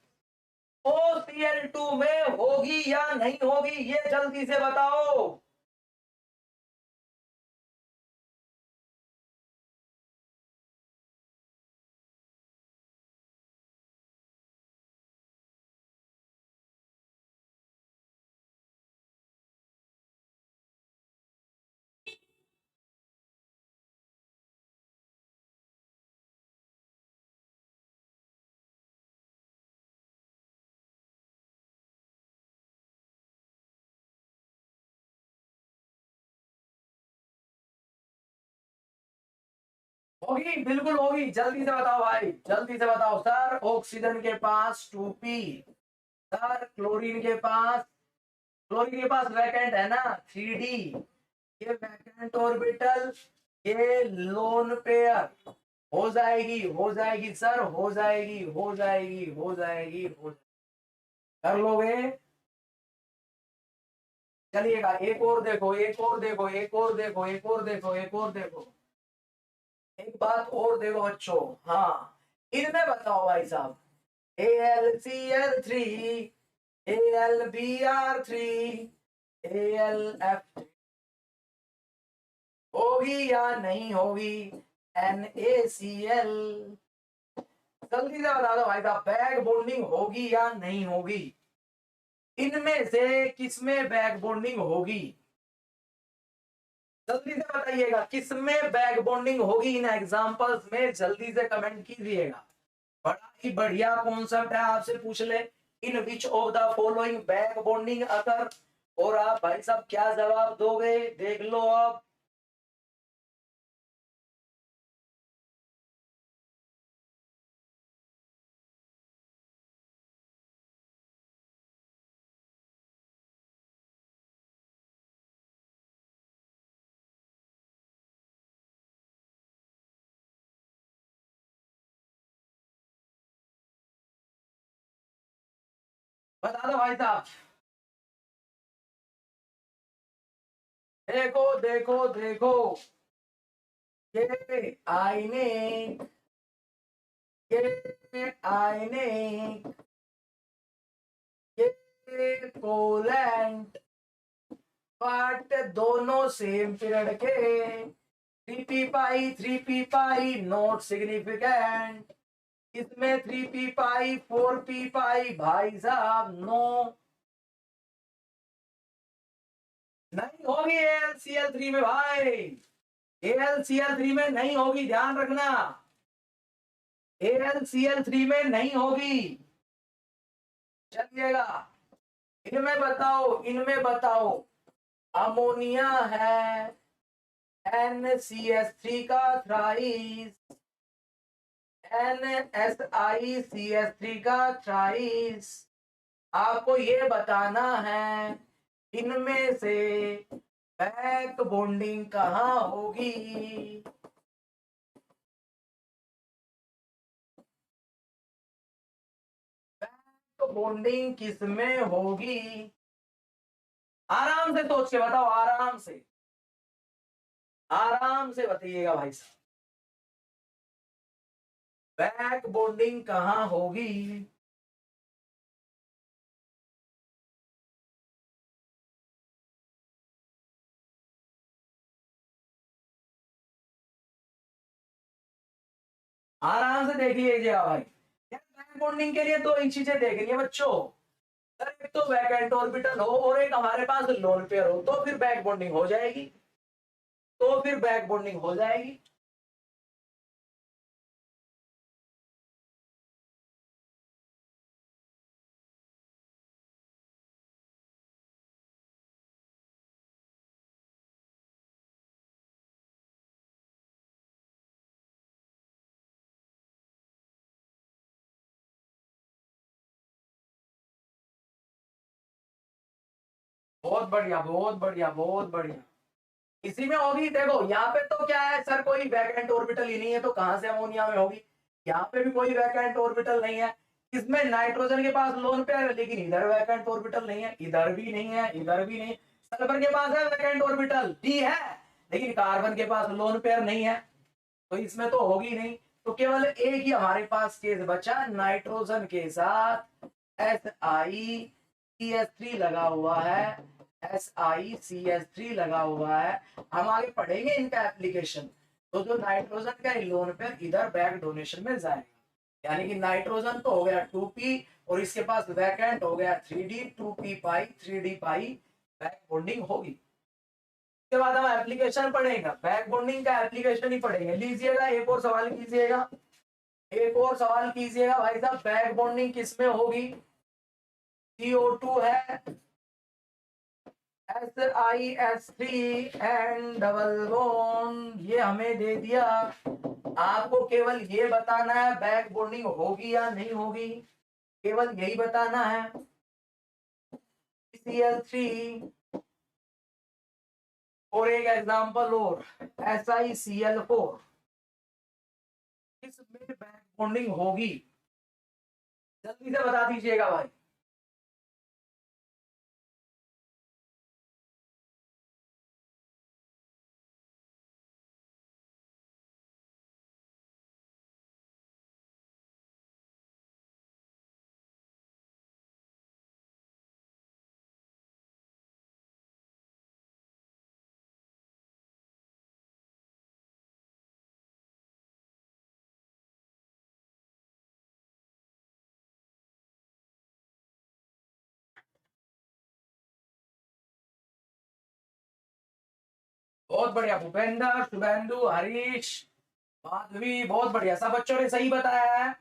OCl2 में होगी या नहीं होगी, ये जल्दी से बताओ। होगी, बिल्कुल होगी, जल्दी से बताओ भाई, जल्दी से बताओ। सर ऑक्सीजन के पास 2p, सर क्लोरीन के पास वैकेंट है ना 3d, ये वैकेंट ऑर्बिटल, ये लोन पेयर हो जाएगी, हो जाएगी सर, हो जाएगी, हो जाएगी, हो जाएगी, हो कर लोगे। चलिएगा, एक और देखो, एक और देखो, एक और देखो, एक और देखो, एक और देखो, एक बात और देखो बच्चों। हाँ, इनमें बताओ भाई साहब, AlCl3, AlBr3, AlF होगी या नहीं होगी? NaCl, जल्दी से बता दो भाई साहब, बैक बॉन्डिंग होगी या नहीं होगी? इनमें से किसमें बैक बॉन्डिंग होगी? जल्दी से बताइएगा, किसमें बैक बॉन्डिंग होगी इन एग्जांपल्स में, जल्दी से कमेंट कीजिएगा। बड़ा ही बढ़िया कॉन्सेप्ट है, आपसे पूछ ले in which of the following back bonding occur, और आप भाई साहब क्या जवाब दोगे, देख लो आप। बता दो भाई साहब। देखो देखो देखो, ये आईने, ये आईने, ये कोलेंट पार्ट दोनों सेम पीरियड के, 3p पाई नॉट सिग्निफिकेंट, इसमें 3p पाई 4p पाई भाई साहब नो, नहीं होगी AlCl3 में भाई, AlCl3 में नहीं होगी, ध्यान रखना, AlCl3 में नहीं होगी। चलिएगा, इनमें बताओ, अमोनिया है NCS3 का थ्राइस, NSiCS3 का थ्राइस, आपको ये बताना है इनमें से बैक बॉन्डिंग कहाँ होगी? बैक बॉन्डिंग किसमें होगी? आराम से सोच के बताओ, आराम से, आराम से बताइएगा भाई साहब, बैक बॉन्डिंग कहाँ होगी? आराम से देख लीजिएगा भाई। यार बैक बॉन्डिंग के लिए दो ही चीजें देखनी है बच्चों, सर एक तो वैकेंट ऑर्बिटल हो और एक हमारे पास लोन पेयर हो, तो फिर बैक बॉन्डिंग हो जाएगी, तो फिर बैक बॉन्डिंग हो जाएगी। बहुत बढ़िया, बहुत बढ़िया, बहुत बढ़िया, इसी में होगी। देखो यहाँ पे तो क्या है सर, कोई वैकेंट ऑर्बिटल ही नहीं है, तो कहां से अमोनिया में होगी? यहाँ पे भी कोई वैकेंट ऑर्बिटल नहीं है, इसमें नाइट्रोजन के पास लोन पेयर है, लेकिन इधर वैकेंट ऑर्बिटल नहीं है, इधर भी नहीं है, इधर भी नहीं। सल्फर के पास है वैकेंट ऑर्बिटल डी है, लेकिन कार्बन के पास लोन पेयर नहीं है, तो इसमें तो होगी नहीं। तो केवल एक ही हमारे पास केस बचा, नाइट्रोजन के साथ SiCH3 लगा हुआ है, SiCH3 लगा हुआ है। हम आगे पढ़ेंगे इनका एप्लीकेशन। तो जो नाइट्रोजन का लोन पेयर इधर बैक डोनेशन में जाएगा, यानी कि नाइट्रोजन तो हो गया 2p और इसके पास वैकेंट हो गया 3d, 2p पाई 3d पाई बैक बॉन्डिंग होगी। उसके बाद हम एप्लीकेशन पढ़ेंगे, बैक बॉन्डिंग का एप्लीकेशन ही पढ़ेंगे। लीजिएगा एक और सवाल कीजिएगा, एक और सवाल कीजिएगा भाई साहब, बैक बॉन्डिंग किसमें होगी? CO2 है, SiS3 एंड डबल बॉन्ड, ये हमें दे दिया। आपको केवल ये बताना है बैक बॉन्डिंग होगी या नहीं होगी, केवल यही बताना है। Cl3 और एक एग्जांपल और SiCl4, इसमें बैक बॉन्डिंग होगी? जल्दी से बता दीजिएगा भाई। बहुत बढ़िया भूपेंद्र, शुभेंदु, हरीश, माधवी, बहुत बढ़िया, सब बच्चों ने सही बताया है।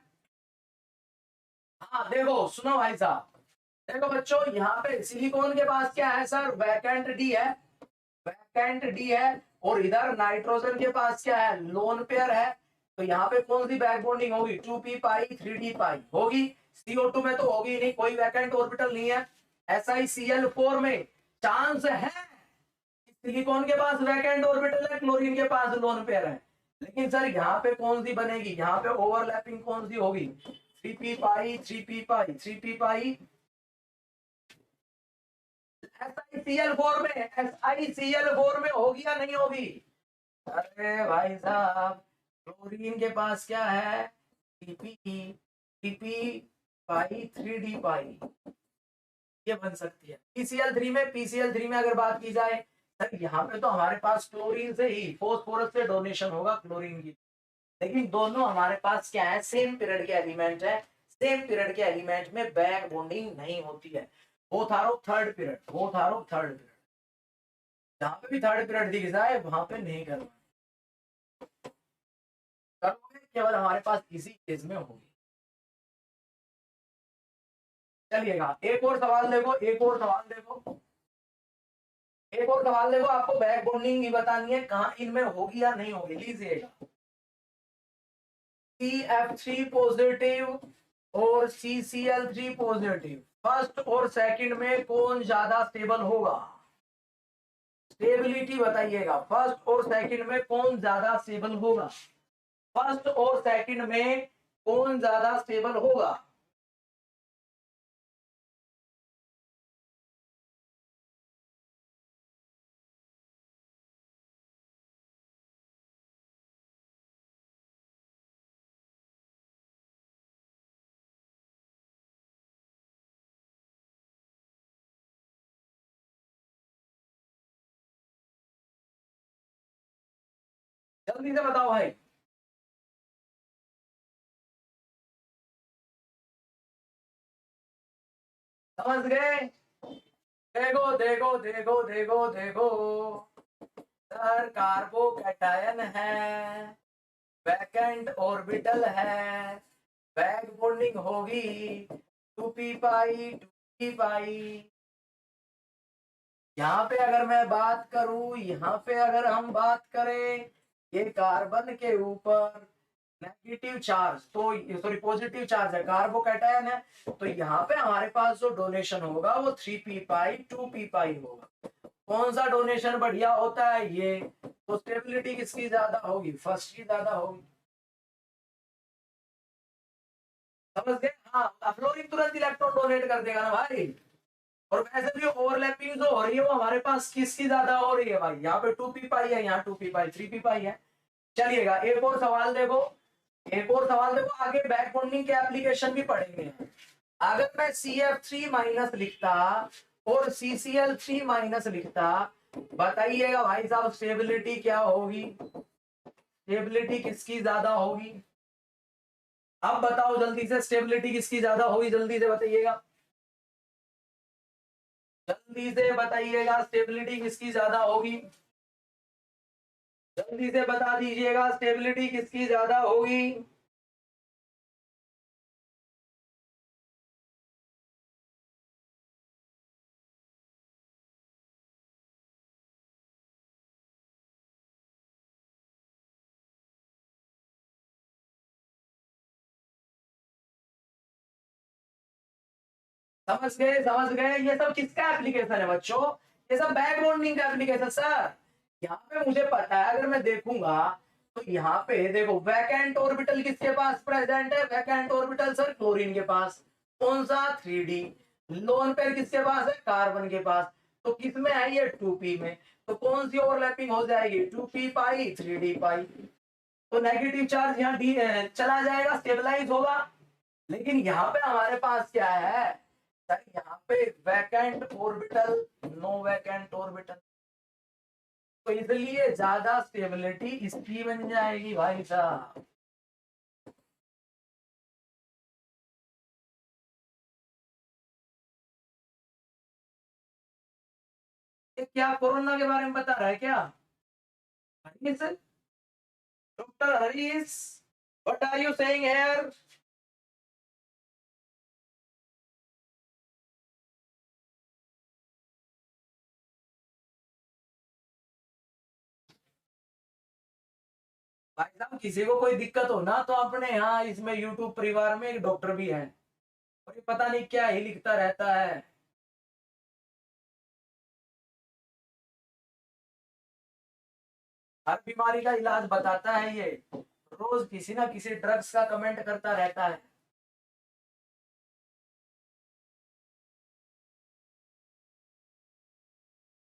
हाँ देखो सुनो भाई साहब, देखो बच्चों यहाँ पे सिलिकॉन के पास क्या है सर? वैकेंट डी है, वैकेंट डी है, और इधर नाइट्रोजन के पास क्या है? लोन पेयर है। तो यहाँ पे कौन सी बैक बॉन्डिंग होगी? 2p पाई 3d पाई होगी। CO2 में तो होगी नहीं, कोई वैकेंट ऑर्बिटल नहीं है। SiCl4 में चांस है, सिलिकॉन के पास वैकेंट ऑर्बिटल है, क्लोरीन के पास लोन पेयर है, लेकिन सर यहाँ पे कौन सी बनेगी? यहाँ पे ओवरलैपिंग कौन सी होगी? 3p पाई 3p पाई 3p पाई। SiCl4 में, SiCl4 में होगी या नहीं होगी? अरे भाई साहब, क्लोरीन के पास क्या है? 3p पाई 3d पाई, ये बन सकती है। PCl3 में अगर बात की जाए सर, यहाँ पे तो हमारे पास क्लोरीन से ही, फोस्फोरस से डोनेशन होगा क्लोरीन की, लेकिन दोनों हमारे पास क्या है? सेम पीरियड के एलिमेंट है। सेम पीरियड के एलिमेंट में बैक बॉन्डिंग नहीं होती है। Both are of third period, both are of third period. जहां पे भी थर्ड पीरियड दिख जाए वहां पे नहीं करना, करोगे केवल हमारे पास इसी केस में होगी। चलिएगा एक और सवाल देखो, एक और सवाल देखो, एक और सवाल देखो, आपको बैक बॉन्डिंग ही बतानी है कहां इनमें होगी या नहीं होगी। लीजिएगा, CF3 पॉजिटिव और CCl3 पॉजिटिव, फर्स्ट और सेकंड में कौन ज्यादा स्टेबल होगा? स्टेबिलिटी बताइएगा, फर्स्ट और सेकंड में कौन ज्यादा स्टेबल होगा? फर्स्ट और सेकंड में कौन ज्यादा स्टेबल होगा? जल्दी से बताओ भाई। समझ गए? देखो देखो देखो देखो देखो, सर कार्बोकैटायन है, वैकेंट ऑर्बिटल है, बैक बॉन्डिंग होगी 2p पाई 2p पाई। यहाँ पे अगर मैं बात करूं, यहाँ पे अगर हम बात करें, ये कार्बन के ऊपर नेगेटिव चार्ज, तो सॉरी पॉजिटिव चार्ज है, कार्बोकैटायन है, तो यहाँ पे हमारे पास जो डोनेशन होगा वो 3p पाई 2p पाई होगा। कौन सा डोनेशन बढ़िया होता है? ये। तो स्टेबिलिटी किसकी ज्यादा होगी? फर्स्ट की ज्यादा होगी। समझ गए? हाँ, फ्लोरीन तुरंत इलेक्ट्रॉन डोनेट कर देगा ना भाई। और वैसे भी ओवरलैपिंग जो हो रही है वो हमारे पास किसकी ज्यादा हो रही है भाई, यहाँ पे 2p पाई है, यहाँ 2p पाई 3p पाई है। चलिएगा एक और सवाल देखो, एक और सवाल देखो, आगे बैक बॉन्डिंग के एप्लीकेशन भी पढ़ेंगे। अगर मैं CF3 माइनस लिखता और CCl3 माइनस लिखता, बताइएगा भाई साहब स्टेबिलिटी क्या होगी, स्टेबिलिटी किसकी ज्यादा होगी? अब बताओ जल्दी से, स्टेबिलिटी किसकी ज्यादा होगी, जल्दी से बताइएगा, जल्दी से बताइएगा स्टेबिलिटी किसकी ज्यादा होगी, जल्दी से बता दीजिएगा स्टेबिलिटी किसकी ज्यादा होगी। समझ गए, समझ गए, ये सब किसका एप्लीकेशन है बच्चों? ये सब बैक बॉन्डिंग का एप्लीकेशन सर। यहाँ पे मुझे पता है, अगर मैं देखूंगा तो यहाँ पे देखो वैकेंट ऑर्बिटल किसके पास प्रेजेंट है, वैकेंट ऑर्बिटल सर क्लोरीन के पास। कौन सा? 3D। लोन पेयर किसके पास है? कार्बन के पास। तो किस में है ये? 2p में। तो कौन सी ओवरलैपिंग हो जाएगी? 2p पाई 3d पाई। तो नेगेटिव चार्ज यहाँ डी चला जाएगा, स्टेबलाइज होगा। लेकिन यहाँ पे हमारे पास क्या है सर, यहाँ पे vacant orbital, no vacant orbital, तो इसलिए ज्यादा स्टेबिलिटी इसकी बन जाएगी भाई साहब। ये क्या कोरोना के बारे में बता रहा है क्या Harish? Doctor Harish, what are you saying here? भाई साहब किसी को कोई दिक्कत हो ना तो अपने यहाँ इसमें यूट्यूब परिवार में एक डॉक्टर भी है, और ये पता नहीं क्या ही लिखता रहता है। हर बीमारी का इलाज बताता है ये, रोज किसी ना किसी ड्रग्स का कमेंट करता रहता है।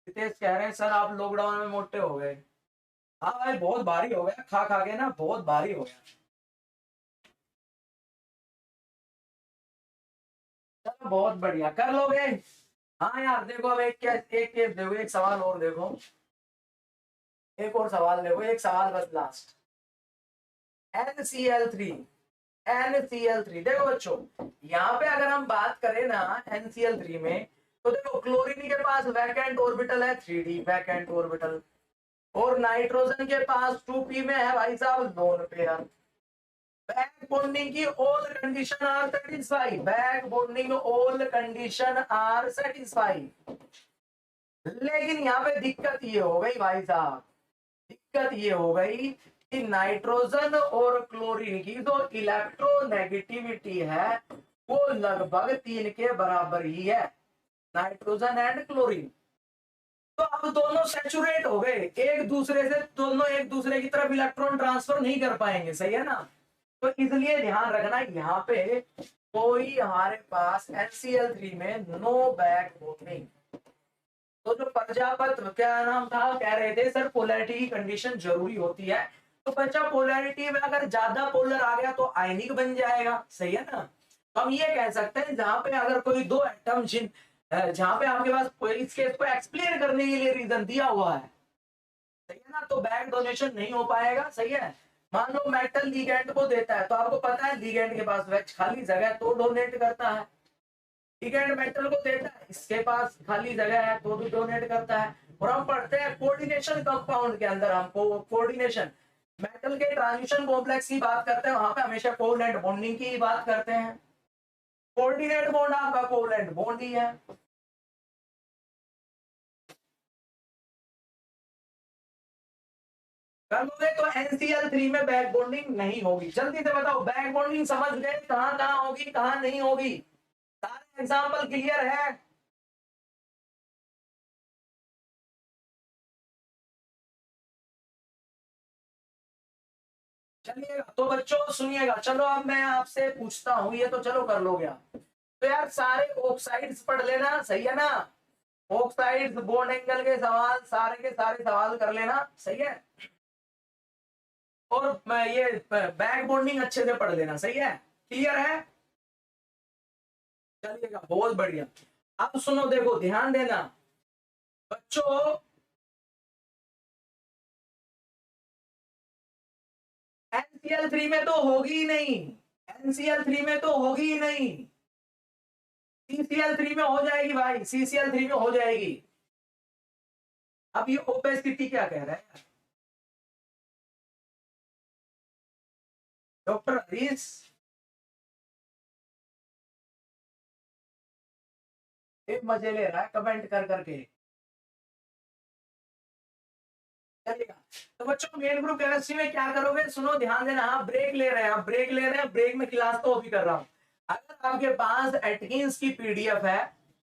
रितेश कह रहे हैं सर आप लॉकडाउन में मोटे हो गए। हाँ भाई बहुत भारी हो गया, खा खा के ना बहुत भारी हो गया। चलो बहुत बढ़िया, कर लोगे? हाँ यार देखो, अब एक केस देखो, एक सवाल और देखो, एक और सवाल देखो, एक सवाल बस लास्ट। NCl3, NCl3 देखो बच्चों, यहाँ पे अगर हम बात करें ना NCl3 में, तो देखो क्लोरीन के पास वैकेंट ऑर्बिटल है 3D वैकेंट ऑर्बिटल, और नाइट्रोजन के पास 2p में है भाई साहब लोन पेयर। बैक बॉन्डिंग की all condition are satisfy, back bonding all condition are satisfy. लेकिन यहाँ पे दिक्कत ये हो गई भाई साहब, दिक्कत ये हो गई कि नाइट्रोजन और क्लोरीन की जो इलेक्ट्रोनेगेटिविटी है वो लगभग 3 के बराबर ही है, नाइट्रोजन एंड क्लोरीन। तो अब दोनों सैचुरेट हो गए एक दूसरे से, दोनों एक दूसरे की तरफ इलेक्ट्रॉन ट्रांसफर नहीं कर पाएंगे, सही है ना? तो इसलिए ध्यान रखना यहाँ पे कोई हमारे पास NCl3 में नो बैक बॉन्डिंग। तो जो प्रजापत्र क्या नाम था, कह रहे थे सर पोलैरिटी की कंडीशन जरूरी होती है। तो बच्चा पोलैरिटी में अगर ज्यादा पोलर आ गया तो आयनिक बन जाएगा, सही है ना? तो हम ये कह सकते हैं जहां पे अगर कोई दो एटम जिन जहां पे आपके पास इस केस को एक्सप्लेन करने के लिए रीजन दिया हुआ है, सही है ना, तो बैक डोनेशन नहीं हो पाएगा, सही है। मान लो मेटल लिगेंड को देता है, तो आपको पता है लिगेंड के पास वेज खाली जगह है तो डोनेट करता है। लिगेंड मेटल को देता है, इसके पास खाली जगह है तो भी डोनेट करता है। और हम पढ़ते हैं कोऑर्डिनेशन कंपाउंड के अंदर, हम कोऑर्डिनेशन मेटल के ट्रांजिशन कॉम्प्लेक्स की बात करते हैं, वहां पे हमेशा कोवलेंट बॉन्डिंग की बात करते हैं। कोऑर्डिनेट बॉन्ड आपका कोवलेंट बॉन्ड ही है। कर लोगे तो NCl3 में बैक बॉन्डिंग नहीं होगी। जल्दी से बताओ बैक बॉन्डिंग समझ गए कहां कहां होगी कहां नहीं होगी? सारे एग्जाम्पल क्लियर है? चलिएगा तो बच्चों सुनिएगा, चलो अब मैं आपसे पूछता हूं, ये तो चलो कर लोगे आप। तो यार सारे ऑक्साइड्स पढ़ लेना, सही है ना। ऑक्साइड्स बॉन्ड एंगल के सवाल सारे के सारे सवाल कर लेना, सही है। और ये बैक बॉन्डिंग अच्छे से पढ़ लेना, सही है। क्लियर है। चलिएगा बहुत बढ़िया। अब सुनो, देखो ध्यान देना बच्चों, NCl3 में तो होगी ही नहीं, NCl3 में तो होगी ही नहीं, CCl3 में हो जाएगी भाई, CCl3 में हो जाएगी। अब ये ओपेसिटी क्या कह रहा है डॉक्टर हरीश, एक मजे ले रहा है कमेंट कर करके। चलेगा। तो बच्चों मेन ग्रुप केमिस्ट्री में क्या करोगे, सुनो ध्यान देना। आप ब्रेक ले रहे हैं, आप ब्रेक ले रहे हैं, ब्रेक में क्लास तो भी कर रहा हूं। अगर आपके पास एटकिंस की पीडीएफ है,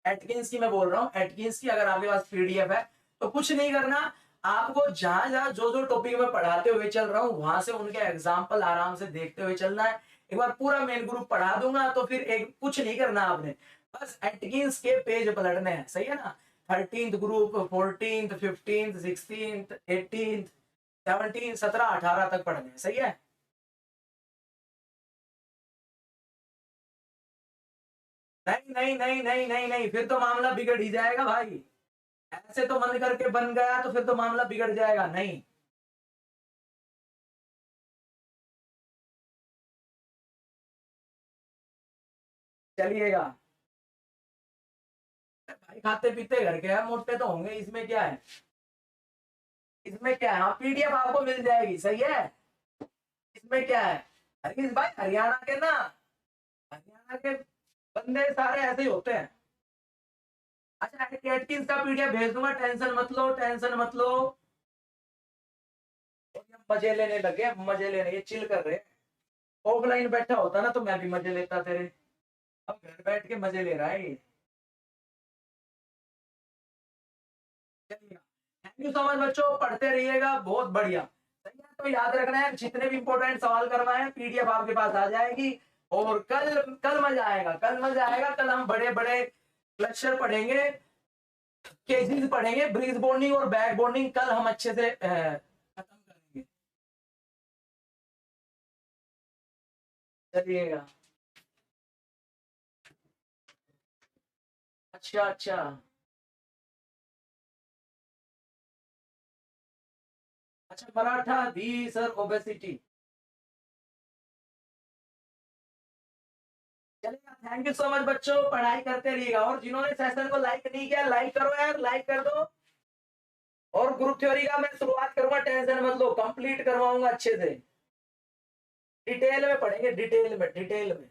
एटकिंस की मैं बोल रहा हूं, एटकिंस की अगर आपके पास पीडीएफ है तो कुछ नहीं करना, आपको जहां जहां जो जो टॉपिक में पढ़ाते हुए चल रहा हूं वहां से उनके एग्जाम्पल आराम से देखते हुए चलना है। एक बार पूरा मेन ग्रुप पढ़ा दूंगा तो फिर एक कुछ नहीं करना आपने, बस एटकिंस के पेज पलटने हैं, सही है ना। 13th group, 14th, 15th, 16th, 18th, 17, 17, 18 तक पढ़ने हैं, सही है। नहीं नहीं नहीं नहीं नहीं नहीं, फिर तो मामला बिगड़ ही जाएगा भाई। ऐसे तो मन करके बन गया तो फिर तो मामला बिगड़ जाएगा, नहीं। चलिएगा भाई, खाते पीते घर के हैं, मोटे तो होंगे, इसमें क्या है, इसमें क्या है। हाँ पीडीएफ आपको मिल जाएगी, सही है। इसमें क्या है, हरीश भाई हरियाणा के ना, हरियाणा के बंदे सारे ऐसे ही होते हैं। अच्छा एटकिंस का पीडीएफ भेज दूंगा, टेंशन मत लो, टेंशन मत लो। और ये मजे लेने लगे, मजे लेने, ये चिल कर रहे हैं। ऑफलाइन बैठा होता ना तो मैं भी मजे लेता तेरे, अब घर बैठ के मजे ले रहा है ये। चलिएगा, थैंक यू सो मच बच्चों, पढ़ते रहिएगा, बहुत बढ़िया। सही है, तो याद रखना है जितने भी इंपॉर्टेंट सवाल करवाए पीडीएफ आपके पास आ जाएगी। और कल कल मजा आएगा, कल मजा आएगा, कल हम बड़े बड़े लेक्चर पढ़ेंगे, केसेस पढ़ेंगे, ब्रीज बॉन्डिंग और बैक बॉन्डिंग कल हम अच्छे से खत्म करेंगे। चलिएगा। अच्छा अच्छा, अच्छा मराठा दी सर ओबेसिटी। चलेगा, थैंक यू सो मच बच्चों, पढ़ाई करते रहिएगा। और जिन्होंने सेशन को लाइक नहीं किया लाइक करो यार, लाइक कर दो। और ग्रुप थ्योरी का मैं शुरुआत करूंगा, टेंशन मत लो, कंप्लीट करवाऊंगा अच्छे से। डिटेल में पढ़ेंगे, डिटेल में, डिटेल में।